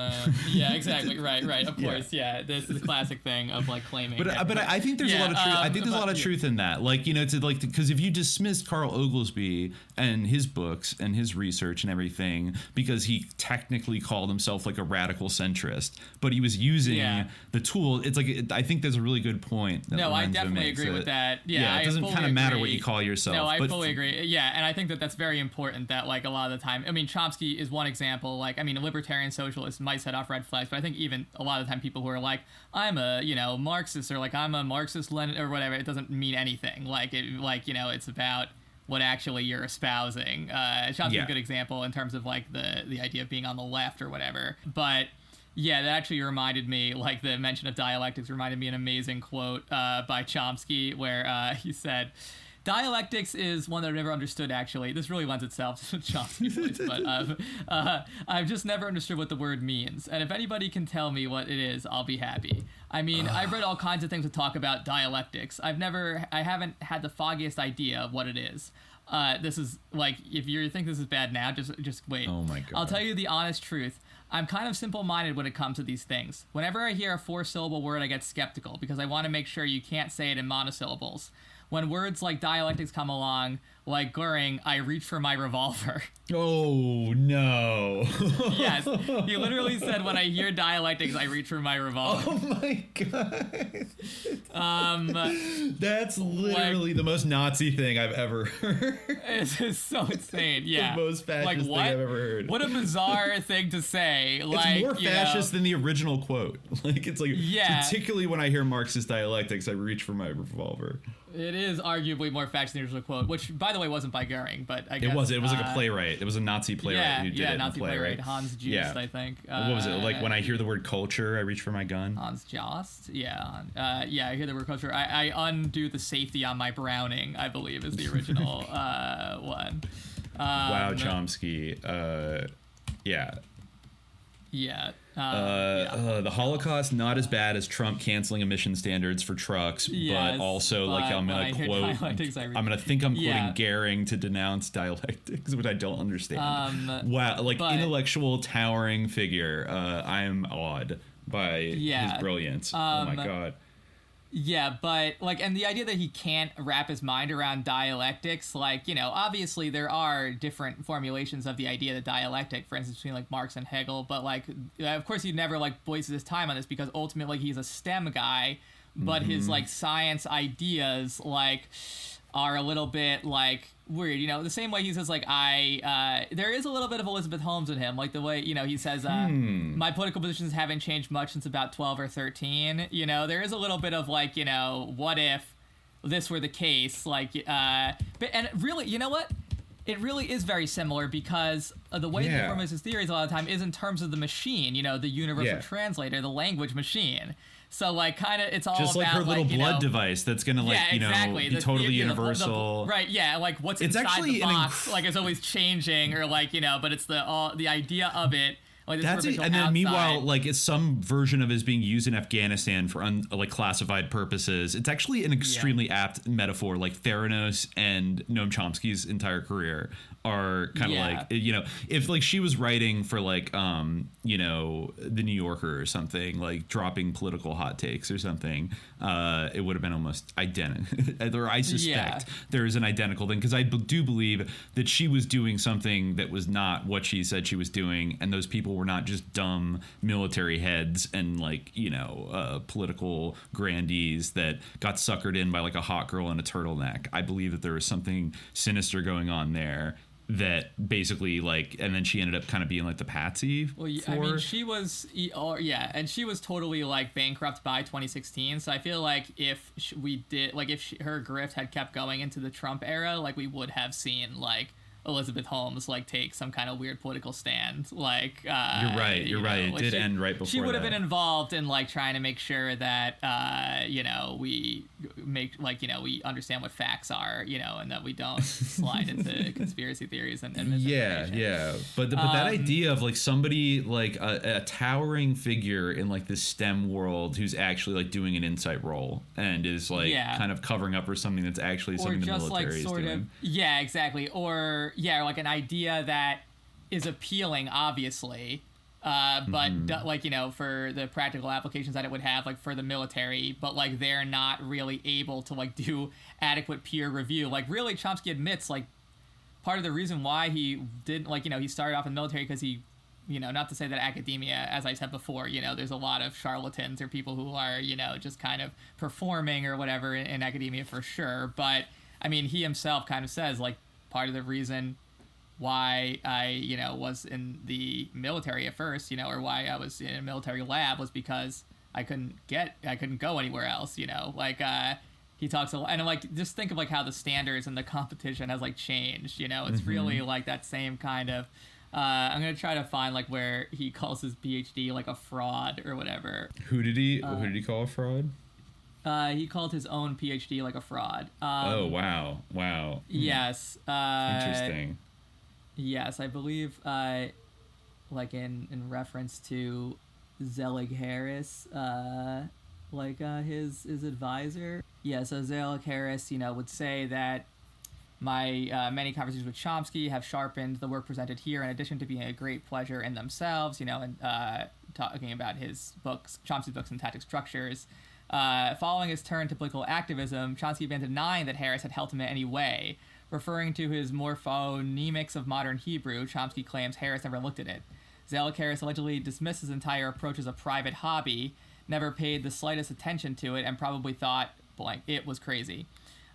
S13: Yeah, exactly. Right. Of course. Yeah. This is the classic thing of like claiming.
S14: But I think there's a lot of truth. I think there's a lot of truth in that. Like because if you dismissed Carl Oglesby and his books and his research and everything because he technically called himself like a radical centrist, but he was using the tool. It's like I think there's a really good point.
S13: No,
S14: Lorenzo
S13: I definitely agree with that. Yeah,
S14: it doesn't kind of matter what you call yourself.
S13: No, I fully agree. Yeah, and I think that that's very important that, like, a lot of the time, I mean, Chomsky is one example. Like, I mean, a libertarian socialist might set off red flags, but I think even a lot of the time people who are like, I'm a, Marxist, or like, I'm a Marxist-Lenin, or whatever, it doesn't mean anything. It's about what actually you're espousing. Chomsky's a good example in terms of, like, the idea of being on the left or whatever. But... yeah, that actually reminded me, like the mention of dialectics reminded me an amazing quote by Chomsky where he said, "Dialectics is one that I've never understood, actually." This really lends itself to Chomsky's voice, but I've just never understood what the word means. And if anybody can tell me what it is, I'll be happy. I mean, I've read all kinds of things that talk about dialectics. I haven't had the foggiest idea of what it is. This is, like, if you think this is bad now, just wait.
S14: Oh my God.
S13: I'll tell you the honest truth. I'm kind of simple-minded when it comes to these things. Whenever I hear a 4-syllable word, I get skeptical because I want to make sure you can't say it in monosyllables. When words like dialectics come along, like Goering, I reach for my revolver.
S14: Oh, no.
S13: Yes. He literally said, when I hear dialectics, I reach for my revolver.
S14: Oh, my God. That's literally the most Nazi thing I've ever heard.
S13: It's so insane. Yeah.
S14: The most fascist thing I've ever heard.
S13: What a bizarre thing to say.
S14: Like, it's more fascist than the original quote. Like, it's like, particularly when I hear Marxist dialectics, I reach for my revolver.
S13: It is arguably more fascist than the original quote, which, by the way, wasn't by Goering, but I guess...
S14: It was like a playwright. It was a Nazi playwright who did it.
S13: Nazi playwright. Hans Jost, I think.
S14: What was it? Like, when I hear the word culture, I reach for my gun?
S13: Hans Jost? Yeah. I hear the word culture. I undo the safety on my Browning, I believe, is the original one.
S14: Wow, Chomsky. Yeah. The Holocaust, not as bad as Trump canceling emission standards for trucks, but also, like, I'm going to quote, I'm quoting Goering to denounce dialectics, which I don't understand. Wow, like, intellectual towering figure. I'm awed by his brilliance. Oh my God.
S13: Yeah, but, like, and the idea that he can't wrap his mind around dialectics, like, obviously there are different formulations of the idea of the dialectic, for instance, between, like, Marx and Hegel, but, like, of course he'd never, like, wasted his time on this because ultimately he's a STEM guy, but his, like, science ideas, like, are a little bit, like, weird, the same way he says, like, there is a little bit of Elizabeth Holmes in him, like the way, he says, my political positions haven't changed much since about 12 or 13, there is a little bit of, like, what if this were the case, like, and really, you know what? It really is very similar because the way he formulates his theories a lot of the time is in terms of the machine, the universal translator, the language machine. So like kind of it's all
S14: just like
S13: about,
S14: her little
S13: like,
S14: blood device that's gonna like be totally universal.
S13: Right, yeah, like what's inside the box like is always changing, or like but it's the idea of it. Like
S14: that's it. And then
S13: outside.
S14: Meanwhile, like it's some version of it is being used in Afghanistan for like classified purposes. It's actually an extremely apt metaphor. Like Theranos and Noam Chomsky's entire career are kind of like, if like she was writing for like the New Yorker or something, like dropping political hot takes or something, it would have been almost identical. Or I suspect there is an identical thing, because I do believe that she was doing something that was not what she said she was doing, and those people were not just dumb military heads and like political grandees that got suckered in by like a hot girl in a turtleneck. I believe that there was something sinister going on there that basically like, and then she ended up kind of being like the patsy.
S13: Well, I mean, she was, and she was totally like bankrupt by 2016. So I feel like if her grift had kept going into the Trump era, like we would have seen like Elizabeth Holmes like take some kind of weird political stand. Like
S14: you're right. It did end right before.
S13: She would have been involved in like trying to make sure that we make we understand what facts are, and that we don't slide into conspiracy theories and
S14: yeah. But that idea of like somebody like a towering figure in like this STEM world who's actually like doing an insight role and is like kind of covering up for something that's actually something the military is doing.
S13: Yeah, exactly. Or like an idea that is appealing, obviously, but for the practical applications that it would have, like for the military, but like they're not really able to like do adequate peer review. Like really, Chomsky admits like part of the reason why he didn't he started off in the military because he, not to say that academia, as I said before, there's a lot of charlatans or people who are, just kind of performing or whatever in academia for sure. But I mean, he himself kind of says like, part of the reason why I, was in the military at first, or why I was in a military lab was because I couldn't go anywhere else, he talks a lot, and like, just think of like how the standards and the competition has like changed, it's really like that same kind of, I'm going to try to find like where he calls his PhD like a fraud or whatever.
S14: Who did he call a fraud?
S13: He called his own PhD like a fraud.
S14: Oh, wow.
S13: Yes.
S14: Interesting.
S13: Yes, I believe, like in reference to Zelig Harris, his advisor. Yeah, so Zelig Harris, would say that my many conversations with Chomsky have sharpened the work presented here, in addition to being a great pleasure in themselves, and talking about his books, Chomsky's books and tactic structures. Following his turn to political activism, Chomsky began denying that Harris had helped him in any way. Referring to his morphonemics of modern Hebrew, Chomsky claims Harris never looked at it. Zelig Harris allegedly dismissed his entire approach as a private hobby, never paid the slightest attention to it, and probably thought, blank, it was crazy.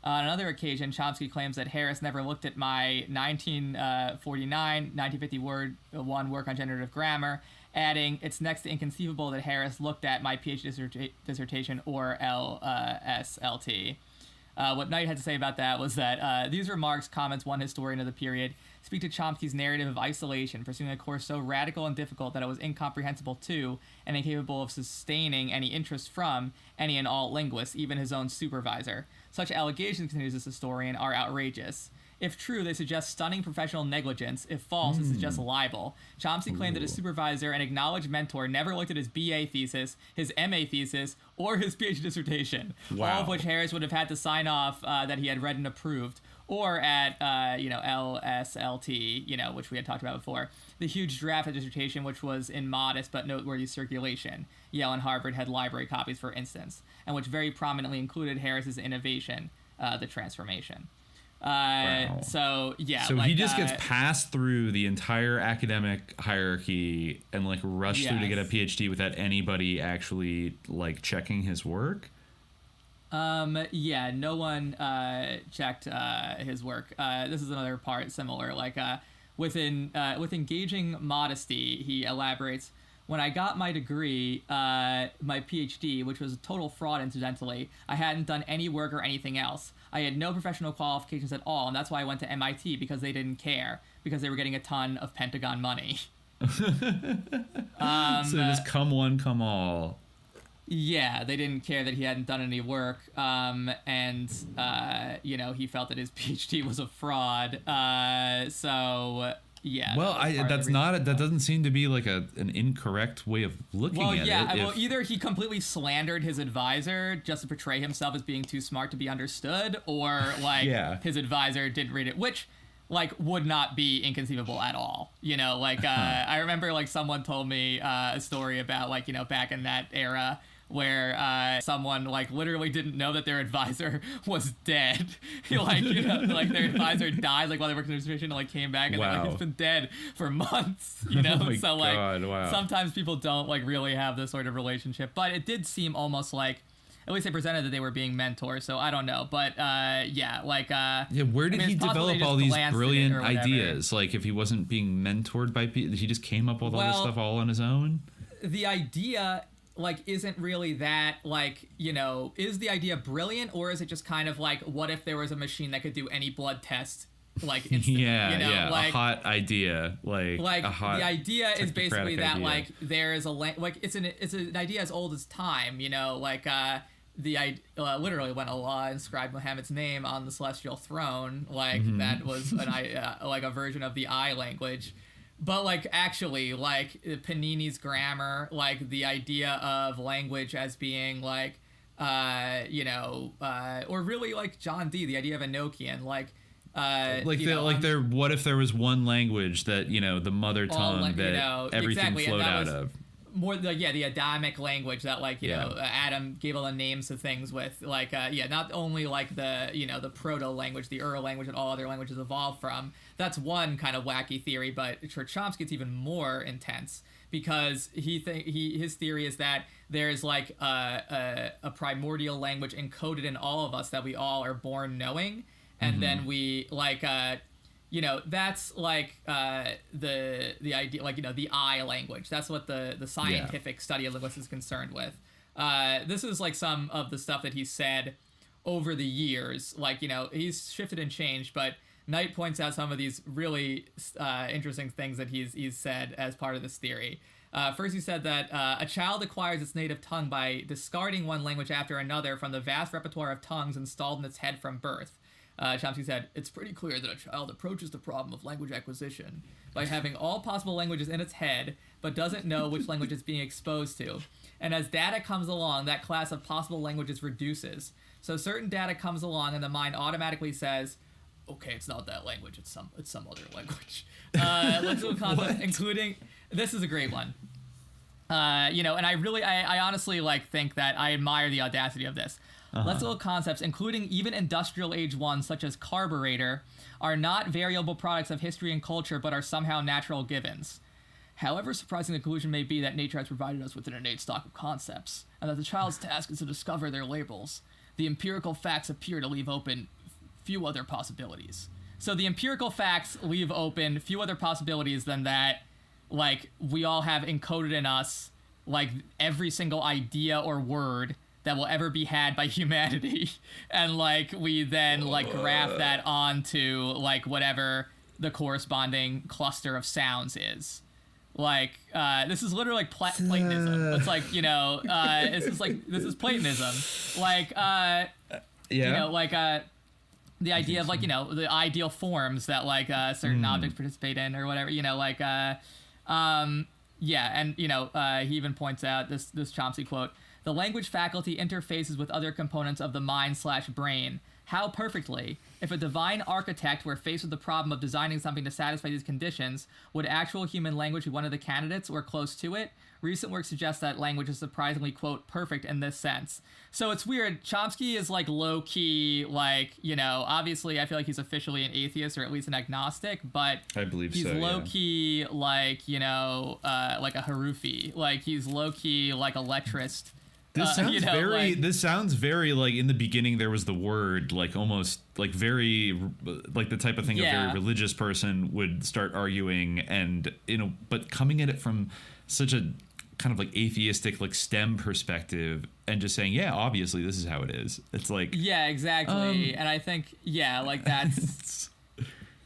S13: On another occasion, Chomsky claims that Harris never looked at my 1949-1951 work on generative grammar, adding, "It's next to inconceivable that Harris looked at my PhD dissertation or LSLT." What Knight had to say about that was that these remarks, comments one historian of the period, speak to Chomsky's narrative of isolation, pursuing a course so radical and difficult that it was incomprehensible to and incapable of sustaining any interest from any and all linguists, even his own supervisor. Such allegations, continues this historian, are outrageous. If true, they suggest stunning professional negligence. If false, it suggests libel. Chomsky claimed that his supervisor and acknowledged mentor never looked at his BA thesis, his MA thesis, or his PhD dissertation, all of which Harris would have had to sign off that he had read and approved, or at, LSLT, which we had talked about before, the huge draft of dissertation, which was in modest but noteworthy circulation. Yale and Harvard had library copies, for instance, and which very prominently included Harris's innovation, the transformation. So
S14: he just gets passed through the entire academic hierarchy and like rushed through to get a PhD without anybody actually like checking his work.
S13: No one checked his work. This is another part similar, like with engaging modesty, he elaborates, "When I got my degree, my PhD, which was a total fraud incidentally, I hadn't done any work or anything else. I had no professional qualifications at all, and that's why I went to MIT, because they didn't care, because they were getting a ton of Pentagon money."
S14: So just come one, come all.
S13: Yeah, they didn't care that he hadn't done any work, and he felt that his PhD was a fraud. So yeah.
S14: Well, that doesn't seem to be like an incorrect way of looking at it.
S13: Well, either he completely slandered his advisor just to portray himself as being too smart to be understood, or his advisor didn't read it, which would not be inconceivable at all. I remember someone told me a story about back in that era where someone literally didn't know that their advisor was dead. Their advisor died while they were in the situation and came back and he's been dead for months.
S14: God, wow.
S13: Sometimes people don't really have this sort of relationship, but it did seem almost at least they presented that they were being mentors, so I don't know. But
S14: where did he develop all these brilliant ideas? If he wasn't being mentored by people, he just came up with all this stuff all on his own?
S13: The idea isn't really that is the idea brilliant, or is it just kind of what if there was a machine that could do any blood test instantly?
S14: A hot idea,
S13: the idea is basically that there is it's an idea as old as time, literally when Allah inscribed Muhammad's name on the celestial throne, that was a version of the I language. But actually Panini's grammar, the idea of language as being or really John Dee, the idea of Enochian, what
S14: if there was one language that the mother tongue that everything flowed out of?
S13: More the Adamic language that Adam gave all the names to things with, not only the proto language, the Ur language that all other languages evolved from. That's one kind of wacky theory, but for Chomsky it's even more intense, because his theory is that there's a primordial language encoded in all of us that we all are born knowing, and then we that's the idea, the I language. That's what the scientific study of linguistics is concerned with. This is some of the stuff that he said over the years. He's shifted and changed, but Knight points out some of these really interesting things that he's said as part of this theory. First, he said that a child acquires its native tongue by discarding one language after another from the vast repertoire of tongues installed in its head from birth. Chomsky said, it's pretty clear that a child approaches the problem of language acquisition by having all possible languages in its head, but doesn't know which language it's being exposed to. And as data comes along, that class of possible languages reduces. So certain data comes along and the mind automatically says, okay, it's not that language, it's some other language. Let's do a concept, including, this is a great one. And I honestly think that I admire the audacity of this. Lexical concepts, including even industrial age ones such as carburetor, are not variable products of history and culture, but are somehow natural givens. However surprising the conclusion may be that nature has provided us with an innate stock of concepts, and that the child's task is to discover their labels, the empirical facts appear to leave open few other possibilities. So the empirical facts leave open few other possibilities than that, we all have encoded in us, every single idea or word that will ever be had by humanity, and we then graph that onto whatever the corresponding cluster of sounds is. This is literally Platonism. It's this is Platonism. The idea of the ideal forms that certain objects participate in, or whatever. He even points out this Chomsky quote: "The language faculty interfaces with other components of the mind/brain. How perfectly! If a divine architect were faced with the problem of designing something to satisfy these conditions, would actual human language be one of the candidates or close to it? Recent work suggests that language is surprisingly, quote, perfect in this sense." So it's weird. Chomsky is low-key, obviously I feel like he's officially an atheist or at least an agnostic, but
S14: I believe
S13: he's low-key, a Harufi. He's low-key a letrist.
S14: This sounds this sounds very in the beginning there was the word almost very the type of thing a very religious person would start arguing, and but coming at it from such a kind of atheistic STEM perspective and just saying, yeah, obviously this is how it is. It's
S13: yeah, exactly. And I think that's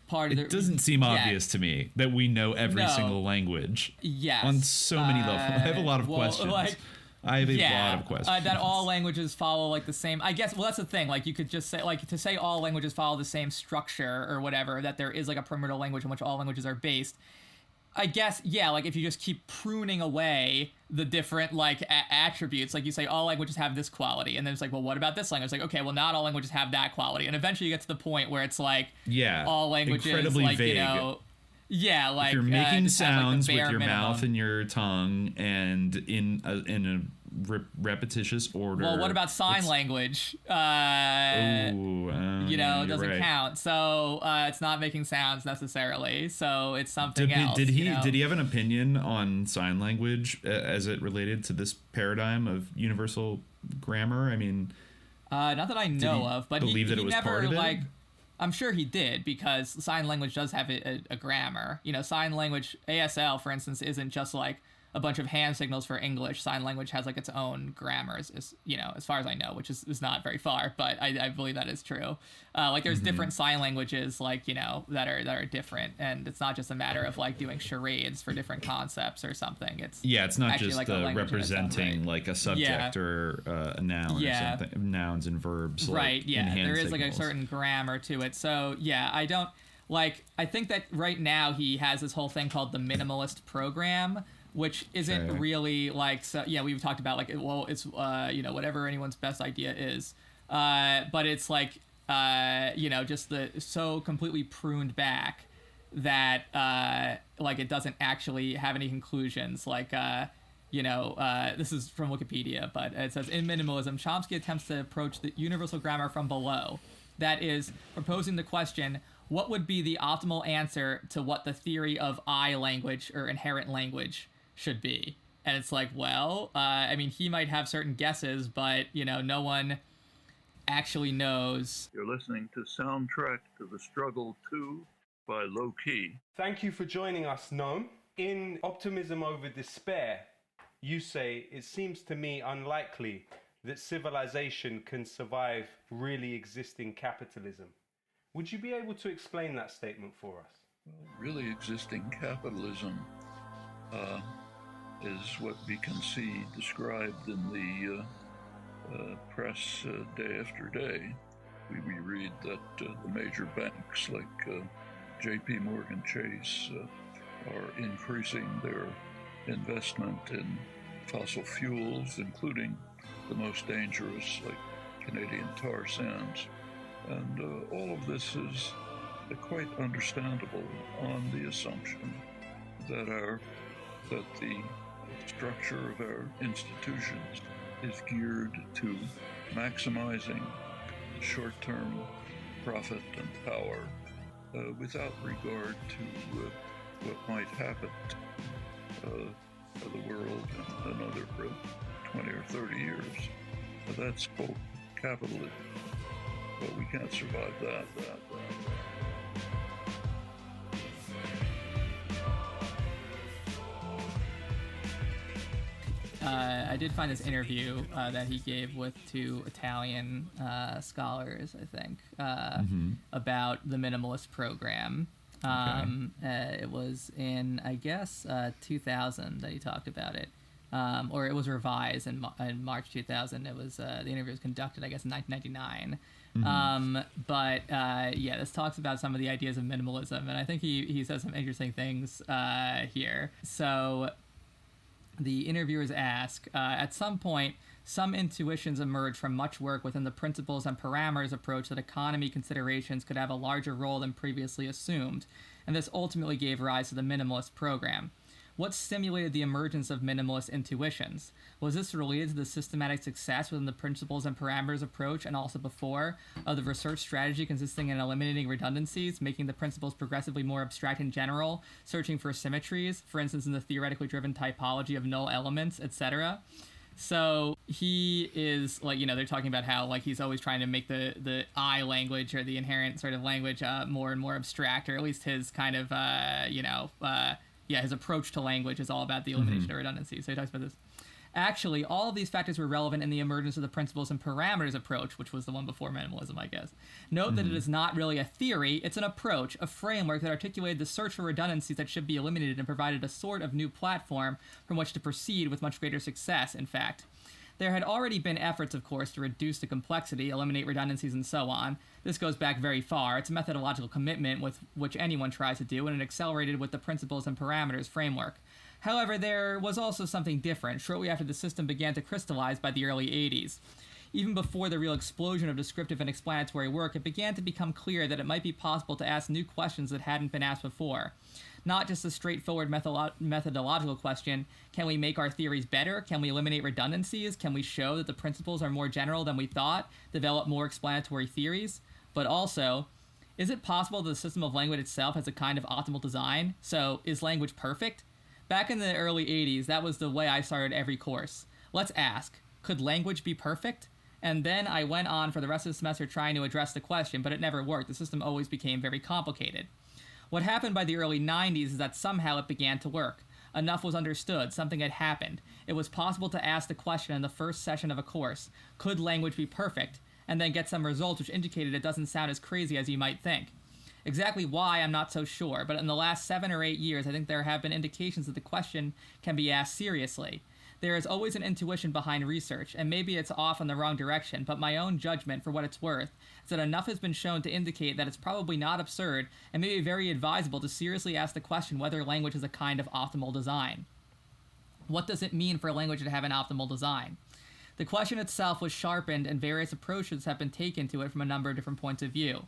S13: part of
S14: it doesn't seem obvious to me that we know every single language.
S13: Yes.
S14: On so many levels. I have a lot of questions. I have a lot of questions.
S13: That all languages follow like the same. I guess. Well, that's the thing. Like you could just say like to say all languages follow the same structure or whatever. That there is like a primordial language in which all languages are based. I guess, yeah, like if you just keep pruning away the different like attributes, like you say all languages have this quality, and then it's like, well, what about this language? It's like, okay, well, not all languages have that quality, and eventually you get to the point where it's like, all languages,
S14: incredibly
S13: like,
S14: vague.
S13: you know, like
S14: if you're making sounds
S13: like
S14: with your
S13: minimum.
S14: mouth and your tongue, and in a repetitious order.
S13: Well, what about sign language? It doesn't count. So it's not making sounds necessarily. So it's something else.
S14: Did he have an opinion on sign language as it related to this paradigm of universal grammar? I mean,
S13: not that I know of, but
S14: believe
S13: he
S14: that it was
S13: never
S14: part of
S13: like.
S14: it?
S13: I'm sure he did, because sign language does have a grammar. Sign language, ASL, for instance, isn't just like a bunch of hand signals for English. Sign language has like its own grammars, as far as I know, which is not very far, but I believe that is true. Like there's different sign languages, like, that are different, and it's not just a matter of like doing charades for different concepts or something. It's
S14: not just
S13: like
S14: representing like a subject or a noun or something, nouns and verbs.
S13: Right.
S14: Like, in hand
S13: there is
S14: signals.
S13: like a certain grammar to it. So I don't like. I think that right now he has this whole thing called the minimalist program, which isn't really like, so we've talked about like, well, it's whatever anyone's best idea is, but it's like just so completely pruned back that like it doesn't actually have any conclusions. Like this is from Wikipedia, but it says, in minimalism, Chomsky attempts to approach the universal grammar from below, that is, proposing the question, what would be the optimal answer to what the theory of I language or inherent language should be? And it's like, well, I mean, he might have certain guesses, but no one actually knows.
S15: You're listening to Soundtrack to the Struggle 2 by Low Key.
S16: Thank you for joining us, Noam. In Optimism Over Despair, you say, it seems to me unlikely that civilization can survive really existing capitalism. Would you be able to explain that statement for us?
S15: Really existing capitalism is what we can see described in the press day after day. We read that the major banks like J.P. Morgan Chase are increasing their investment in fossil fuels, including the most dangerous, like Canadian tar sands. And all of this is quite understandable on the assumption that the structure of our institutions is geared to maximizing short-term profit and power without regard to what might happen to the world in another 20 or 30 years. That's quote capitalism, but we can't survive that.
S13: I did find this interview that he gave with two Italian scholars, I think, about the minimalist program. It was in, I guess, 2000 that he talked about it, or it was revised in March 2000. It was the interview was conducted, I guess, in 1999. This talks about some of the ideas of minimalism, and I think he says some interesting things here. So the interviewers ask, at some point, some intuitions emerge from much work within the principles and parameters approach that economy considerations could have a larger role than previously assumed, and this ultimately gave rise to the minimalist program. What stimulated the emergence of minimalist intuitions? Was this related to the systematic success within the principles and parameters approach, and also before, of the research strategy consisting in eliminating redundancies, making the principles progressively more abstract in general, searching for symmetries, for instance in the theoretically driven typology of null elements, etc.? So he is, like, they're talking about how, like, he's always trying to make the I language, or the inherent sort of language, more and more abstract, or at least his kind of, his approach to language is all about the elimination of redundancy. So he talks about this. Actually, all of these factors were relevant in the emergence of the principles and parameters approach, which was the one before minimalism, I guess. Note that it is not really a theory, it's an approach, a framework that articulated the search for redundancies that should be eliminated and provided a sort of new platform from which to proceed with much greater success, in fact. There had already been efforts, of course, to reduce the complexity, eliminate redundancies, and so on. This goes back very far. It's a methodological commitment with which anyone tries to do, and it accelerated with the principles and parameters framework. However, there was also something different shortly after the system began to crystallize by the early 80s. Even before the real explosion of descriptive and explanatory work, it began to become clear that it might be possible to ask new questions that hadn't been asked before. Not just a straightforward methodological question, can we make our theories better? Can we eliminate redundancies? Can we show that the principles are more general than we thought? Develop more explanatory theories? But also, is it possible that the system of language itself has a kind of optimal design? So, is language perfect? Back in the early 80s, that was the way I started every course. Let's ask, could language be perfect? And then I went on for the rest of the semester trying to address the question, but it never worked. The system always became very complicated. What happened by the early 90s is that somehow it began to work. Enough was understood. Something had happened. It was possible to ask the question in the first session of a course, could language be perfect? And then get some results which indicated it doesn't sound as crazy as you might think. Exactly why, I'm not so sure, but in the last 7 or 8 years, I think there have been indications that the question can be asked seriously. There is always an intuition behind research, and maybe it's off in the wrong direction, but my own judgment, for what it's worth, is that enough has been shown to indicate that it's probably not absurd and maybe very advisable to seriously ask the question whether language is a kind of optimal design. What does it mean for a language to have an optimal design? The question itself was sharpened, and various approaches have been taken to it from a number of different points of view.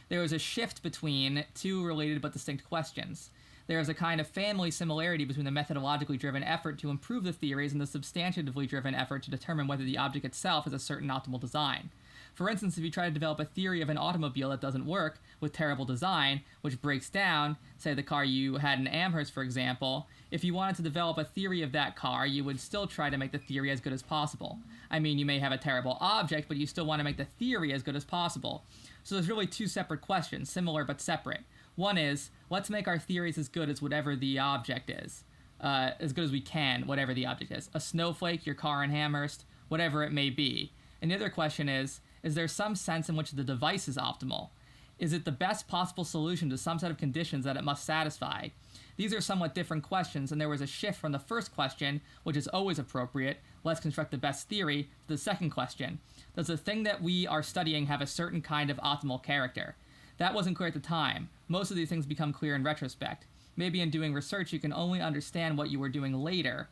S13: There was a shift between two related but distinct questions. There is a kind of family similarity between the methodologically driven effort to improve the theories and the substantively driven effort to determine whether the object itself is a certain optimal design. For instance, if you try to develop a theory of an automobile that doesn't work, with terrible design, which breaks down, say the car you had in Amherst, for example, if you wanted to develop a theory of that car, you would still try to make the theory as good as possible. I mean, you may have a terrible object, but you still want to make the theory as good as possible. So there's really two separate questions, similar but separate. One is, let's make our theories as good as whatever the object is. As good as we can, whatever the object is. A snowflake, your car in Amherst, whatever it may be. And the other question is there some sense in which the device is optimal? Is it the best possible solution to some set of conditions that it must satisfy? These are somewhat different questions, and there was a shift from the first question, which is always appropriate, let's construct the best theory, to the second question. Does the thing that we are studying have a certain kind of optimal character? That wasn't clear at the time. Most of these things become clear in retrospect. Maybe in doing research you can only understand what you were doing later.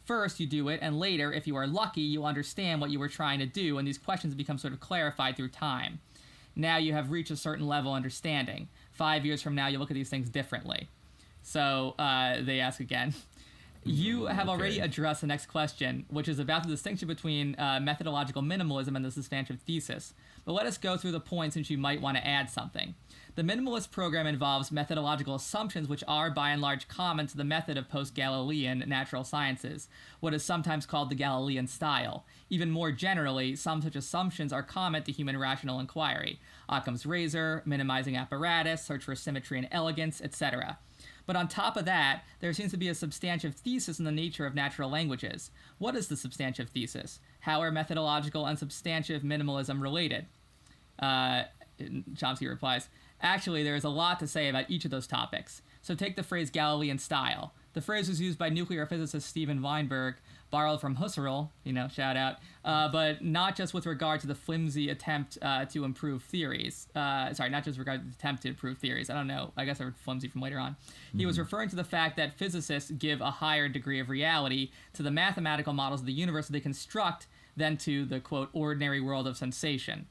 S13: First you do it, and later, if you are lucky, you'll understand what you were trying to do, and these questions become sort of clarified through time. Now you have reached a certain level of understanding. 5 years from now, you look at these things differently. So they ask again. You have already addressed the next question, which is about the distinction between methodological minimalism and the substantive thesis. But let us go through the points since you might want to add something. The minimalist program involves methodological assumptions which are, by and large, common to the method of post-Galilean natural sciences, what is sometimes called the Galilean style. Even more generally, some such assumptions are common to human rational inquiry. Occam's razor, minimizing apparatus, search for symmetry and elegance, etc. But on top of that, there seems to be a substantive thesis in the nature of natural languages. What is the substantive thesis? How are methodological and substantive minimalism related? Chomsky replies, actually, there is a lot to say about each of those topics. So take the phrase Galilean style. The phrase was used by nuclear physicist Steven Weinberg, borrowed from Husserl, shout out, but not just with regard to the flimsy attempt to improve theories. Not just regard to the attempt to improve theories. I don't know. I guess I heard flimsy from later on. Mm-hmm. He was referring to the fact that physicists give a higher degree of reality to the mathematical models of the universe that they construct than to the, quote, ordinary world of sensation.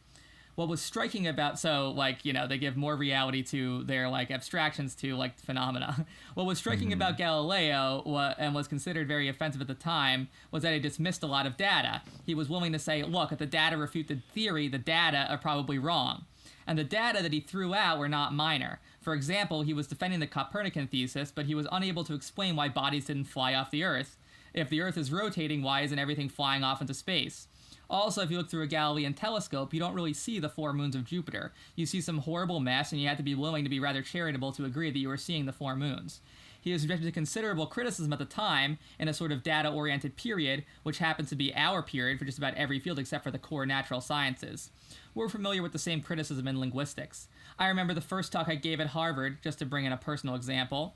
S13: What was striking about, they give more reality to their, abstractions to, phenomena. What was striking about Galileo, and was considered very offensive at the time, was that he dismissed a lot of data. He was willing to say, look, if the data refute the theory, the data are probably wrong. And the data that he threw out were not minor. For example, he was defending the Copernican thesis, but he was unable to explain why bodies didn't fly off the Earth. If the Earth is rotating, why isn't everything flying off into space? Also, if you look through a Galilean telescope, you don't really see the 4 moons of Jupiter. You see some horrible mess, and you have to be willing to be rather charitable to agree that you are seeing the 4 moons. He was subjected to considerable criticism at the time, in a sort of data-oriented period, which happens to be our period for just about every field except for the core natural sciences. We're familiar with the same criticism in linguistics. I remember the first talk I gave at Harvard, just to bring in a personal example.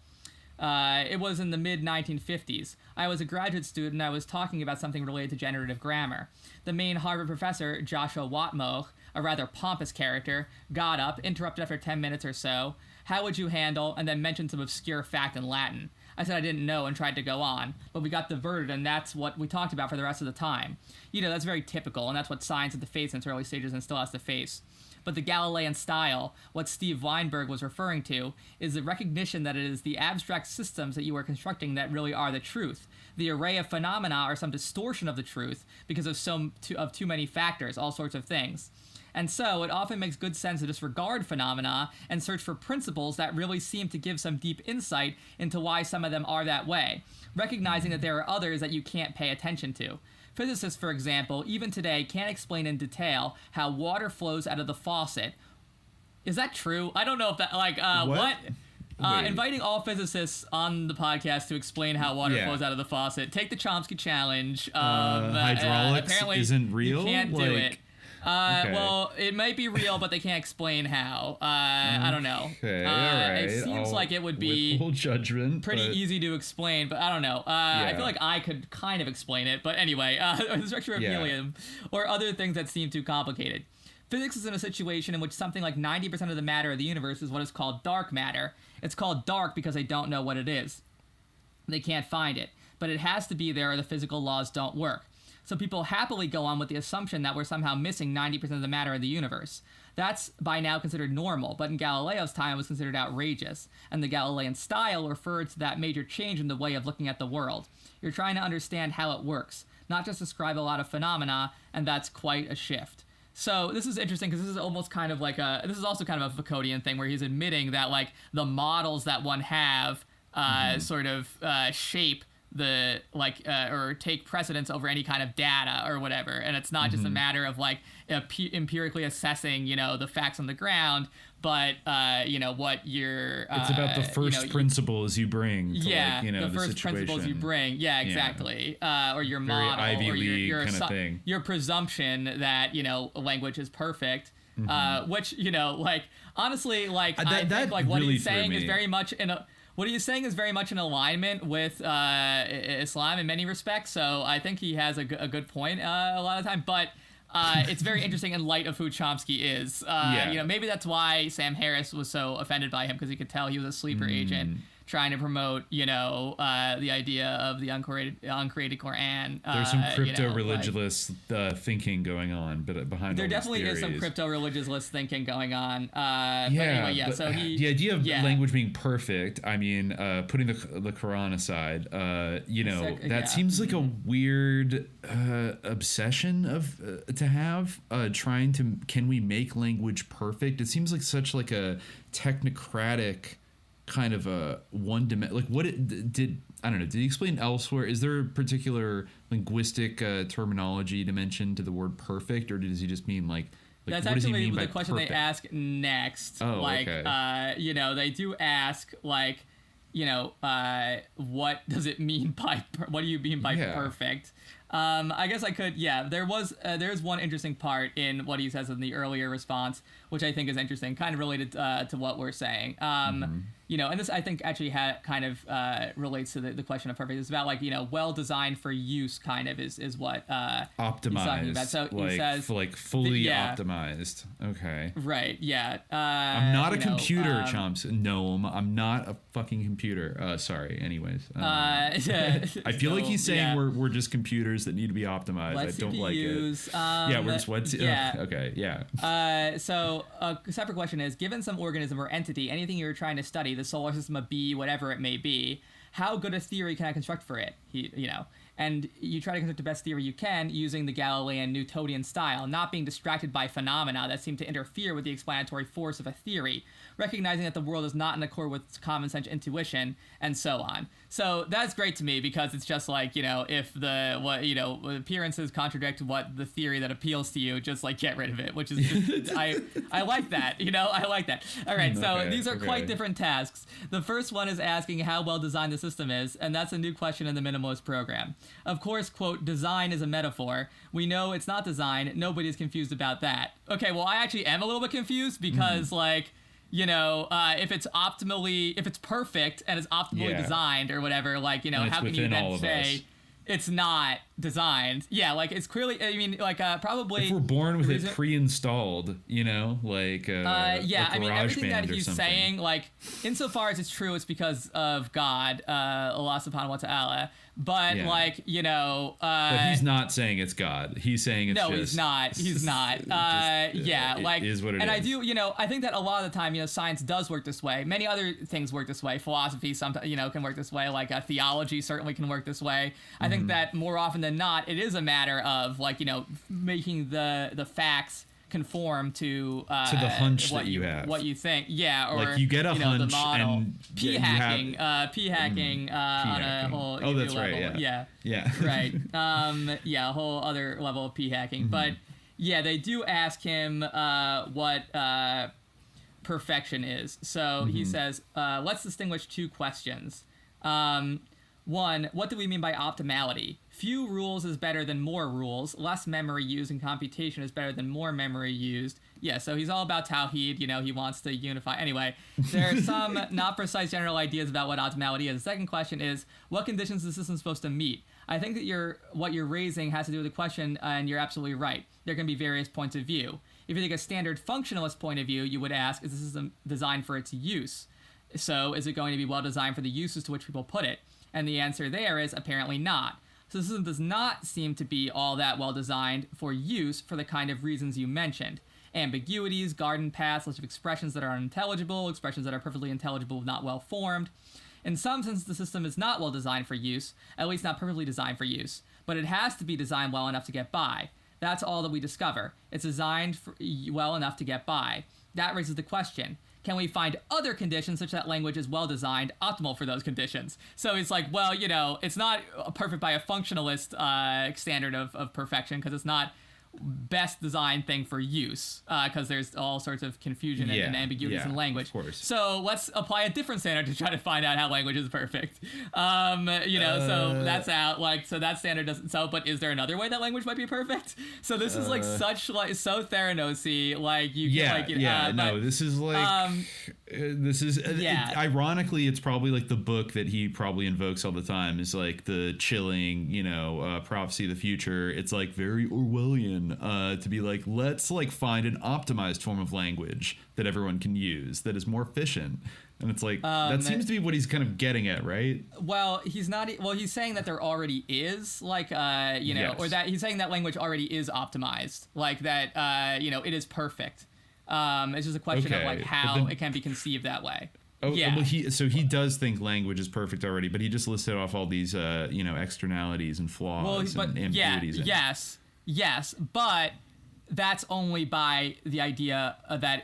S13: It was in the mid-1950s. I was a graduate student and I was talking about something related to generative grammar. The main Harvard professor, Joshua Watmoch, a rather pompous character, got up, interrupted after 10 minutes or so. How would you handle, and then mentioned some obscure fact in Latin. I said I didn't know and tried to go on, but we got diverted, and that's what we talked about for the rest of the time. You know, that's very typical, and that's what science had to face in its early stages and still has to face. But the Galilean style, what Steve Weinberg was referring to, is the recognition that it is the abstract systems that you are constructing that really are the truth. The array of phenomena are some distortion of the truth because of too many factors, all sorts of things. And so it often makes good sense to disregard phenomena and search for principles that really seem to give some deep insight into why some of them are that way, recognizing that there are others that you can't pay attention to. Physicists, for example, even today can't explain in detail how water flows out of the faucet. Is that true? I don't know if that, what? Inviting all physicists on the podcast to explain how water flows out of the faucet. Take the Chomsky challenge.
S14: Hydraulics
S13: apparently
S14: isn't real?
S13: You can't do it.
S14: Okay.
S13: Well, it might be real, but they can't explain how. I don't know.
S14: Okay, all right.
S13: It seems like it would be
S14: withhold judgment,
S13: pretty easy to explain, but I don't know. I feel like I could kind of explain it, but anyway, the structure of helium or other things that seem too complicated. Physics is in a situation in which something like 90% of the matter of the universe is what is called dark matter. It's called dark because they don't know what it is. They can't find it, but it has to be there or the physical laws don't work. So people happily go on with the assumption that we're somehow missing 90% of the matter of the universe. That's by now considered normal, but in Galileo's time it was considered outrageous, and the Galilean style referred to that major change in the way of looking at the world. You're trying to understand how it works, not just describe a lot of phenomena, and that's quite a shift. So this is interesting because this is almost kind of like this is also kind of a Foucauldian thing where he's admitting that like the models that one have sort of shape the or take precedence over any kind of data or whatever, and it's not just a matter of like empirically assessing the facts on the ground, but what you're
S14: it's about the first principles you bring to
S13: the first
S14: situation.
S13: Principles you bring exactly. Or your
S14: very
S13: model
S14: Ivy
S13: or
S14: League kind of thing,
S13: your presumption that language is perfect, which honestly I think what he's saying is very much what he is saying is very much in alignment with Islam in many respects. So I think he has a good point a lot of the time. But it's very interesting in light of who Chomsky is. Maybe that's why Sam Harris was so offended by him, because he could tell he was a sleeper agent trying to promote, the idea of the uncreated Quran.
S14: There's some crypto-religious thinking going going on, behind
S13: there
S14: all
S13: definitely
S14: these
S13: is some crypto-religious thinking going on. So
S14: the idea of language being perfect, I mean, putting the Quran aside, that seems like a weird obsession to have. Can we make language perfect? It seems like such like a technocratic kind of a did he explain elsewhere? Is there a particular linguistic terminology to mention to the word perfect, or does he just mean like
S13: that's
S14: what does he
S13: actually
S14: mean
S13: the
S14: by
S13: question
S14: perfect?
S13: They ask next.
S14: Okay.
S13: They do ask what does it mean by what do you mean by perfect? I guess I could. There's one interesting part in what he says in the earlier response, which I think is interesting, kind of related to what we're saying. And this I think actually kind of relates to the question of perfect. It's about well designed for use, kind of is what
S14: optimized.
S13: He's talking about. So he says
S14: fully optimized. Okay.
S13: Right. Yeah.
S14: I'm not a computer, Chomsky. Noam. I'm not a fucking computer. Sorry. Anyways. I feel like he's saying we're just computers that need to be optimized. I don't like it. We're just what? Okay. Yeah.
S13: So a separate question is: given some organism or entity, anything you're trying to study, the solar system, a bee, whatever it may be, how good a theory can I construct for it? And you try to construct the best theory you can using the Galilean Newtonian style, not being distracted by phenomena that seem to interfere with the explanatory force of a theory, recognizing that the world is not in accord with common sense intuition, and so on. So that's great to me, because it's just like, if the appearances contradict what the theory that appeals to you, just get rid of it, which is just, I like that, I like that. All right, so these are quite different tasks. The first one is asking how well designed the system is, and that's a new question in the minimalist program. Of course, quote, design is a metaphor. We know it's not design. Nobody's confused about that. Okay, well, I actually am a little bit confused, because if it's perfect and it's optimally designed or whatever, like, how can you then say it's not designed? Yeah, like, it's clearly, I mean, like, probably...
S14: If we're born with it pre-installed, like a
S13: I mean, everything that
S14: GarageBand
S13: he's saying, like, insofar as it's true, it's because of God, Allah subhanahu wa ta'ala, but, like,
S14: but he's not saying it's God. He's saying it's
S13: he's not. He's not.
S14: It is what it is.
S13: And I do, I think that a lot of the time, science does work this way. Many other things work this way. Philosophy, sometimes, can work this way. Like, theology certainly can work this way. I think that more often than not, it is a matter of, like, making the facts conform to
S14: the hunch that you have,
S13: what you think, or
S14: like you get a hunch,
S13: the model.
S14: and
S13: p-hacking on a whole.
S14: Oh, that's
S13: level.
S14: right.
S13: Yeah.
S14: Right.
S13: A whole other level of p-hacking, but they do ask him what perfection is. So he says, let's distinguish two questions. One, what do we mean by optimality? Few rules is better than more rules. Less memory used in computation is better than more memory used. Yeah, so he's all about Tawheed. He wants to unify. Anyway, there are some not precise general ideas about what optimality is. The second question is, what conditions is the system supposed to meet? I think that what you're raising has to do with the question, and you're absolutely right. There can be various points of view. If you take a standard functionalist point of view, you would ask, is the system designed for its use? So is it going to be well designed for the uses to which people put it? And the answer there is apparently not. So the system does not seem to be all that well designed for use for the kind of reasons you mentioned. Ambiguities, garden paths, lots of expressions that are unintelligible, expressions that are perfectly intelligible, not well formed. In some sense, the system is not well designed for use, at least not perfectly designed for use, but it has to be designed well enough to get by. That's all that we discover. It's designed well enough to get by. That raises the question. Can we find other conditions such that language is well-designed, optimal for those conditions? So it's like, well, it's not perfect by a functionalist standard of perfection, because it's not best designed thing for use, because there's all sorts of confusion and ambiguities in language.
S14: Of course.
S13: So let's apply a different standard to try to find out how language is perfect. So that's out. Like, so that standard doesn't. So, but is there another way that language might be perfect? So this is like such like so Theranosy. Like you.
S14: This is like this is ironically, it's probably like the book that he probably invokes all the time is like the chilling, prophecy of the future. It's like very Orwellian. To be like, let's like find an optimized form of language that everyone can use that is more efficient, and it's like that seems to be what he's kind of getting at, right?
S13: Well, he's not. Well, he's saying that there already is like or that he's saying that language already is optimized, like that it is perfect. It's just a question of like how it can be conceived that way.
S14: Oh, yeah. Well, he does think language is perfect already, but he just listed off all these externalities and flaws and ambiguities.
S13: Yes, but that's only by the idea that,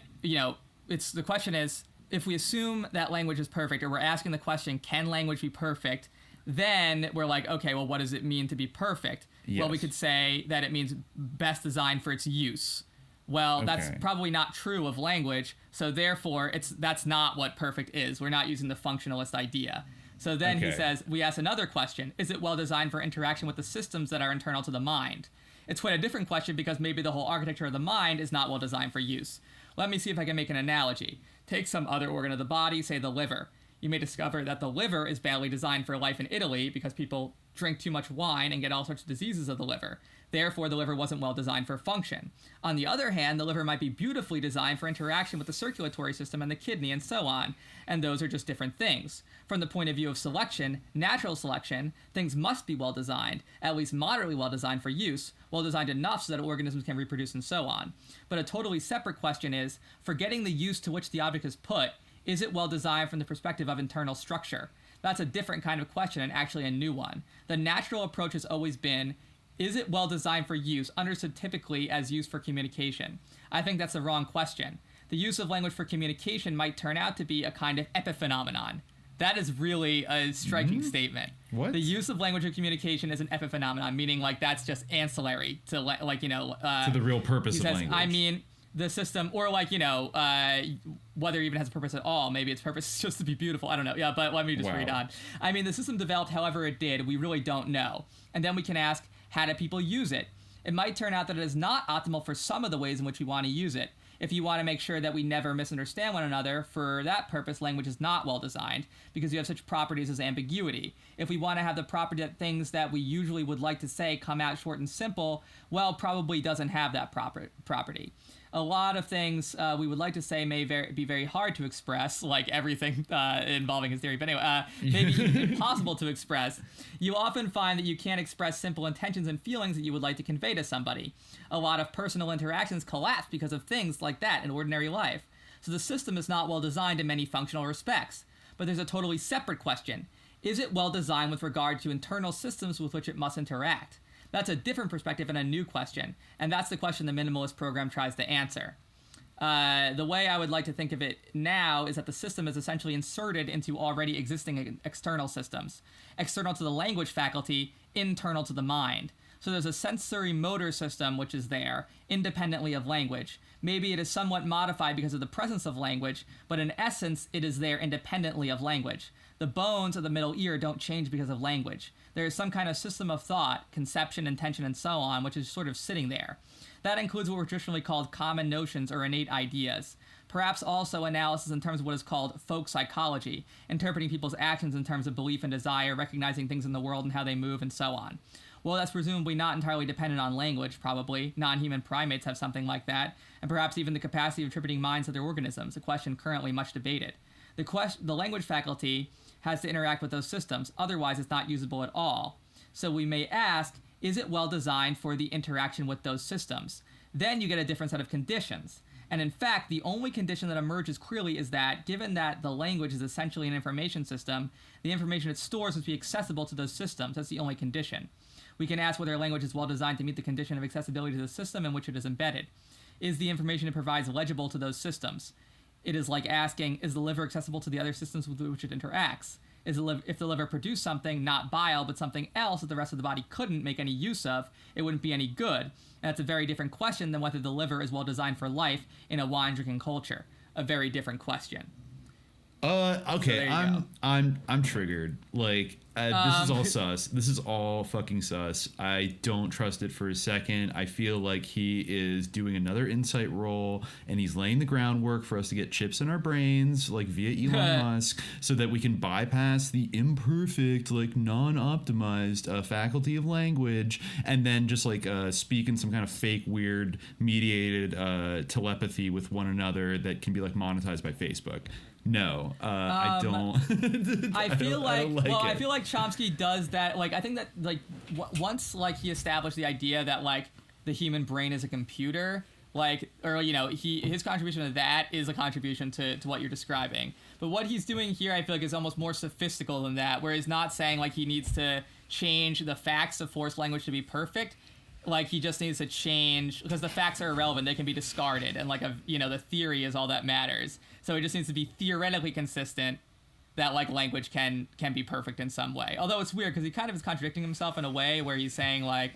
S13: it's the question is, if we assume that language is perfect, or we're asking the question, can language be perfect? Then we're like, okay, well, what does it mean to be perfect? Yes. Well, we could say that it means best designed for its use. Well, that's probably not true of language, so therefore that's not what perfect is. We're not using the functionalist idea. So then he says, we ask another question, is it well designed for interaction with the systems that are internal to the mind? It's quite a different question because maybe the whole architecture of the mind is not well designed for use. Let me see if I can make an analogy. Take some other organ of the body, say the liver. You may discover that the liver is badly designed for life in Italy because people drink too much wine and get all sorts of diseases of the liver. Therefore, the liver wasn't well designed for function. On the other hand, the liver might be beautifully designed for interaction with the circulatory system and the kidney and so on, and those are just different things. From the point of view of selection, natural selection, things must be well designed, at least moderately well designed for use, well designed enough so that organisms can reproduce and so on. But a totally separate question is, forgetting the use to which the object is put, is it well designed from the perspective of internal structure? That's a different kind of question and actually a new one. The natural approach has always been, is it well designed for use, understood typically as used for communication? I think that's the wrong question. The use of language for communication might turn out to be a kind of epiphenomenon. That is really a striking statement.
S14: What?
S13: The use of language of communication is an epiphenomenon, meaning like that's just ancillary to
S14: to the real purpose of language.
S13: I mean, the system, or like, whether it even has a purpose at all. Maybe its purpose is just to be beautiful. I don't know. Yeah, but let me just read on. I mean, the system developed however it did. We really don't know. And then we can ask, how do people use it? It might turn out that it is not optimal for some of the ways in which we want to use it. If you want to make sure that we never misunderstand one another, for that purpose, language is not well designed, because you have such properties as ambiguity. If we want to have the property that things that we usually would like to say come out short and simple, well, probably doesn't have that property. A lot of things we would like to say may be very hard to express, like everything involving his theory, but anyway, maybe impossible to express. You often find that you can't express simple intentions and feelings that you would like to convey to somebody. A lot of personal interactions collapse because of things like that in ordinary life. So the system is not well designed in many functional respects. But there's a totally separate question. Is it well designed with regard to internal systems with which it must interact? That's a different perspective and a new question, and that's the question the minimalist program tries to answer. The way I would like to think of it now is that the system is essentially inserted into already existing external systems, external to the language faculty, internal to the mind. So there's a sensory motor system which is there, independently of language. Maybe it is somewhat modified because of the presence of language, but in essence, it is there independently of language. The bones of the middle ear don't change because of language. There is some kind of system of thought, conception, intention, and so on, which is sort of sitting there. That includes what were traditionally called common notions or innate ideas. Perhaps also analysis in terms of what is called folk psychology, interpreting people's actions in terms of belief and desire, recognizing things in the world and how they move, and so on. Well, that's presumably not entirely dependent on language, probably. Non-human primates have something like that, and perhaps even the capacity of attributing minds to their organisms, a question currently much debated. The language faculty has to interact with those systems, otherwise it's not usable at all. So we may ask, is it well designed for the interaction with those systems? Then you get a different set of conditions. And in fact, the only condition that emerges clearly is that, given that the language is essentially an information system, the information it stores must be accessible to those systems. That's the only condition. We can ask whether a language is well designed to meet the condition of accessibility to the system in which it is embedded. Is the information it provides legible to those systems? It is like asking, is the liver accessible to the other systems with which it interacts? If the liver produced something, not bile, but something else that the rest of the body couldn't make any use of, it wouldn't be any good. And that's a very different question than whether the liver is well designed for life in a wine-drinking culture. A very different question.
S14: Okay, so I'm triggered. Like, this is all sus. This is all fucking sus. I don't trust it for a second. I feel like he is doing another insight roll, and he's laying the groundwork for us to get chips in our brains, like via Elon Musk, so that we can bypass the imperfect, like non-optimized faculty of language, and then just like speak in some kind of fake, weird, mediated telepathy with one another that can be like monetized by Facebook. No, I don't.
S13: I feel like Chomsky does that. Like, I think that like once like he established the idea that like the human brain is a computer, like, or you know, his contribution to that is a contribution to what you're describing. But what he's doing here, I feel like, is almost more sophistical than that, where he's not saying like he needs to change the facts to force language to be perfect. Like, he just needs to change, because the facts are irrelevant, they can be discarded, and like the theory is all that matters. So it just needs to be theoretically consistent that like language can be perfect in some way. Although it's weird because he kind of is contradicting himself in a way where he's saying like,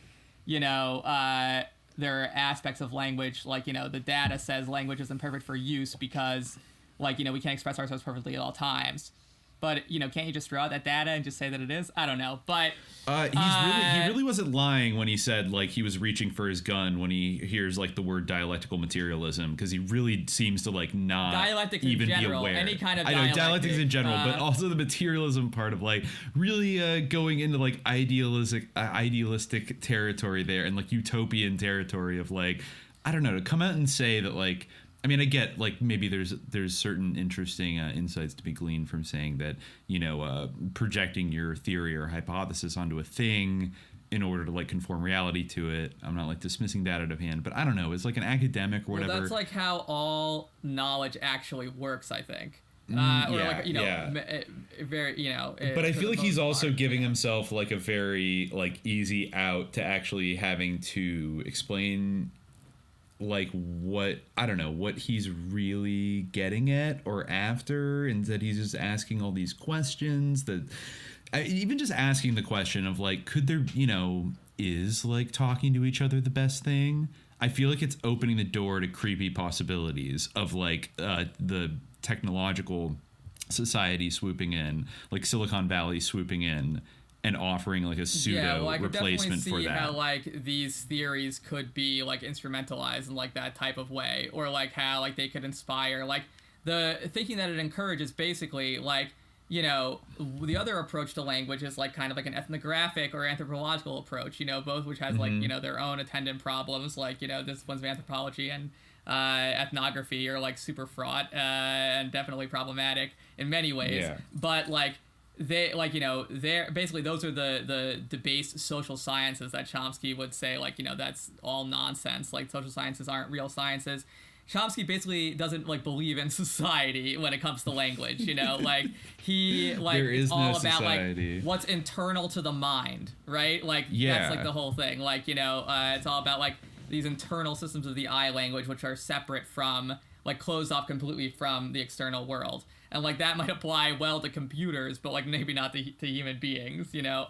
S13: there are aspects of language, like, the data says language isn't perfect for use because like, we can't express ourselves perfectly at all times. But, can't you just throw out that data and just say that it is? I don't know. But
S14: he really wasn't lying when he said, like, he was reaching for his gun when he hears, like, the word dialectical materialism, because he really seems to, like, not
S13: dialectics
S14: even
S13: in general,
S14: be aware.
S13: Any kind of
S14: I know, dialectics in general, but also the materialism part of, like, really going into, like, idealistic territory there and, like, utopian territory of, like, I don't know, to come out and say that, like, I mean, I get, like, maybe there's certain interesting insights to be gleaned from saying that, projecting your theory or hypothesis onto a thing in order to, like, conform reality to it. I'm not, like, dismissing that out of hand, but I don't know. It's like an academic or whatever.
S13: Well, that's, like, how all knowledge actually works, I think.
S14: Very, but I feel like he's also giving himself, like, a very, like, easy out to actually having to explain, like, what he's really getting at or after, and that he's just asking all these questions that even just asking the question of, like, could there, is, like, talking to each other the best thing? I feel like it's opening the door to creepy possibilities of, like, the technological society swooping in, like Silicon Valley swooping in and offering like a pseudo
S13: I could
S14: replacement
S13: definitely
S14: for that.
S13: see how like these theories could be like instrumentalized in like that type of way, or like how like they could inspire like the thinking that it encourages basically like, you know, the other approach to language is like kind of like an ethnographic or anthropological approach, you know, both which has like, you know, their own attendant problems, like, you know, disciplines of anthropology and ethnography are like super fraught and definitely problematic in many ways.
S14: Yeah.
S13: But like they like, you know, they're basically those are the debased social sciences that Chomsky would say like, you know, that's all nonsense, like social sciences aren't real sciences. Chomsky basically doesn't like believe in society when it comes to language, you know, like he like
S14: there is
S13: it's all
S14: no
S13: about
S14: society.
S13: like what's internal to the mind, right? Like that's like the whole thing. Like, you know, it's all about like these internal systems of the eye language, which are separate from like closed off completely from the external world. And like that might apply well to computers, but like maybe not to human beings, you know?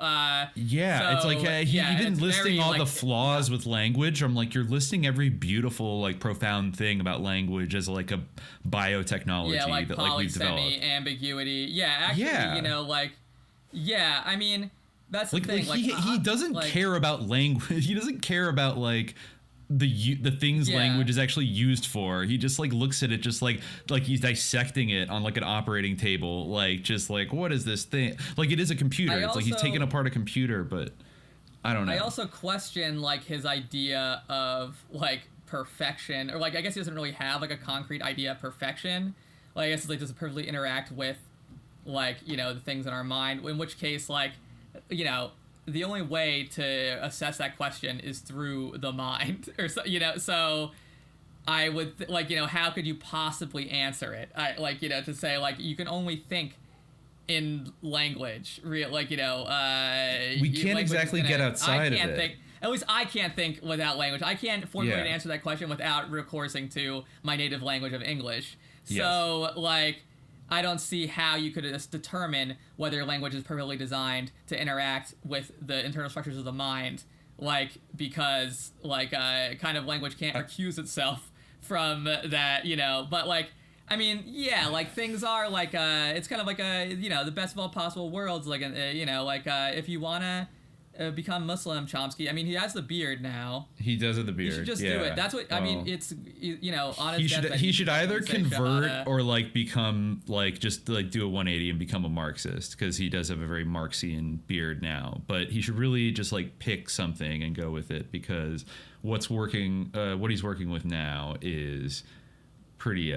S14: It's like even listing
S13: very,
S14: all
S13: like,
S14: the flaws with language. I'm like, you're listing every beautiful, like profound thing about language as like a biotechnology
S13: like
S14: that like we've developed.
S13: Ambiguity. You know, like, I mean, that's the thing.
S14: Like he doesn't care about language. He doesn't care about like the things language is actually used for. He just like looks at it just like he's dissecting it on like an operating table, like just like, what is this thing? Like it is a computer. It's like he's taking apart a computer, but I don't know.
S13: I also question like his idea of like perfection, or like I guess he doesn't really have like a concrete idea of perfection. Like I guess it's like does it perfectly interact with like, you know, the things in our mind, in which case like, you know, the only way to assess that question is through the mind, or so, you know. So I would like, you know, how could you possibly answer it? I like, you know, to say like you can only think in language, like, you know,
S14: we can't exactly get outside of it.
S13: At least I can't think without language. I can't formulate an answer to that question without recoursing to my native language of English. So like, I don't see how you could just determine whether language is perfectly designed to interact with the internal structures of the mind, like, because like kind of language can't recuse itself from that, you know. But like, I mean, like things are like it's kind of like a, you know, the best of all possible worlds, like you know, like if you wanna become Muslim, Chomsky. I mean, he has the beard now.
S14: He does have the beard.
S13: You should just do it. That's what I mean. It's, you know, on his
S14: he should either convert or like become like just like do a 180 and become a Marxist, because he does have a very Marxian beard now. But he should really just like pick something and go with it, because what he's working with now is pretty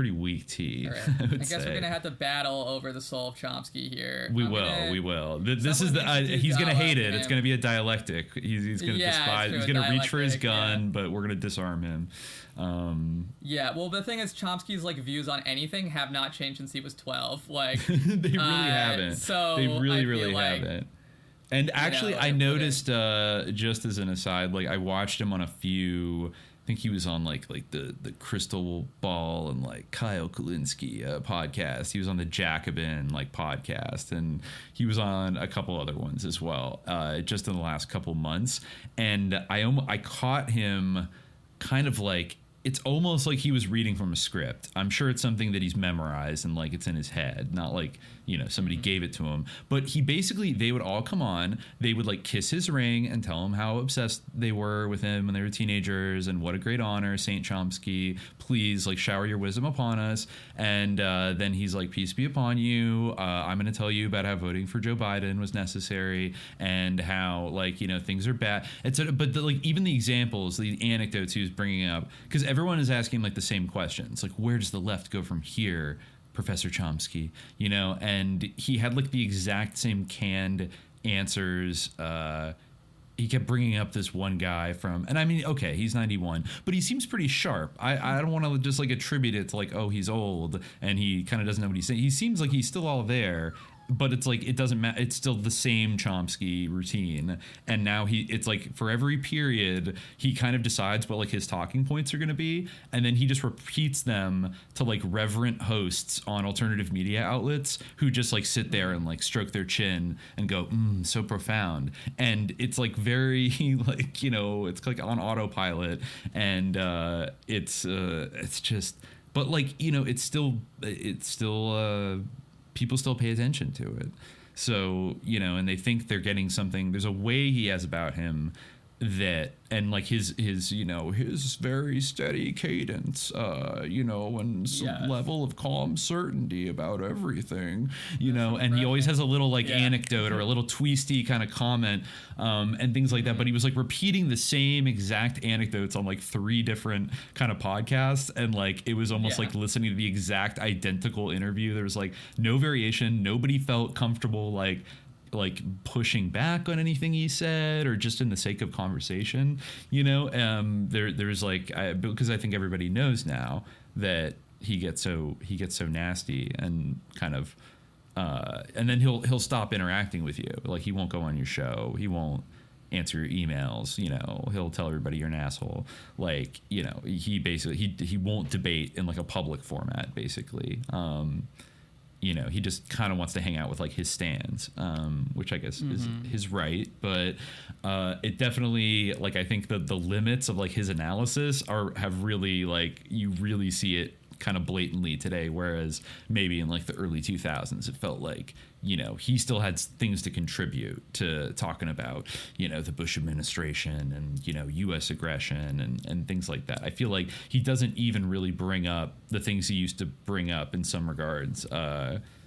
S14: weak tea.
S13: Right. I guess we're gonna have to battle over the soul of Chomsky here. We
S14: will. This is he's gonna hate it. It's gonna be a dialectic. He's gonna despise. He's gonna reach for his gun, but we're gonna disarm him.
S13: Well, the thing is, Chomsky's like views on anything have not changed since he was 12. Like
S14: they really haven't.
S13: So
S14: they really haven't. And actually, you know, I noticed just as an aside, like I watched him on a few. I think he was on like the Crystal Ball and like Kyle Kulinski podcast. He was on the Jacobin like podcast, and he was on a couple other ones as well, just in the last couple months. And I caught him kind of like, it's almost like he was reading from a script. I'm sure it's something that he's memorized and like it's in his head, not like, you know, somebody gave it to him. But he basically, they would all come on, they would like kiss his ring and tell him how obsessed they were with him when they were teenagers, and what a great honor, Saint Chomsky, please like shower your wisdom upon us. And then he's like, peace be upon you. I'm going to tell you about how voting for Joe Biden was necessary, and how like, you know, things are bad. But like even the examples, the anecdotes he was bringing up, because everyone is asking like the same questions, like, where does the left go from here, Professor Chomsky, you know? And he had like the exact same canned answers. He kept bringing up this one guy from, and I mean, okay, he's 91, but he seems pretty sharp. I don't want to just like attribute it to like, oh, he's old and he kind of doesn't know what he's saying. He seems like he's still all there, but it's like, it doesn't matter. It's still the same Chomsky routine. And now it's like for every period, he kind of decides what like his talking points are going to be. And then he just repeats them to like reverent hosts on alternative media outlets who just like sit there and like stroke their chin and go, so profound. And it's like very like, you know, it's like on autopilot, and it's just, but like, you know, it's still people still pay attention to it. So, you know, and they think they're getting something. There's a way he has about him that, and like his you know, his very steady cadence, you know, and some level of calm certainty about everything, you know, and he always has a little like anecdote or a little twisty kind of comment, and things like that. But he was like repeating the same exact anecdotes on like 3 different kind of podcasts, and like it was almost like listening to the exact identical interview. There was like no variation. Nobody felt comfortable like pushing back on anything he said, or just in the sake of conversation, you know. There's like, because I think everybody knows now that he gets so nasty and kind of and then he'll stop interacting with you. Like, he won't go on your show, he won't answer your emails, you know, he'll tell everybody you're an asshole. Like, you know, he basically he won't debate in like a public format, basically. You know, he just kind of wants to hang out with like his stands, which I guess is his right. But it definitely, like, I think that the limits of like his analysis have really, like, you really see it kind of blatantly today, whereas maybe in like the early 2000s it felt like, you know, he still had things to contribute to talking about, you know, the Bush administration and, you know, U.S. aggression and things like that. I feel like he doesn't even really bring up the things he used to bring up in some regards.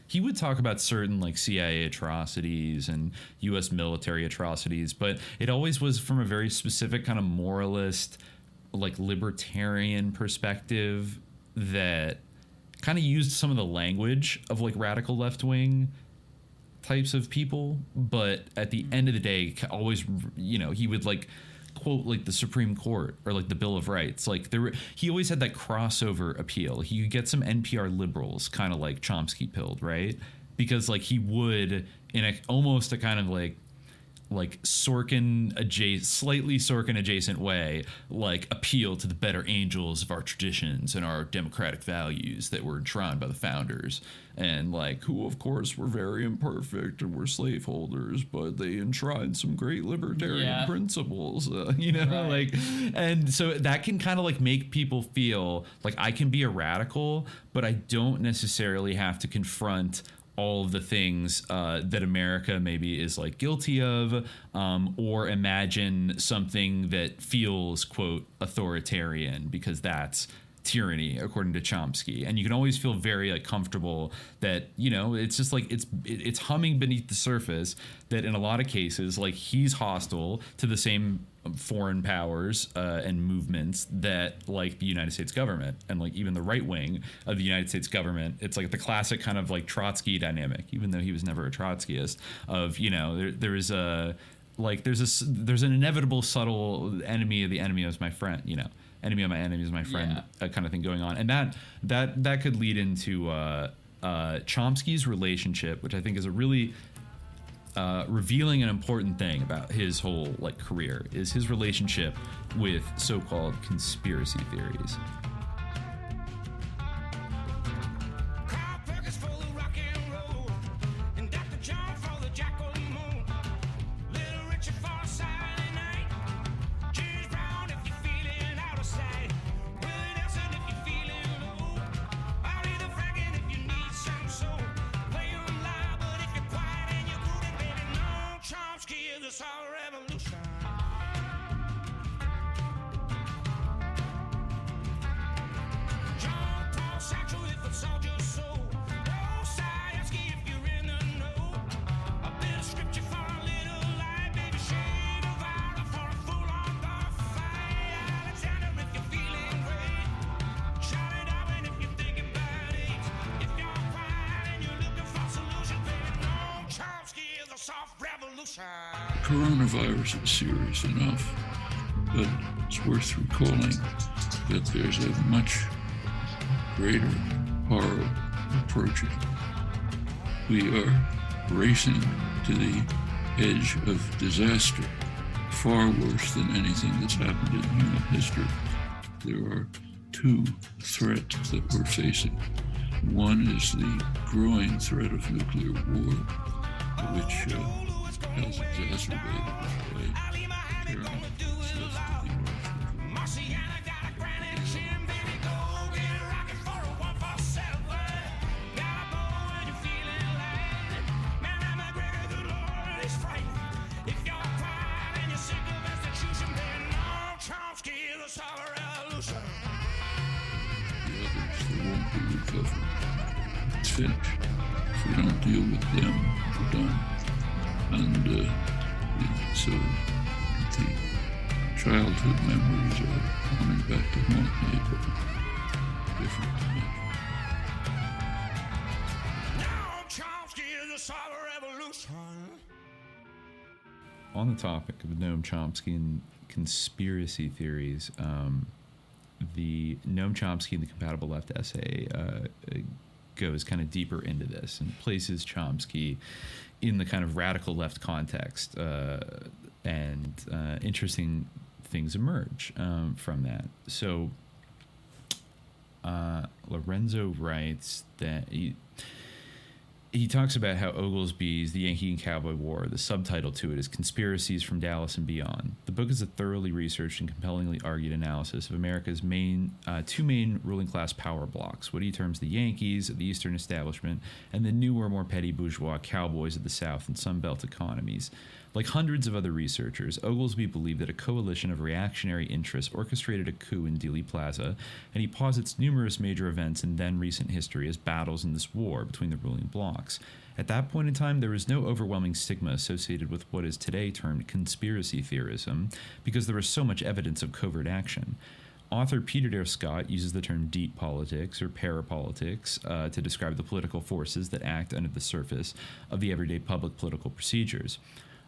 S14: He would talk about certain like CIA atrocities and U.S. military atrocities, but it always was from a very specific kind of moralist, like libertarian perspective that kind of used some of the language of like radical left-wing types of people, but at the end of the day, always, you know, he would like quote like the Supreme Court or like the Bill of Rights. Like he always had that crossover appeal. He could get some NPR liberals kind of like Chomsky pilled, right? Because like he would, in almost a kind of like slightly Sorkin adjacent way, like appeal to the better angels of our traditions and our democratic values that were enshrined by the founders, and like, who of course were very imperfect and were slaveholders, but they enshrined some great libertarian principles, you know, like, and so that can kind of like make people feel like I can be a radical, but I don't necessarily have to confront all of the things that America maybe is like guilty of, or imagine something that feels, quote, authoritarian, because that's tyranny according to Chomsky. And you can always feel very like comfortable that, you know, it's just like it's humming beneath the surface that in a lot of cases, like, he's hostile to the same foreign powers and movements that like the United States government and like even the right wing of the United States government. It's like the classic kind of like Trotsky dynamic, even though he was never a Trotskyist, of, you know, there's an inevitable subtle enemy of the enemy is my friend, you know, enemy of my enemy is my friend, kind of thing going on. And that could lead into Chomsky's relationship, which I think is a really revealing and important thing about his whole like career, is his relationship with so-called conspiracy theories.
S15: Coronavirus is serious enough, but it's worth recalling that there's a much greater horror approaching. We are racing to the edge of disaster, far worse than anything that's happened in human history. There are 2 threats that we're facing. One is the growing threat of nuclear war, which has exacerbated by tyranny. fetch. If we don't deal with them, we're done. And so the childhood memories are coming back to haunt me, but different dimension.
S1: Now Chomsky is the cyber revolution.
S14: On the topic of Noam Chomsky and conspiracy theories, the Noam Chomsky and the Compatible Left essay goes kind of deeper into this and places Chomsky in the kind of radical left context, and interesting things emerge from that. So Lorenzo writes that he talks about how Oglesby's The Yankee and Cowboy War, the subtitle to it is Conspiracies from Dallas and Beyond. The book is a thoroughly researched and compellingly argued analysis of America's two main ruling class power blocks, what he terms the Yankees of the Eastern establishment and the newer, more petty bourgeois cowboys of the South and Sunbelt economies. Like hundreds of other researchers, Oglesby believed that a coalition of reactionary interests orchestrated a coup in Dealey Plaza, and he posits numerous major events in then recent history as battles in this war between the ruling blocs. At that point in time, there was no overwhelming stigma associated with what is today termed conspiracy theorism, because there was so much evidence of covert action. Author Peter Dare Scott uses the term deep politics or parapolitics to describe the political forces that act under the surface of the everyday public political procedures.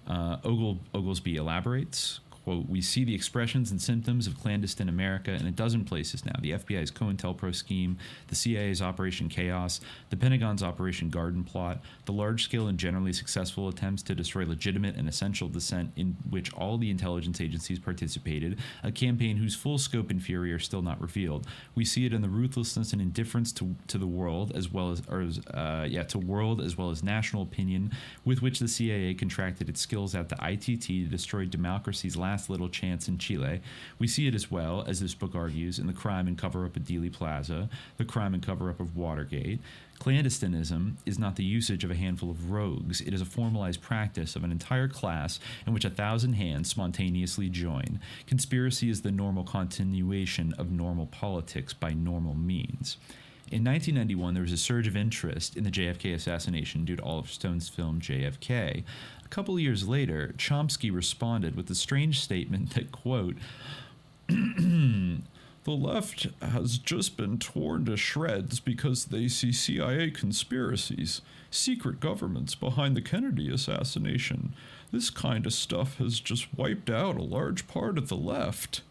S14: Oglesby elaborates, quote, "We see the expressions and symptoms of clandestine America in a dozen places now. The FBI's COINTELPRO scheme, the CIA's Operation Chaos, the Pentagon's Operation Garden Plot, the large-scale and generally successful attempts to destroy legitimate and essential dissent in which all the intelligence agencies participated, a campaign whose full scope and fury are still not revealed. We see it in the ruthlessness and indifference to the world as well as national opinion with which the CIA contracted its skills at the ITT to destroy democracy's last little chance in Chile. We see it as well, as this book argues, in the crime and cover-up of Dealey Plaza, the crime and cover-up of Watergate. Clandestinism is not the usage of a handful of rogues. It is a formalized practice of an entire class in which 1,000 hands spontaneously join. Conspiracy is the normal continuation of normal politics by normal means." In 1991, there was a surge of interest in the JFK assassination due to Oliver Stone's film JFK. A couple of years later, Chomsky responded with the strange statement that, quote, "The left has just been torn to shreds because they see CIA conspiracies, secret governments behind the Kennedy assassination. This kind of stuff has just wiped out a large part of the left."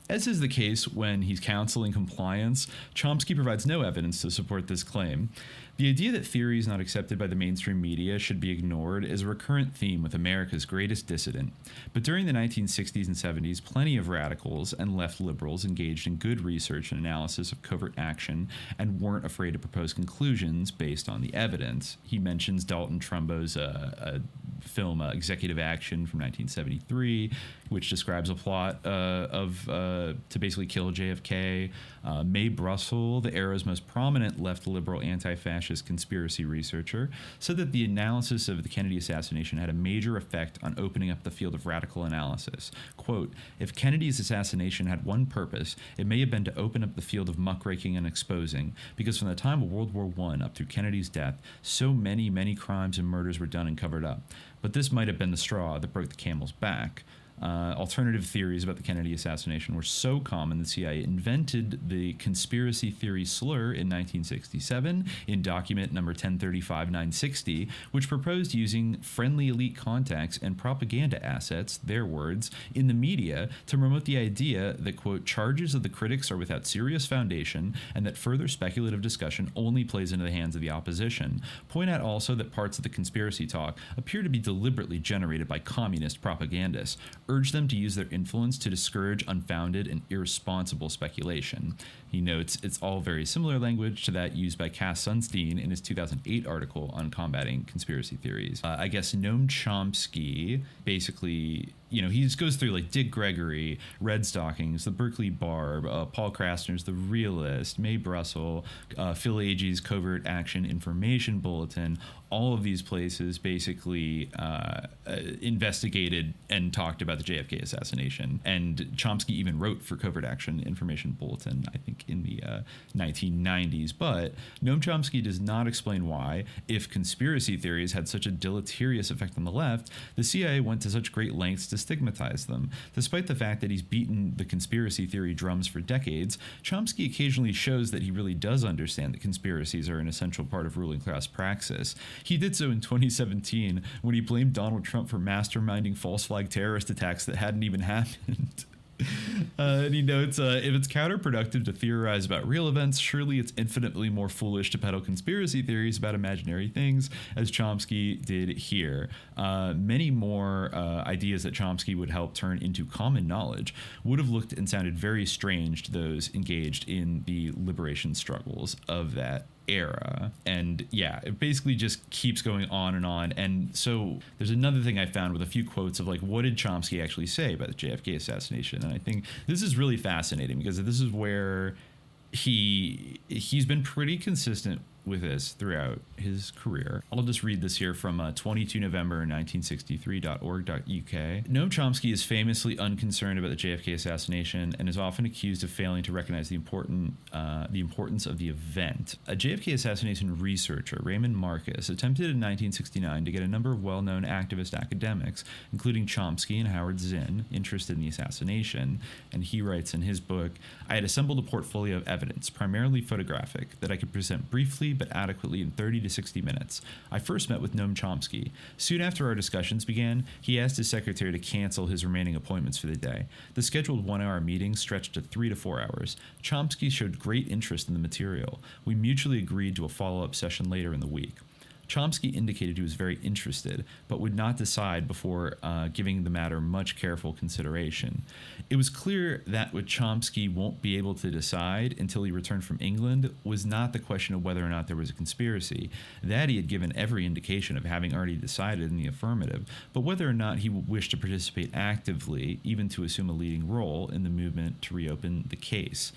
S14: As is the case when he's counseling compliance, Chomsky provides no evidence to support this claim. The idea that theories not accepted by the mainstream media should be ignored is a recurrent theme with America's greatest dissident. But during the 1960s and 70s, plenty of radicals and left liberals engaged in good research and analysis of covert action and weren't afraid to propose conclusions based on the evidence. He mentions Dalton Trumbo's film Executive Action from 1973, which describes a plot to basically kill JFK. Mae Brussel, the era's most prominent left liberal anti-fascist conspiracy researcher, said that the analysis of the Kennedy assassination had a major effect on opening up the field of radical analysis. Quote, "If Kennedy's assassination had one purpose, it may have been to open up the field of muckraking and exposing, because from the time of World War I up through Kennedy's death, so many, many crimes and murders were done and covered up. But this might have been the straw that broke the camel's back." Alternative theories about the Kennedy assassination were so common the CIA invented the conspiracy theory slur in 1967 in document number 1035-960, which proposed using friendly elite contacts and propaganda assets, their words, in the media to promote the idea that, quote, "charges of the critics are without serious foundation and that further speculative discussion only plays into the hands of the opposition. Point out also that parts of the conspiracy talk appear to be deliberately generated by communist propagandists. Urge them to use their influence to discourage unfounded and irresponsible speculation." He notes it's all very similar language to that used by Cass Sunstein in his 2008 article on combating conspiracy theories. I guess Noam Chomsky basically he just goes through like Dick Gregory, Red Stockings, the Berkeley Barb, Paul Krasner's The Realist, Mae Brussel, Phil Agee's Covert Action Information Bulletin. All of these places basically investigated and talked about the JFK assassination. And Chomsky even wrote for Covert Action Information Bulletin, I think, in the 1990s. But Noam Chomsky does not explain why, if conspiracy theories had such a deleterious effect on the left, the CIA went to such great lengths to stigmatize them. Despite the fact that he's beaten the conspiracy theory drums for decades, Chomsky occasionally shows that he really does understand that conspiracies are an essential part of ruling class praxis. He did so in 2017 when he blamed Donald Trump for masterminding false flag terrorist attacks that hadn't even happened. And he notes, if it's counterproductive to theorize about real events, surely it's infinitely more foolish to peddle conspiracy theories about imaginary things, as Chomsky did here. Many more ideas that Chomsky would help turn into common knowledge would have looked and sounded very strange to those engaged in the liberation struggles of that era. And yeah, it basically just keeps going on. And so there's another thing I found with a few quotes of like, what did Chomsky actually say about the JFK assassination? And I think this is really fascinating because this is where he's been pretty consistent with this throughout his career. I'll just read this here from 22 November 1963.org.uk. Noam Chomsky is famously unconcerned about the JFK assassination and is often accused of failing to recognize the importance of the event. A JFK assassination researcher, Raymond Marcus, attempted in 1969 to get a number of well-known activist academics, including Chomsky and Howard Zinn, interested in the assassination, and he writes in his book, "I had assembled a portfolio of evidence, primarily photographic, that I could present briefly but adequately in 30 to 60 minutes. I first met with Noam Chomsky. Soon after our discussions began, he asked his secretary to cancel his remaining appointments for the day. The scheduled 1-hour meeting stretched to 3 to 4 hours. Chomsky showed great interest in the material. We mutually agreed to a follow-up session later in the week. Chomsky indicated he was very interested, but would not decide before giving the matter much careful consideration. It was clear that what Chomsky won't be able to decide until he returned from England was not the question of whether or not there was a conspiracy. That he had given every indication of having already decided in the affirmative, but whether or not he wished to participate actively, even to assume a leading role in the movement to reopen the case."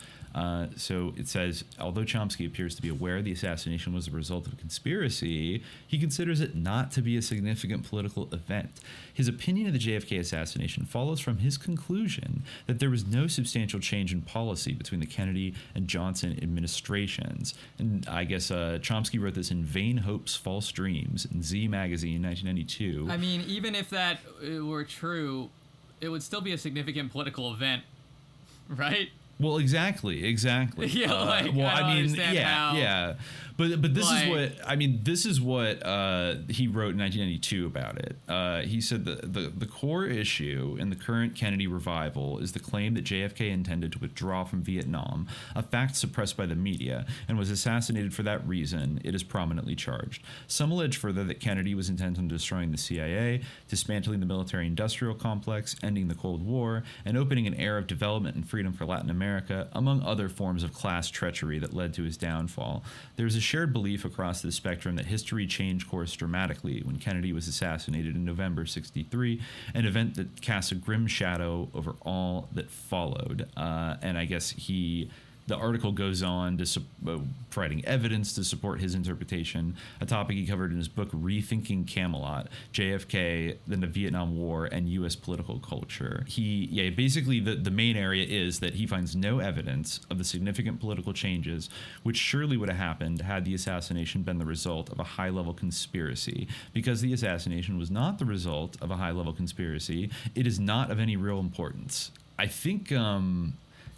S14: So it says, although Chomsky appears to be aware the assassination was the result of a conspiracy, he considers it not to be a significant political event. His opinion of the JFK assassination follows from his conclusion that there was no substantial change in policy between the Kennedy and Johnson administrations. And I guess Chomsky wrote this in Vain Hopes, False Dreams in Z Magazine, 1992.
S13: I mean, even if that were true, it would still be a significant political event, right?
S14: Well, exactly.
S13: Yeah,
S14: yeah. But this is what he wrote in 1992 about it. He said the core issue in the current Kennedy revival is the claim that JFK intended to withdraw from Vietnam, a fact suppressed by the media, and was assassinated for that reason. It is prominently charged. Some allege further that Kennedy was intent on destroying the CIA, dismantling the military-industrial complex, ending the Cold War, and opening an era of development and freedom for Latin America, among other forms of class treachery that led to his downfall. There is a shared belief across the spectrum that history changed course dramatically when Kennedy was assassinated in November '63, an event that casts a grim shadow over all that followed. And I guess the article goes on to providing evidence to support his interpretation, a topic he covered in his book Rethinking Camelot, JFK, then the Vietnam War, and U.S. political culture. Basically the main area is that he finds no evidence of the significant political changes which surely would have happened had the assassination been the result of a high-level conspiracy. Because the assassination was not the result of a high-level conspiracy, it is not of any real importance. I think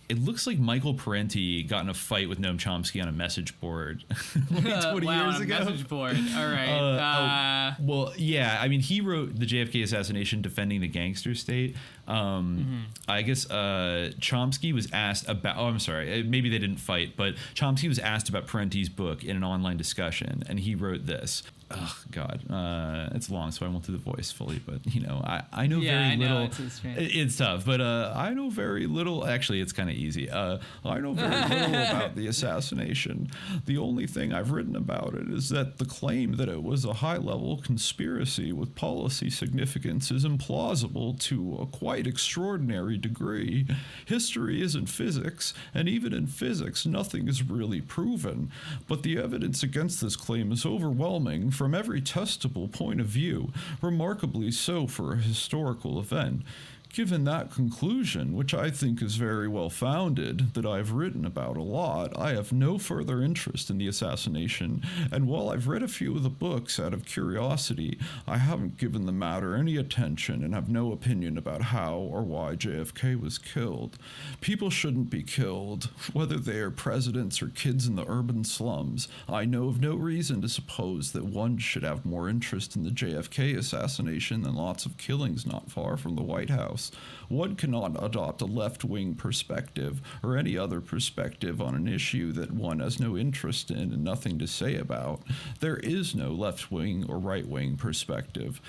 S14: it looks like Michael Parenti got in a fight with Noam Chomsky on a message board like 20 years ago.
S13: Message board. All right.
S14: Well, yeah. I mean, he wrote the JFK assassination defending the gangster state. I guess Chomsky was asked about. Oh, I'm sorry. Maybe they didn't fight, but Chomsky was asked about Parenti's book in an online discussion, and he wrote this. Oh God, it's long, so I won't do the voice fully. But I know very little. It's tough, but I know very little. Actually, it's kind of easy. I know very little about the assassination. The only thing I've written about it is that the claim that it was a high-level conspiracy with policy significance is implausible to a quite extraordinary degree. History isn't physics, and even in physics, nothing is really proven. But the evidence against this claim is overwhelming from every testable point of view, remarkably so for a historical event. Given that conclusion, which I think is very well founded, that I've written about a lot, I have no further interest in the assassination, and while I've read a few of the books out of curiosity, I haven't given the matter any attention and have no opinion about how or why JFK was killed. People shouldn't be killed, whether they are presidents or kids in the urban slums. I know of no reason to suppose that one should have more interest in the JFK assassination than lots of killings not far from the White House. One cannot adopt a left-wing perspective or any other perspective on an issue that one has no interest in and nothing to say about. There is no left-wing or right-wing perspective.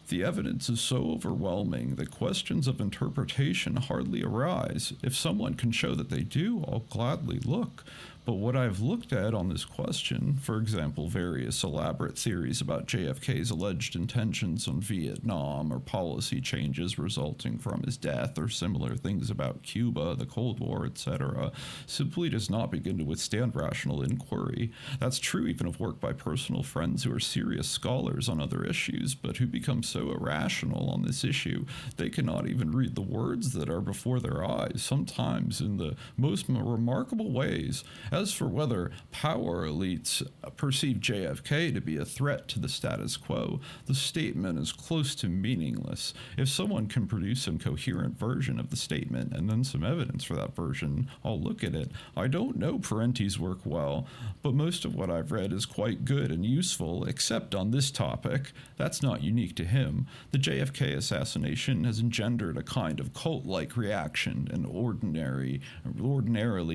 S14: The evidence is so overwhelming that questions of interpretation hardly arise. If someone can show that they do, I'll gladly look. But what I've looked at on this question, for example, various elaborate theories about JFK's alleged intentions on Vietnam or policy changes resulting from his death or similar things about Cuba, the Cold War, etc., simply does not begin to withstand rational inquiry. That's true even of work by personal friends who are serious scholars on other issues, but who become so irrational on this issue they cannot even read the words that are before their eyes, sometimes in the most remarkable ways. As for whether power elites perceive JFK to be a threat to the status quo, the statement is close to meaningless. If someone can produce some coherent version of the statement and then some evidence for that version, I'll look at it. I don't know Parenti's work well, but most of what I've read is quite good and useful, except on this topic. That's not unique to him. The JFK assassination has engendered a kind of cult-like reaction, and ordinarily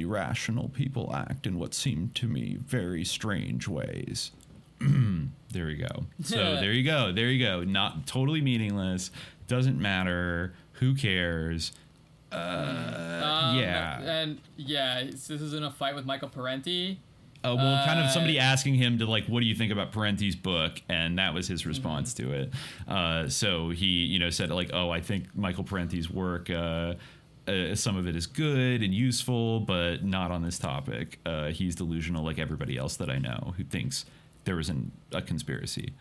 S14: rational people act in what seemed to me very strange ways. There we go. So there you go. Not totally meaningless. Doesn't matter. Who cares? Yeah.
S13: And this is in a fight with Michael Parenti.
S14: Well, kind of somebody asking him to what do you think about Parenti's book, and that was his response to it. So he, said I think Michael Parenti's work. Some of it is good and useful, but not on this topic. He's delusional like everybody else that I know who thinks there was a conspiracy.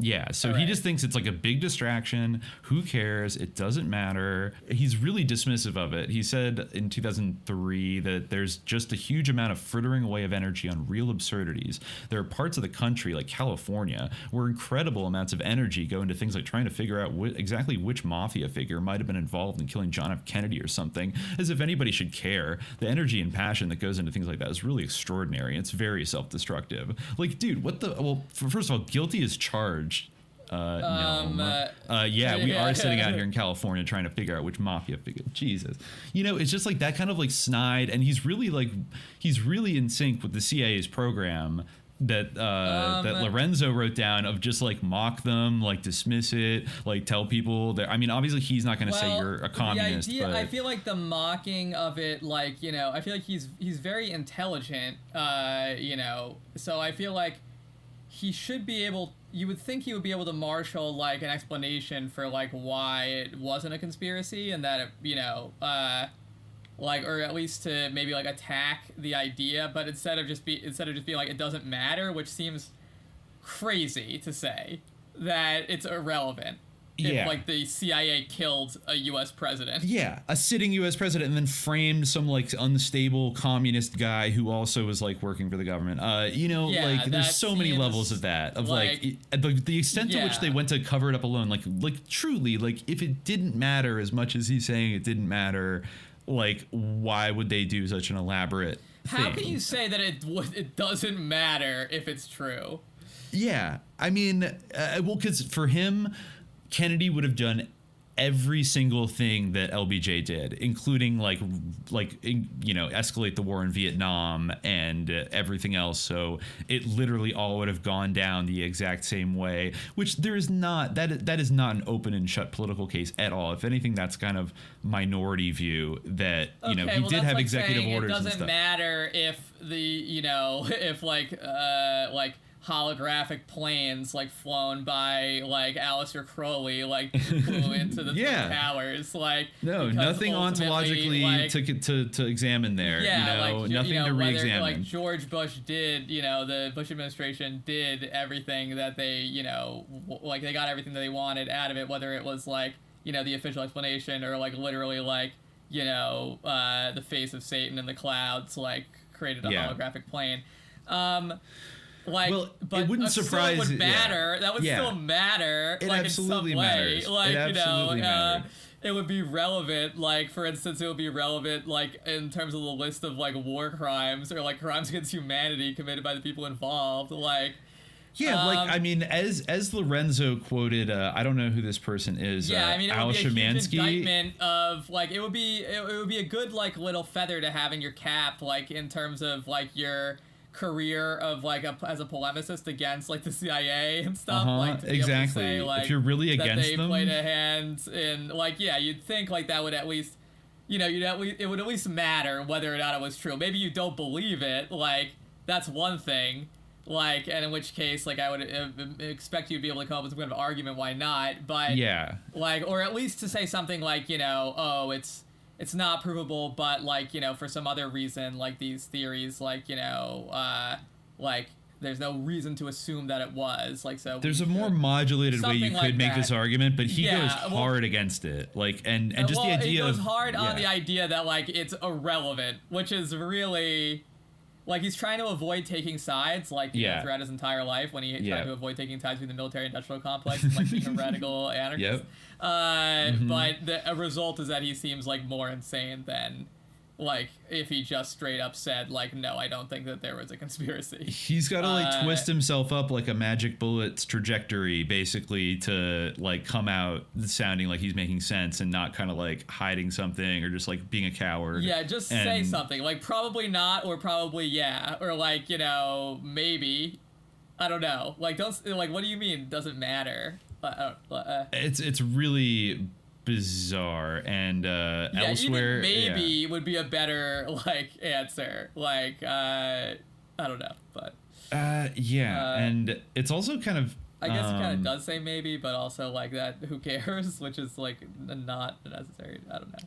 S14: Yeah, so he just thinks it's like a big distraction. Who cares? It doesn't matter. He's really dismissive of it. He said in 2003 that there's just a huge amount of frittering away of energy on real absurdities. There are parts of the country, like California, where incredible amounts of energy go into things like trying to figure out exactly which mafia figure might have been involved in killing John F. Kennedy or something, as if anybody should care. The energy and passion that goes into things like that is really extraordinary. It's very self-destructive. Dude, first of all, guilty as charged. No. We are sitting out here in California trying to figure out which mafia figure. Jesus, it's just that kind of snide, and he's really in sync with the CIA's program that Lorenzo wrote down of just mock them, dismiss it, tell people that. I mean, obviously he's not going to say you're a communist.
S13: The idea,
S14: but
S13: I feel like the mocking of it, I feel like he's very intelligent, so I feel like he should be able. You would think he would be able to marshal an explanation for why it wasn't a conspiracy, and that it, or at least to maybe attack the idea, but instead of just being it doesn't matter, which seems crazy to say that it's irrelevant.
S14: Yeah.
S13: If the CIA killed a U.S. president.
S14: Yeah, a sitting U.S. president, and then framed some unstable communist guy who also was working for the government. There's so many levels of that. Of the extent to which they went to cover it up alone. Truly, if it didn't matter as much as he's saying it didn't matter, why would they do such an elaborate thing?
S13: How can you say that it doesn't matter if it's true?
S14: Yeah, I mean, because for him, Kennedy would have done every single thing that LBJ did, including escalate the war in Vietnam and everything else. So it literally all would have gone down the exact same way, which there is not, that is not an open and shut political case at all. If anything, that's kind of minority view that, he did have executive orders and stuff.
S13: It doesn't matter if holographic planes flown by Aleister Crowley flew into the Twin Towers.
S14: Nothing ontologically to examine there. Nothing to re-examine.
S13: George Bush did, the Bush administration did everything that they, they got everything that they wanted out of it, whether it was the official explanation or literally the face of Satan in the clouds created a holographic plane.
S14: But it wouldn't surprise.
S13: Still would matter. That would still matter.
S14: It absolutely matters.
S13: It absolutely matters. It would be relevant. For instance, it would be relevant. In terms of the list of war crimes or crimes against humanity committed by the people involved.
S14: As Lorenzo quoted, I don't know who this person is. Al Szymanski.
S13: Indictment of it would be a good little feather to have in your cap, in terms of your career of as a polemicist against the CIA and stuff.
S14: Exactly.
S13: Say,
S14: if you're really against
S13: they
S14: them,
S13: played a hand in you'd think that would at least it would at least matter whether or not it was true. Maybe you don't believe it. That's one thing. And in which case, I would expect you to be able to come up with some kind of argument why not. But or at least to say something it's not provable, but for some other reason, these theories, there's no reason to assume that it was so.
S14: There's a more modulated way you could make this argument, but he goes hard against it. And just the idea
S13: he goes hard on the idea that it's irrelevant, which is really. He's trying to avoid taking sides, throughout his entire life when he tried to avoid taking sides with the military-industrial complex and being a radical anarchist. But the result is that he seems more insane than if he just straight up said no, I don't think that there was a conspiracy.
S14: He's got to twist himself up like a magic bullet's trajectory, basically, to come out sounding like he's making sense and not kind of hiding something or just being a coward.
S13: Yeah, just say something probably not or probably yeah or maybe. I don't know. Don't what do you mean doesn't matter?
S14: It's really bizarre and elsewhere
S13: maybe would be a better answer I don't know but
S14: and it's also kind of
S13: I guess it kind of does say maybe but also that who cares, which is not necessary. I don't know.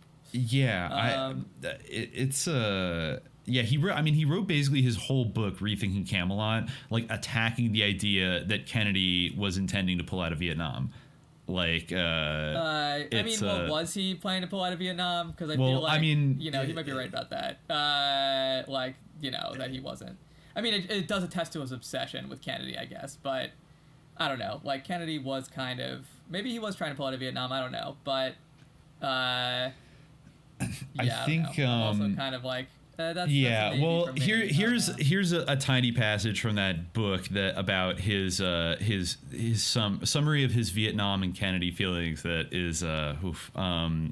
S14: He wrote basically his whole book Rethinking Camelot attacking the idea that Kennedy was intending to pull out of Vietnam. Was
S13: he planning to pull out of Vietnam? Because I feel he might be right about that. That he wasn't. It does attest to his obsession with Kennedy, I guess, but I don't know. Kennedy was kind of maybe he was trying to pull out of Vietnam. I don't know, but
S14: I think
S13: I'm also kind of that's
S14: here's a tiny passage from that book that about his summary of his Vietnam and Kennedy feelings that is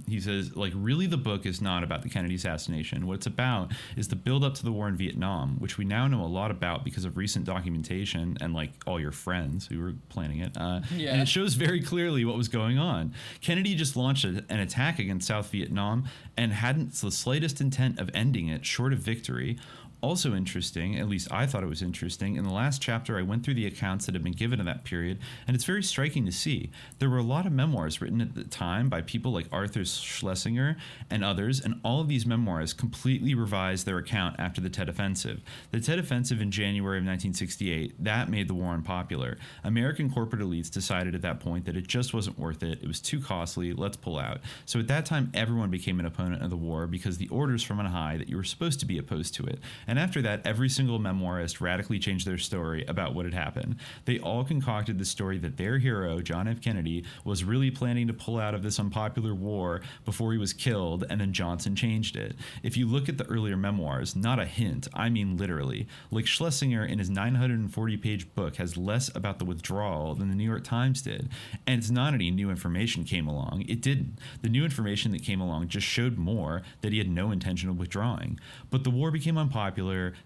S14: he says really the book is not about the Kennedy assassination. What it's about is the build up to the war in Vietnam, which we now know a lot about because of recent documentation and all your friends who were planning it and it shows very clearly what was going on. Kennedy just launched an attack against South Vietnam and hadn't the slightest intent of ending it short of victory. Also interesting, at least I thought it was interesting, in the last chapter I went through the accounts that had been given in that period, and it's very striking to see. There were a lot of memoirs written at the time by people like Arthur Schlesinger and others, and all of these memoirs completely revised their account after the Tet Offensive. The Tet Offensive in January of 1968, that made the war unpopular. American corporate elites decided at that point that it just wasn't worth it, it was too costly, let's pull out. So at that time everyone became an opponent of the war because the orders from on high that you were supposed to be opposed to it. And after that, every single memoirist radically changed their story about what had happened. They all concocted the story that their hero, John F. Kennedy, was really planning to pull out of this unpopular war before he was killed, and then Johnson changed it. If you look at the earlier memoirs, not a hint, I mean literally. Like Schlesinger in his 940-page book has less about the withdrawal than the New York Times did. And it's not any new information came along. It didn't. The new information that came along just showed more that he had no intention of withdrawing. But the war became unpopular,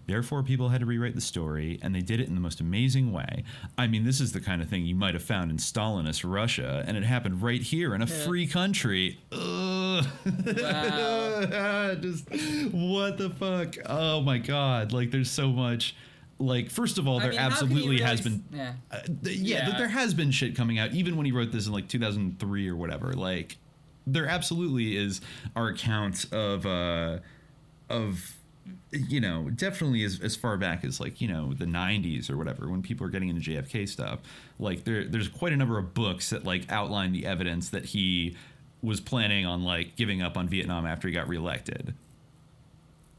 S14: therefore people had to rewrite the story, and they did it in the most amazing way. I mean, this is the kind of thing you might have found in Stalinist Russia, and it happened right here in a free country. Ugh. Wow. Just, what the fuck? Oh my God. Like, there's so much. Like, first of all, there absolutely has been, there has been shit coming out, even when he wrote this in like 2003 or whatever. Like, there absolutely are accounts of you know, definitely as far back as like, you know, the 90s or whatever, when people are getting into JFK stuff. Like, there's quite a number of books that like outline the evidence that he was planning on like giving up on Vietnam after he got reelected.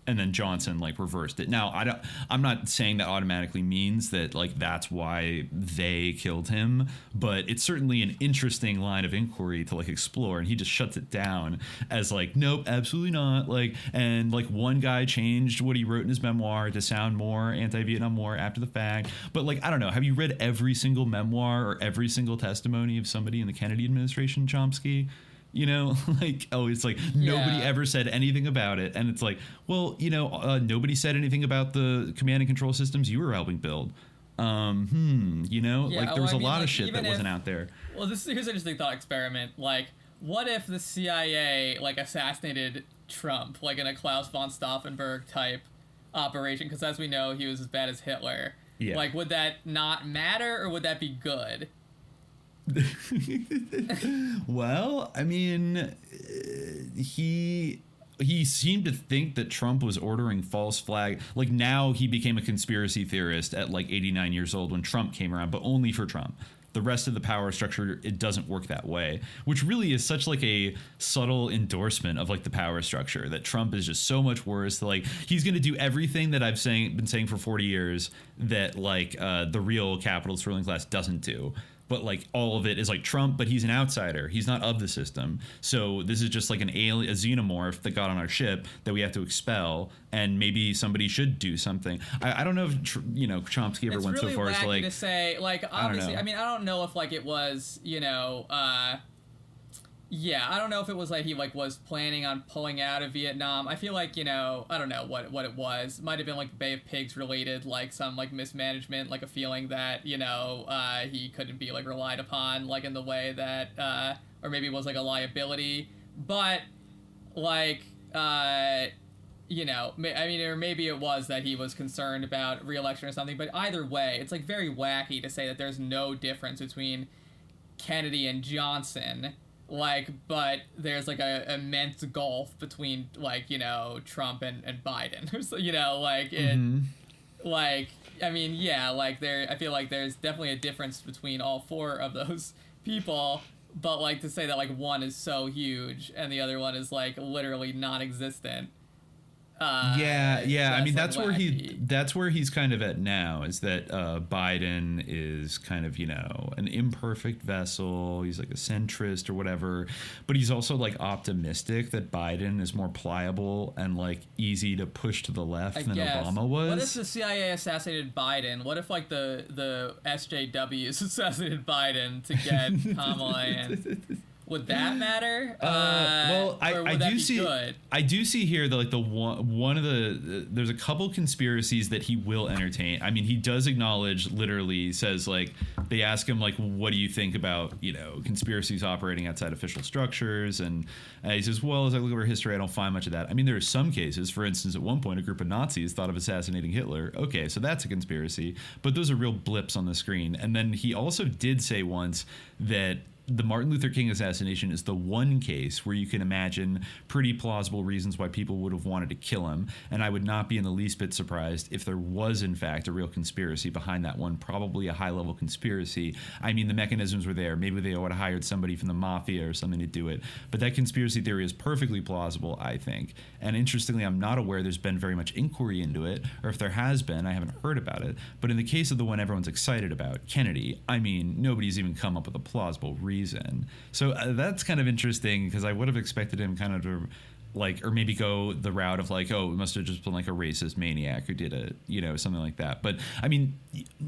S14: And then Johnson like reversed it. Now, I'm not saying that automatically means that like that's why they killed him, but it's certainly an interesting line of inquiry to like explore. And he just shuts it down as like, nope, absolutely not. Like, and like one guy changed what he wrote in his memoir to sound more anti-Vietnam War after the fact. But like, I don't know. Have you read every single memoir or every single testimony of somebody in the Kennedy administration, Chomsky? You know, like, oh, it's like nobody ever said anything about it. And it's like, well, you know, nobody said anything about the command and control systems you were helping build. You know, like there was a lot of shit that wasn't out there.
S13: Well, here's an interesting thought experiment. Like, what if the CIA like assassinated Trump, like in a Klaus von Stauffenberg type operation? Because as we know, he was as bad as Hitler. Yeah. Like, would that not matter, or would that be good?
S14: Well, I mean, he seemed to think that Trump was ordering false flag. Like, now he became a conspiracy theorist at like 89 years old when Trump came around, but only for Trump. The rest of the power structure, it doesn't work that way, which really is such like a subtle endorsement of like the power structure, that Trump is just so much worse. Like, he's going to do everything that I've been saying for 40 years that like the real capitalist ruling class doesn't do. But like all of it is like Trump, but he's an outsider. He's not of the system. So this is just like an alien, a xenomorph that got on our ship that we have to expel. And maybe somebody should do something. I don't know if, you know, Chomsky ever went so far as to like,
S13: to say, like, obviously, I mean, I don't know if like it was, you know, yeah, I don't know if it was like he like was planning on pulling out of Vietnam. I feel like, you know, I don't know what it was. Might have been like Bay of Pigs related, like some like mismanagement, like a feeling that, you know, he couldn't be like relied upon like in the way that, or maybe it was like a liability. But like, you know, I mean, or maybe it was that he was concerned about re-election or something. But either way, it's like very wacky to say that there's no difference between Kennedy and Johnson. Like, but there's like a immense gulf between like, you know, Trump and Biden. So, you know, like it, like, I mean, yeah, like I feel like there's definitely a difference between all four of those people, but like to say that like one is so huge and the other one is like literally non-existent.
S14: Yeah. I mean, that's where he's kind of at now, is that Biden is kind of, you know, an imperfect vessel. He's like a centrist or whatever, but he's also like optimistic that Biden is more pliable and like easy to push to the left than Obama was.
S13: What if the CIA assassinated Biden? What if like the SJWs assassinated Biden to get Kamala in? Would that matter?
S14: Well, I do see. Good? I do see here that like one of the there's a couple conspiracies that he will entertain. I mean, he does acknowledge, literally says like, they ask him like, what do you think about, you know, conspiracies operating outside official structures, and he says, well, as I look over history, I don't find much of that. I mean, there are some cases. For instance, at one point, a group of Nazis thought of assassinating Hitler. Okay, so that's a conspiracy, but those are real blips on the screen. And then he also did say once that the Martin Luther King assassination is the one case where you can imagine pretty plausible reasons why people would have wanted to kill him. And I would not be in the least bit surprised if there was, in fact, a real conspiracy behind that one, probably a high-level conspiracy. I mean, the mechanisms were there. Maybe they would have hired somebody from the mafia or something to do it. But that conspiracy theory is perfectly plausible, I think. And interestingly, I'm not aware there's been very much inquiry into it, or if there has been, I haven't heard about it. But in the case of the one everyone's excited about, Kennedy, I mean, nobody's even come up with a plausible reason. So that's kind of interesting, because I would have expected him kind of to like, or maybe go the route of like, oh, it must have just been like a racist maniac who did it, you know, something like that. But I mean,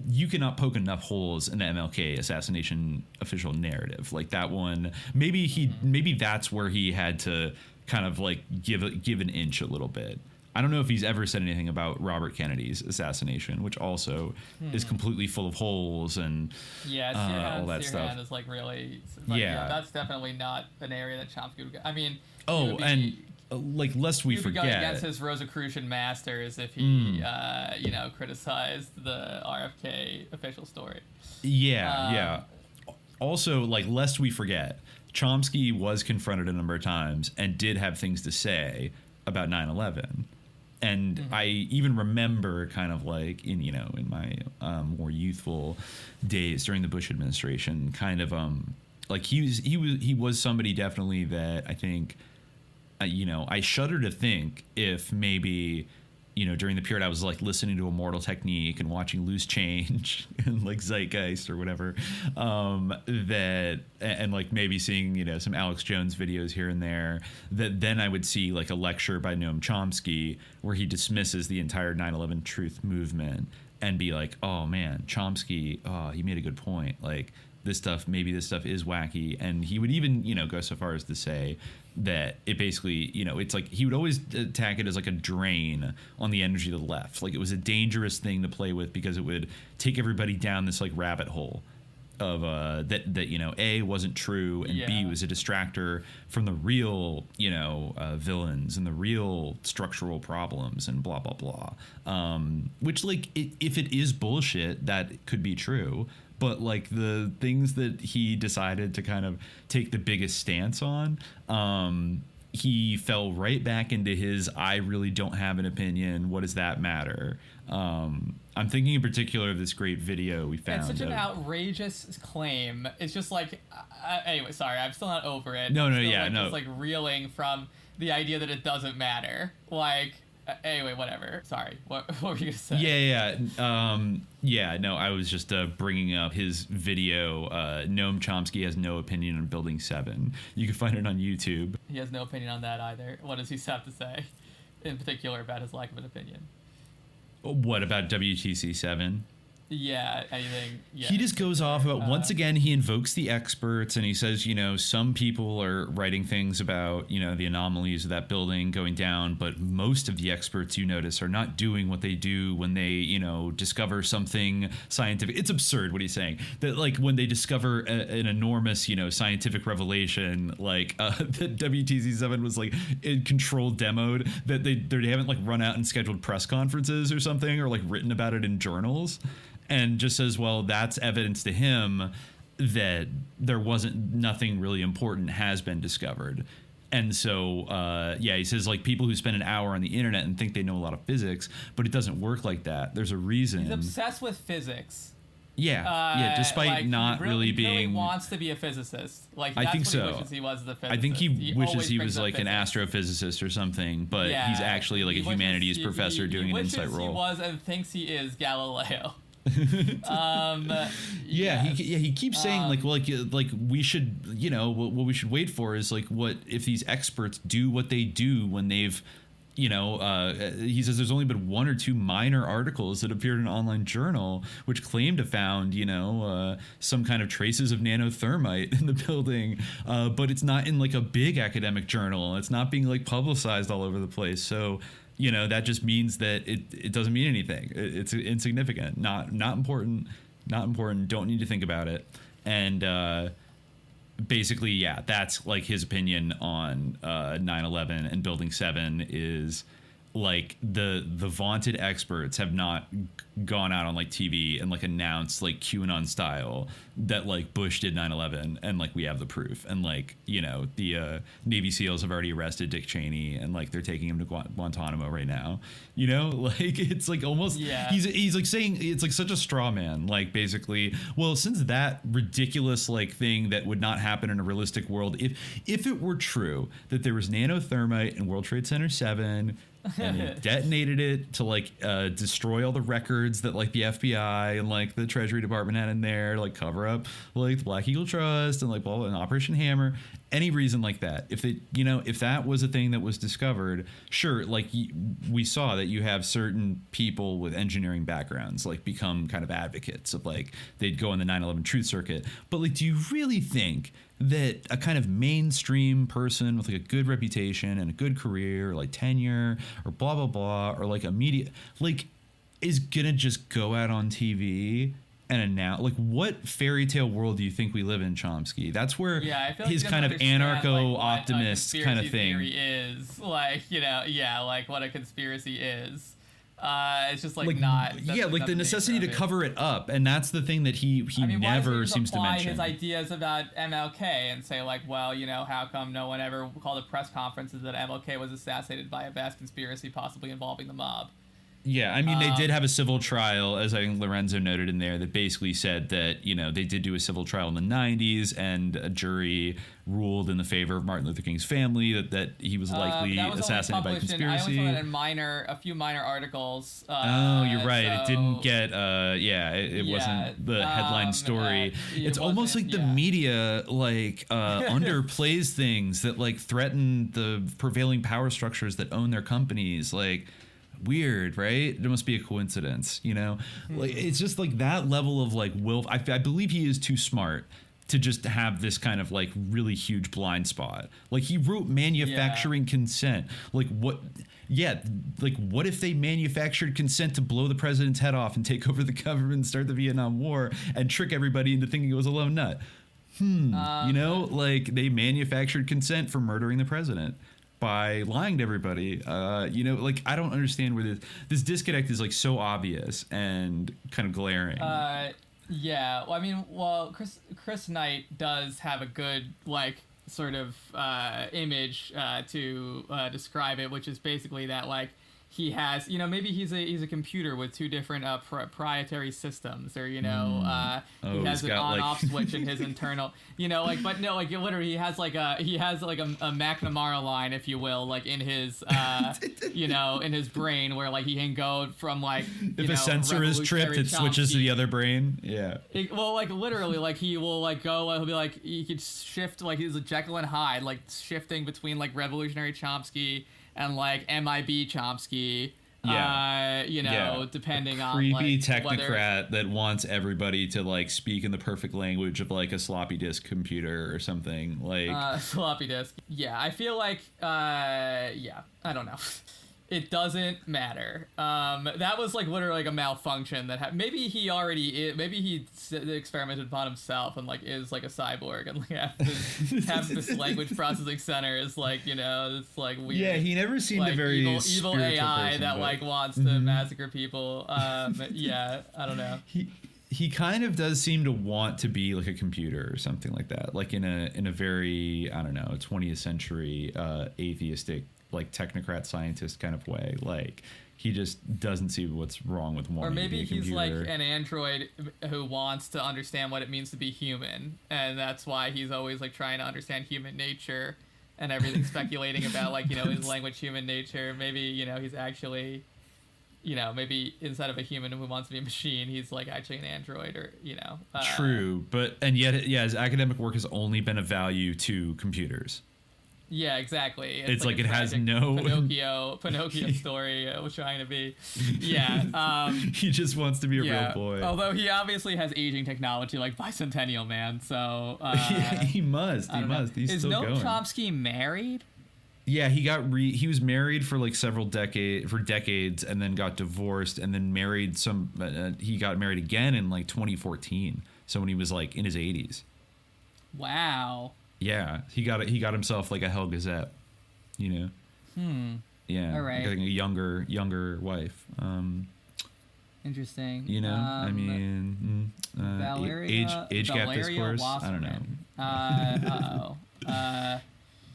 S14: you cannot poke enough holes in the MLK assassination official narrative. Like that one, maybe that's where he had to kind of like give an inch a little bit. I don't know if he's ever said anything about Robert Kennedy's assassination, which also is completely full of holes and all that stuff.
S13: Is like really, like,
S14: yeah,
S13: that's definitely not an area that Chomsky would go. I mean,
S14: like lest we forget,
S13: go against his Rosicrucian masters if he, criticized the RFK official story.
S14: Yeah. Also, like, lest we forget, Chomsky was confronted a number of times and did have things to say about 9/11. And I even remember kind of like in my more youthful days during the Bush administration, kind of like he was somebody definitely that I think I shudder to think if maybe during the period I was like listening to Immortal Technique and watching Loose Change and like Zeitgeist or whatever, that and like maybe seeing some Alex Jones videos here and there, that then I would see like a lecture by Noam Chomsky where he dismisses the entire 9/11 truth movement and be like, oh man, Chomsky, he made a good point, like this stuff is wacky. And he would even go so far as to say that it basically, it's like he would always attack it as like a drain on the energy of the left. Like it was a dangerous thing to play with because it would take everybody down this like rabbit hole of that A, wasn't true, and B, was a distractor from the real villains and the real structural problems and blah blah blah, which like if it is bullshit, that could be true. But like the things that he decided to kind of take the biggest stance on, he fell right back into his I really don't have an opinion, what does that matter? I'm thinking in particular of this great video we found.
S13: It's such an outrageous claim. It's just like, anyway, sorry, I'm still not over it. Just like reeling from the idea that it doesn't matter. Like, anyway, whatever. Sorry, what were you gonna say? I was just bringing up his video. Noam Chomsky has no opinion on Building 7. You can find it on YouTube. He has no opinion on that either. What does he have to say, in particular, about his lack of an opinion?
S14: What about WTC 7?
S13: Yeah, anything. Yeah.
S14: He just goes off about, once again, he invokes the experts and he says, some people are writing things about, the anomalies of that building going down, but most of the experts you notice are not doing what they do when they, discover something scientific. It's absurd what he's saying. That like when they discover an enormous, scientific revelation, like that WTC 7 was like controlled demoed, that they haven't like run out and scheduled press conferences or something, or like written about it in journals. And just says, well, that's evidence to him that there wasn't nothing really important has been discovered. And so, he says, like, people who spend an hour on the internet and think they know a lot of physics, but it doesn't work like that. There's a reason.
S13: He's obsessed with physics.
S14: Despite
S13: like,
S14: not really being...
S13: He really wants to be a physicist. Like,
S14: I
S13: that's
S14: think
S13: what
S14: so.
S13: He wishes he was the physicist.
S14: I think he wishes he was like
S13: physics.
S14: An astrophysicist or something, but he's actually like a humanities professor doing an insight role.
S13: He was and thinks he is Galileo.
S14: He keeps saying like we should, what we should wait for is like, what if these experts do what they do when they've, he says there's only been 1 or 2 minor articles that appeared in an online journal which claim to found, some kind of traces of nanothermite in the building, but it's not in like a big academic journal. It's not being like publicized all over the place. So that just means that it doesn't mean anything. It's insignificant, not important, don't need to think about it. And basically, that's like his opinion on 9/11 and Building 7 is like the vaunted experts have not gone out on like TV and like announced like QAnon style that like Bush did 9/11 and like we have the proof, and like, you know, the Navy SEALs have already arrested Dick Cheney and like they're taking him to Guantanamo right now, you know, like it's like almost he's like saying it's like such a straw man, like basically, well, since that ridiculous like thing that would not happen in a realistic world, if it were true that there was nanothermite in World Trade Center 7 and they detonated it to like destroy all the records that like the FBI and like the Treasury Department had in there to like cover up like the Black Eagle Trust and like blah, blah, and Operation Hammer, any reason like that, if it, you know, if that was a thing that was discovered, sure, like we saw that you have certain people with engineering backgrounds like become kind of advocates of like they'd go on the 9/11 truth circuit, but like do you really think that a kind of mainstream person with like a good reputation and a good career, or like tenure or blah, blah, blah, or like a media, like is gonna just go out on TV and announce, like what fairy tale world do you think we live in, Chomsky? That's where
S13: I feel like
S14: his kind of anarcho-optimist like kind of thing
S13: is like, you know, like what a conspiracy is. It's just like not
S14: like the necessity to cover it up, and that's the thing that he never seems to mention.
S13: His ideas about MLK and say like, well, you know, how come no one ever called a press conferences that MLK was assassinated by a vast conspiracy possibly involving the mob?
S14: Yeah, I mean, they did have a civil trial, as I think Lorenzo noted in there, that basically said that, you know, they did do a civil trial in the 90s and a jury ruled in the favor of Martin Luther King's family that he was likely assassinated by conspiracy.
S13: I only saw that in a few minor articles.
S14: Oh, you're right. So, it didn't get, it wasn't the headline story. It's almost like the media, like, underplays things that, like, threaten the prevailing power structures that own their companies. Like, weird, right? There must be a coincidence, you know? Like, it's just like that level of like I believe he is too smart to just have this kind of like really huge blind spot. Like he wrote manufacturing consent. Like what if they manufactured consent to blow the president's head off and take over the government and start the Vietnam War and trick everybody into thinking it was a lone nut? You know, like they manufactured consent for murdering the president by lying to everybody. You know, like I don't understand where this disconnect is like so obvious and kind of glaring.
S13: Yeah, well, I mean, Chris Knight does have a good like sort of image to describe it, which is basically that like he has, you know, maybe he's a computer with two different proprietary systems, or you know, he has an on-off switch in his internal, you know, like, but no, like literally he has like a McNamara line, if you will, like in his you know, in his brain, where like he can go from like,
S14: if a sensor is tripped, it switches to the other brain.
S13: Well, like literally, like he will like go, he'll be like, he could shift, like he's a Jekkyl and Hyde, like shifting between like revolutionary Chomsky and like MIB Chomsky, you know, depending on
S14: creepy
S13: like,
S14: technocrat that wants everybody to like speak in the perfect language of like a floppy disk computer or something, like
S13: floppy disk. Yeah, I feel like I don't know. It doesn't matter. That was like literally like a malfunction that maybe he experimented upon himself and like is like a cyborg and like half this language processing center is like, you know, it's like weird.
S14: Yeah, he never seemed
S13: like,
S14: a very
S13: evil AI
S14: person,
S13: that like wants to massacre people. Yeah, I don't know.
S14: He kind of does seem to want to be like a computer or something like that, like in a very, I don't know, 20th century atheistic, like technocrat scientist kind of way. Like he just doesn't see what's wrong with wanting to be a computer.
S13: Or maybe he's like an android who wants to understand what it means to be human, and that's why he's always like trying to understand human nature and everything, speculating about like, you know, his language, human nature. Maybe, you know, he's actually, you know, maybe instead of a human who wants to be a machine, he's like actually an android, or, you know.
S14: True, and yet his academic work has only been of value to computers.
S13: Yeah, exactly.
S14: It's like it has no
S13: Pinocchio story was trying to be. Yeah.
S14: He just wants to be a real boy.
S13: Although he obviously has aging technology like Bicentennial Man, so
S14: yeah, he must. He's
S13: is
S14: still
S13: Noam
S14: going.
S13: Chomsky married?
S14: Yeah, he was married for like decades, and then got divorced, and then married he got married again in like 2014. So when he was like in his 80s.
S13: Wow.
S14: Yeah, he got himself like a Hell Gazette, you know. Yeah.
S10: All right.
S14: Getting a younger wife.
S10: Interesting.
S14: You know, I mean, age gap discourse.
S10: Wasserman.
S14: I don't know.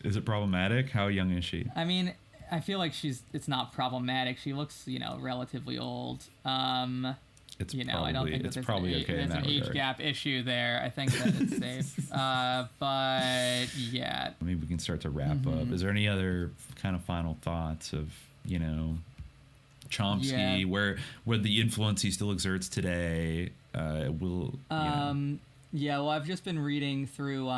S14: Is it problematic? How young is she?
S10: I mean, I feel like it's not problematic. She looks, relatively old.
S14: It's
S10: I don't
S14: probably,
S10: think
S14: it's probably okay in
S10: there's
S14: that
S10: an age
S14: regard.
S10: gap issue there. I think that it's safe. But yeah.
S14: Maybe we can start to wrap up. Is there any other kind of final thoughts of, Chomsky, where the influence he still exerts today
S10: Yeah, well, I've just been reading through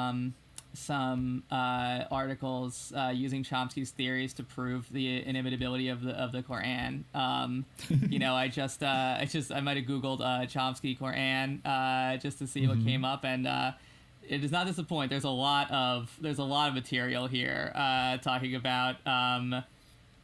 S10: some articles using Chomsky's theories to prove the inimitability of the Quran. I might have Googled Chomsky Quran just to see what came up, and it does not disappoint. There's a lot of material here talking about in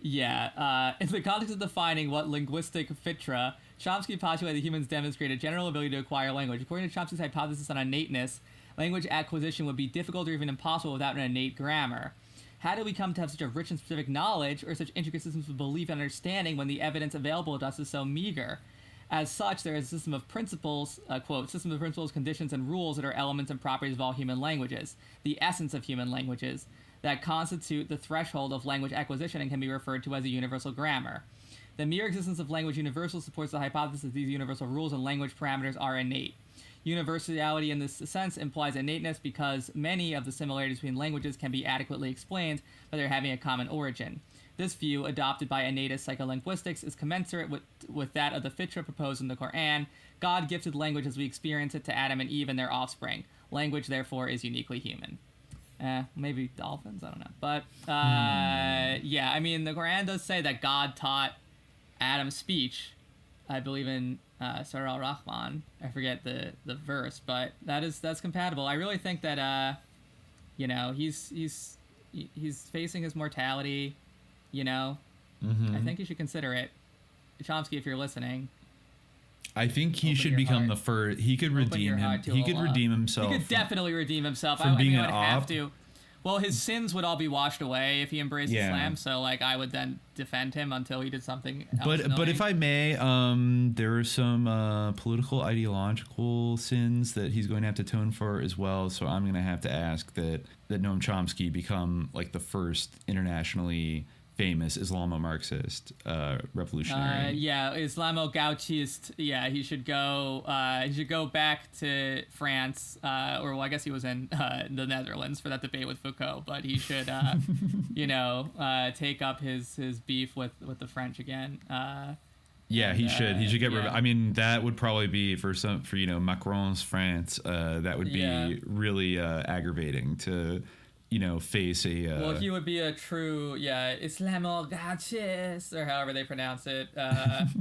S10: the context of defining what linguistic fitra, Chomsky postulated that humans demonstrate a general ability to acquire language. According to Chomsky's hypothesis on innateness, language acquisition would be difficult or even impossible without an innate grammar. How do we come to have such a rich and specific knowledge or such intricate systems of belief and understanding when the evidence available to us is so meager? As such, there is a system of principles, conditions, and rules that are elements and properties of all human languages, the essence of human languages, that constitute the threshold of language acquisition and can be referred to as a universal grammar. The mere existence of language universals supports the hypothesis that these universal rules and language parameters are innate. Universality in this sense implies innateness because many of the similarities between languages can be adequately explained by their having a common origin. This view, adopted by innatist psycholinguistics, is commensurate with that of the fitra proposed in the Quran. God gifted language as we experience it to Adam and Eve and their offspring. Language, therefore, is uniquely human. Maybe dolphins, I don't know. But, I mean, the Quran does say that God taught Adam speech. I believe in Surah Al-Rahman. I forget the verse, but that's compatible. I really think that, he's facing his mortality, I think you should consider it. Chomsky, if you're listening.
S14: I think he should become the first. He could redeem him. He could redeem himself.
S10: He could definitely redeem himself.
S14: From being
S10: an
S14: an
S10: have to. Well, his sins would all be washed away if he embraced Islam. So, I would then defend him until he did something else.
S14: But if I may, there are some political, ideological sins that he's going to have to atone for as well. So I'm going to have to ask that Noam Chomsky become the first internationally famous Islamo-Marxist revolutionary.
S10: Islamo-Gauchist. Yeah, he should go. He should go back to France, I guess he was in the Netherlands for that debate with Foucault. But he should, take up his beef with the French again.
S14: He should. He should get. I mean, that would probably be for Macron's France. That would be really aggravating to. Face a...
S10: he would be a true, Islamo-Gauchist, or however they pronounce it. I've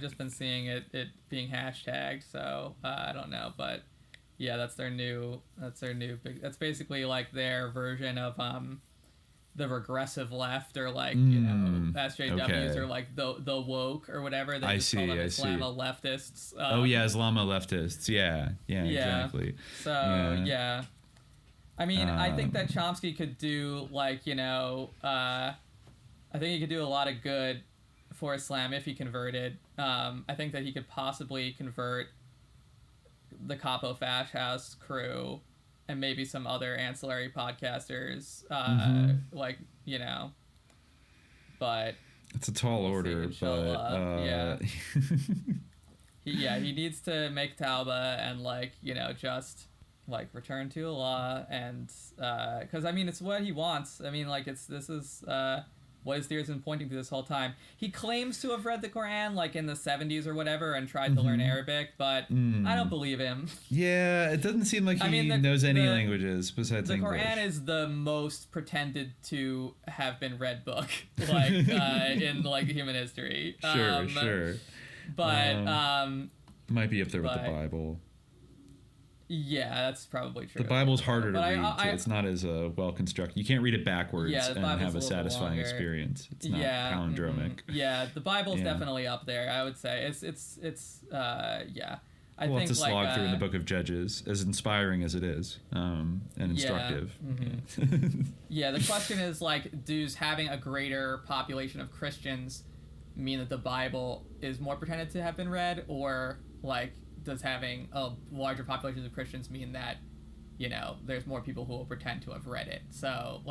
S10: just been seeing it being hashtagged, so I don't know. But, that's their new that's basically, their version of the regressive left, or, SJWs, or, the woke, or whatever. They just call them Islamo-leftists.
S14: Islamo-leftists. Yeah, exactly.
S10: So, I mean, I think that Chomsky could do, I think he could do a lot of good for Islam if he converted. I think that he could possibly convert the Capo Fash House crew and maybe some other ancillary podcasters, but...
S14: It's a tall order, but...
S10: he needs to make Tauba and, just... return to Allah, and because I mean it's what he wants. I mean this is what his theory has been pointing to this whole time. He claims to have read the Quran in the 70s or whatever and tried to learn Arabic, but I don't believe him.
S14: Yeah, it doesn't seem like he knows any languages besides English.
S10: The Quran is the most pretended to have been read book in human history.
S14: Sure.
S10: But
S14: might be up there with the Bible.
S10: Yeah, that's probably true.
S14: The Bible's harder to read. It's not as well constructed. You can't read it backwards and have a satisfying experience. It's not palindromic.
S10: The Bible's definitely up there. I would say it's
S14: We'll have to slog through in the Book of Judges, as inspiring as it is, and instructive.
S13: Yeah, the question is, like, does having a greater population of Christians mean that the Bible is more pretended to have been read, or, like, does having a larger population of Christians mean that, you know, there's more people who will pretend to have read it? So,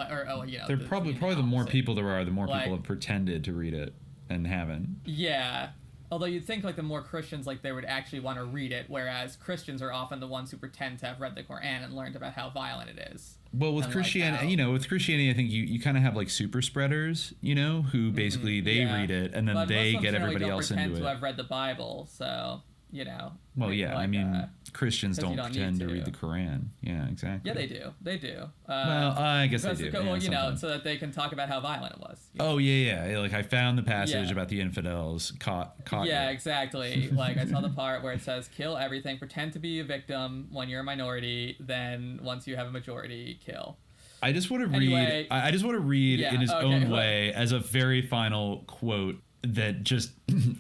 S13: you know,
S14: there probably the more people there are, the more people have pretended to read it and haven't.
S13: Yeah. Although you'd think, like, the more Christians, like, they would actually want to read it, whereas Christians are often the ones who pretend to have read the Quran and learned about how violent it is.
S14: Well, with Christianity, with Christianity, I think you kind of have, like, super spreaders, you know, who basically they read it and then they get everybody else into it.
S13: Pretend to have read the Bible, so, you know.
S14: Well, yeah, I mean, Christians don't pretend to read the Quran. Yeah, exactly.
S13: Yeah, they do. They do.
S14: Well, I guess they do.
S13: Well, you know, so that they can talk about how violent it was.
S14: You know? Oh, yeah. Like, I found the passage about the infidels caught.
S13: Yeah, exactly. Like, I saw the part where it says, kill everything, pretend to be a victim when you're a minority, then once you have a majority, kill.
S14: I just want to read. I just want to read in his own way as a very final quote that just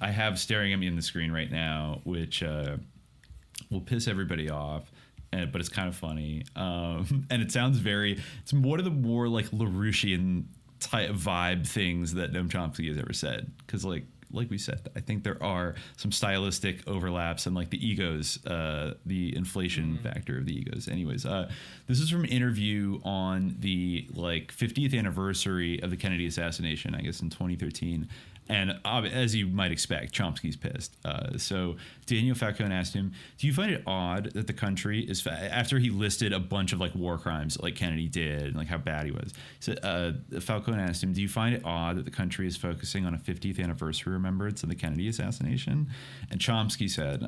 S14: I have staring at me in the screen right now, which will piss everybody off, but it's kind of funny, and it sounds it's one of the more like LaRouchian type vibe things that Noam Chomsky has ever said, because like we said, I think there are some stylistic overlaps and like the egos, the inflation factor of the egos. Anyways, this is from an interview on the like 50th anniversary of the Kennedy assassination, I guess in 2013. And as you might expect, Chomsky's pissed. So Daniel Falcone asked him, do you find it odd that the country is, after he listed a bunch of like war crimes like Kennedy did and like how bad he was, so, Falcone asked him, do you find it odd that the country is focusing on a 50th anniversary remembrance of the Kennedy assassination? And Chomsky said,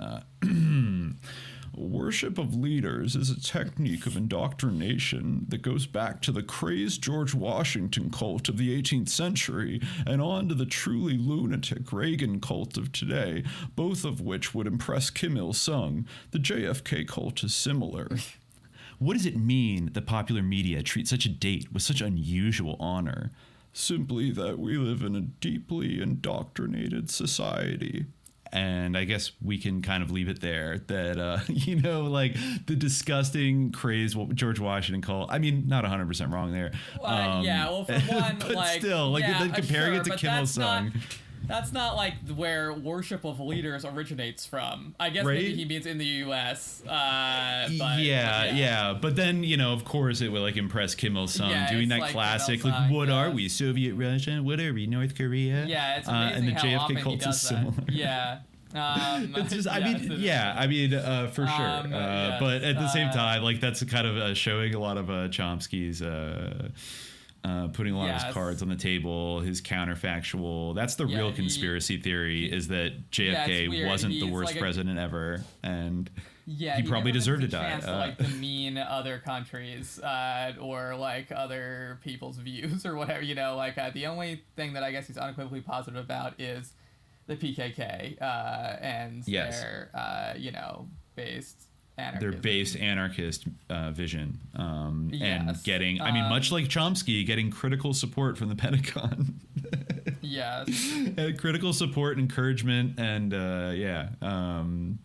S14: worship of leaders is a technique of indoctrination that goes back to the crazed George Washington cult of the 18th century and on to the truly lunatic Reagan cult of today, both of which would impress Kim Il-sung. The JFK cult is similar. What does it mean that popular media treat such a date with such unusual honor? Simply that we live in a deeply indoctrinated society. And I guess we can kind of leave it there that, you know, like the disgusting, crazed George Washington cult. I mean, not 100% wrong there.
S13: Yeah, well, for one,
S14: but
S13: like,
S14: still, like then comparing it to Kim Il-sung.
S13: That's not like where worship of leaders originates from. I guess maybe he means in the U.S. But
S14: But then, you know, of course, it would like impress Kim Il-sung doing that like classic, like, what are we? Soviet Russia? What are we? North Korea?
S13: Yeah, it's amazing
S14: and the
S13: how
S14: JFK
S13: often
S14: cult
S13: he does
S14: is similar.
S13: that. Yeah.
S14: It's just, for sure. But at the same time, like that's kind of showing a lot of Chomsky's. Putting a lot of his cards on the table, his counterfactual. That's the real conspiracy theory, is that JFK wasn't the worst like president ever, and he probably deserved to die.
S13: To, like, demean other countries or like other people's views or whatever, you know. Like the only thing that I guess he's unequivocally positive about is the PKK and their, you know, based.
S14: Their base anarchist vision and getting, I mean, much like Chomsky, getting critical support from the Pentagon.
S13: Yes.
S14: Critical support, encouragement, and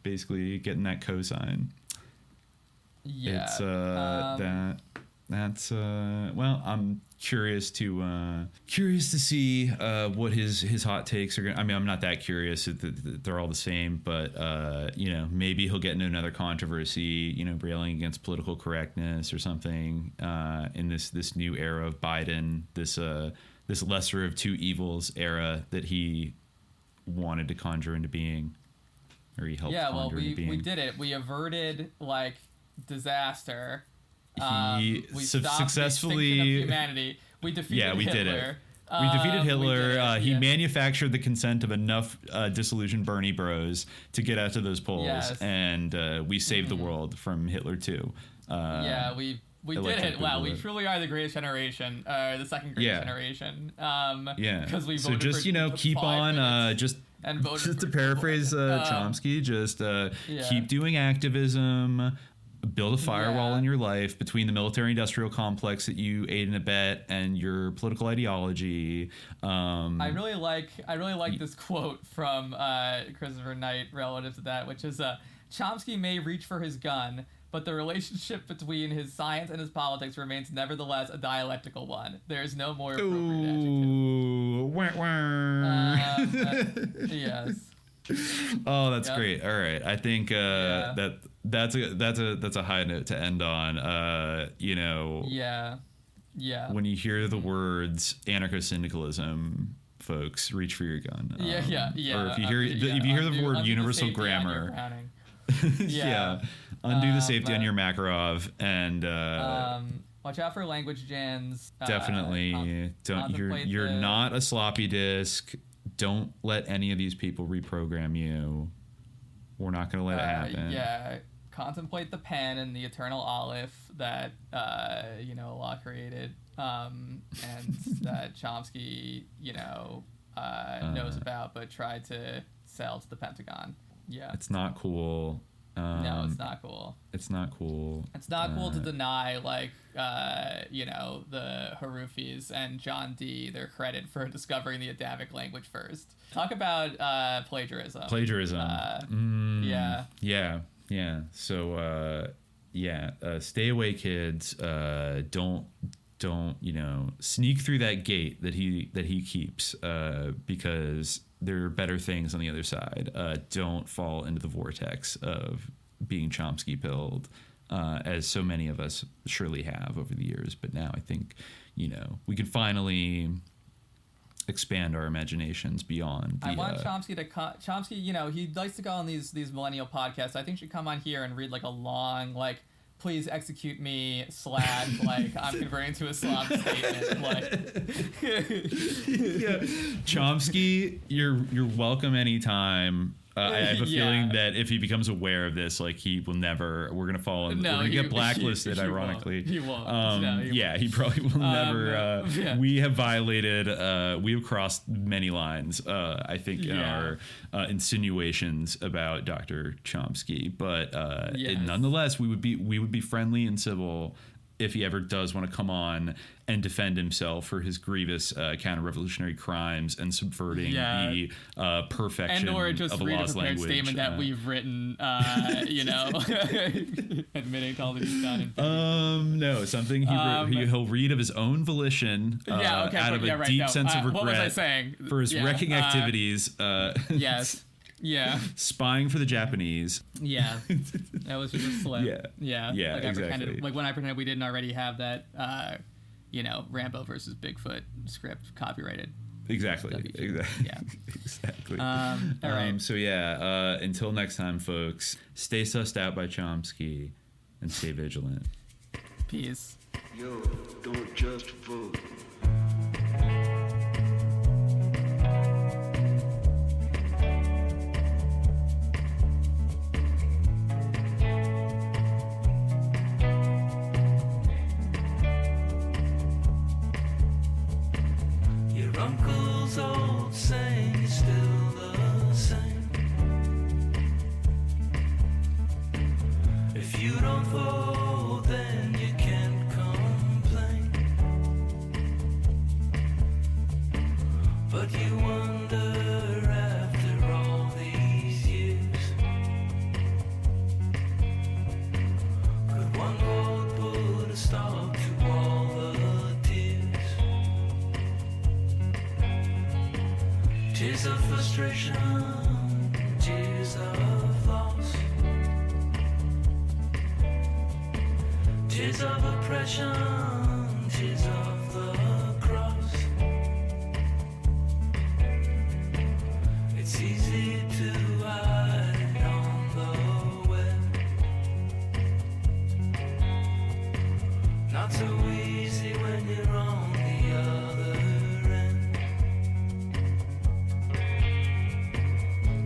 S14: basically getting that cosign.
S13: Yeah.
S14: It's that's well, I'm curious to see what his hot takes are gonna. I mean, I'm not that curious. They're all the same, but you know, maybe he'll get into another controversy, you know, railing against political correctness or something in this new era of Biden, this lesser of two evils era that he wanted to conjure into being, or he helped conjure into being.
S13: We did it. We averted like disaster.
S14: He
S13: we
S14: successfully
S13: the humanity. We defeated Hitler.
S14: We did it. We defeated Hitler. He manufactured the consent of enough disillusioned Bernie bros to get out to those polls, and we saved the world from Hitler too.
S13: We did it. Wow, we truly are the greatest generation, the second greatest generation. Because we voted
S14: just,
S13: for,
S14: you know, keep on just to paraphrase Chomsky, just keep doing activism. Build a firewall in your life between the military-industrial complex that you aid and abet and your political ideology.
S13: I really like this quote from Christopher Knight relative to that, which is Chomsky may reach for his gun, but the relationship between his science and his politics remains nevertheless a dialectical one. There is no more appropriate adjective. Yes.
S14: Oh, that's great. All right, I think that's a high note to end on. You know.
S13: Yeah.
S14: When you hear the words anarcho-syndicalism, folks, reach for your gun.
S13: Or
S14: if you hear the word universal grammar. Undo the safety on your Makarov and
S13: watch out for language gens.
S14: Definitely don't. You're not a sloppy disk. Don't let any of these people reprogram you. We're not going to let it happen.
S13: Contemplate the pen and the eternal Aleph that Allah created, and that Chomsky knows about, but tried to sell to the Pentagon. Yeah,
S14: it's not cool.
S13: No, it's not cool.
S14: It's not cool.
S13: It's not cool to deny, the Harufis and John Dee their credit for discovering the Adamic language first. Talk about plagiarism.
S14: Yeah. So, stay away, kids. Don't sneak through that gate that he keeps, because there are better things on the other side. Don't fall into the vortex of being Chomsky pilled, as so many of us surely have over the years. But now I think, we can finally expand our imaginations beyond the,
S13: I want Chomsky to Chomsky, he likes to go on these millennial podcasts. I think should come on here and read a long, please execute me / I'm converting to Islam statement.
S14: Chomsky, you're welcome anytime. I have a feeling that if he becomes aware of this, he will never. We're gonna fall in. We're gonna get blacklisted. Ironically,
S13: he won't.
S14: He probably will never. We have violated. We have crossed many lines. I think in our insinuations about Dr. Chomsky, but nonetheless, we would be friendly and civil if he ever does want to come on and defend himself for his grievous counter-revolutionary crimes and subverting the perfection
S13: and or just
S14: of a
S13: read
S14: lost
S13: a prepared
S14: language.
S13: Statement that we've written, admitting to all that he's done.
S14: No, something he'll read of his own volition out of a deep sense of regret for his wrecking activities.
S13: Yes. Yeah.
S14: Spying for the Japanese.
S13: Yeah. That was just a slip.
S14: Yeah,
S13: exactly. When I pretended we didn't already have that, Rambo versus Bigfoot script copyrighted.
S14: Exactly.
S13: Yeah.
S14: Exactly.
S13: All right.
S14: So until next time, folks, stay sussed out by Chomsky and stay vigilant.
S13: Peace.
S17: Yo, don't just vote.
S18: Uncle's old saying is still the same. If you don't vote, then you can't complain. But you wonder after all these years, could one vote put a stop to all the tears? Tears of frustration, tears of loss, tears of oppression, tears of the cross. It's easy to hide on the web, not so easy when you're on the other end.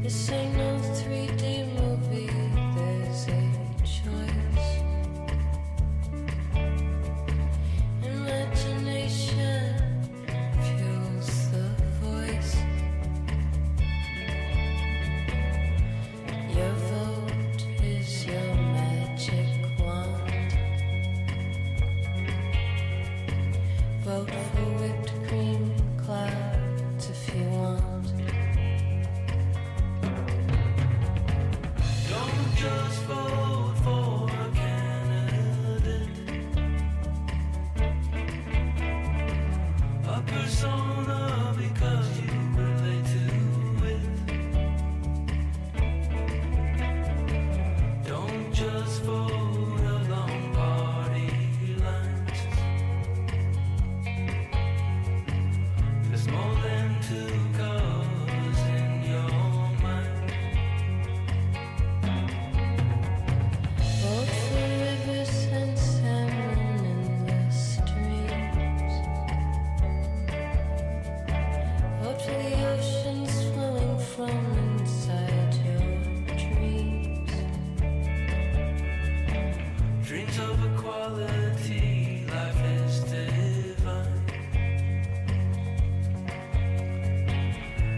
S18: This ain't no 3D movie, there's a choice. Imagination. just vote along party lines. There's more than two colors in your mind. Vote for rivers and salmon in the streams. Vote for the oceans flowing from inside your dreams. Dreams of equality, life is divine.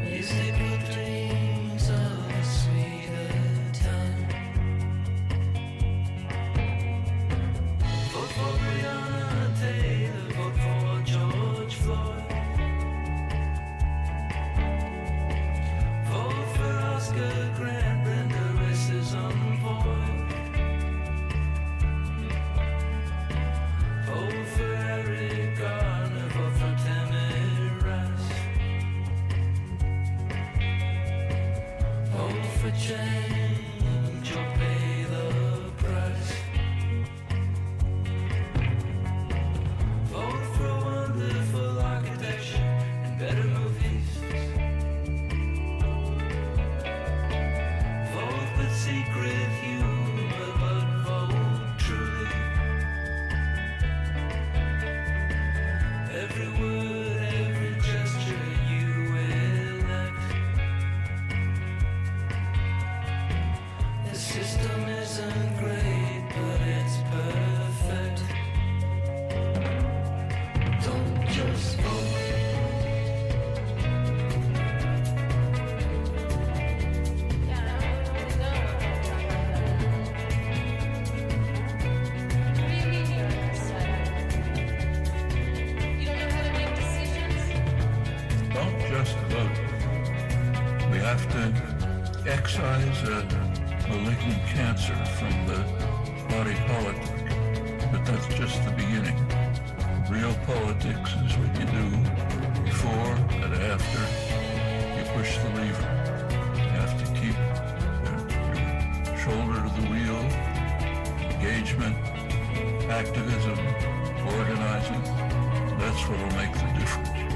S18: Mystical dreams of a sweeter time. Vote for Breonna Taylor, vote for George Floyd. Vote for Oscar Grant, Brenda racism void. Vote for Eric Garner, vote for Tammy Rice. Vote for change or pay the price. Vote for wonderful architecture and better movies. Vote with secret humor, but vote truly. Every word, every gesture you elect. The system isn't great, but it's perfect. Don't just vote.
S15: Don't just vote. We have to excise a malignant cancer from the body politic, but that's just the beginning. Real politics is what you do before and after you push the lever. You have to keep your shoulder to the wheel, engagement, activism, organizing. That's what will make the difference.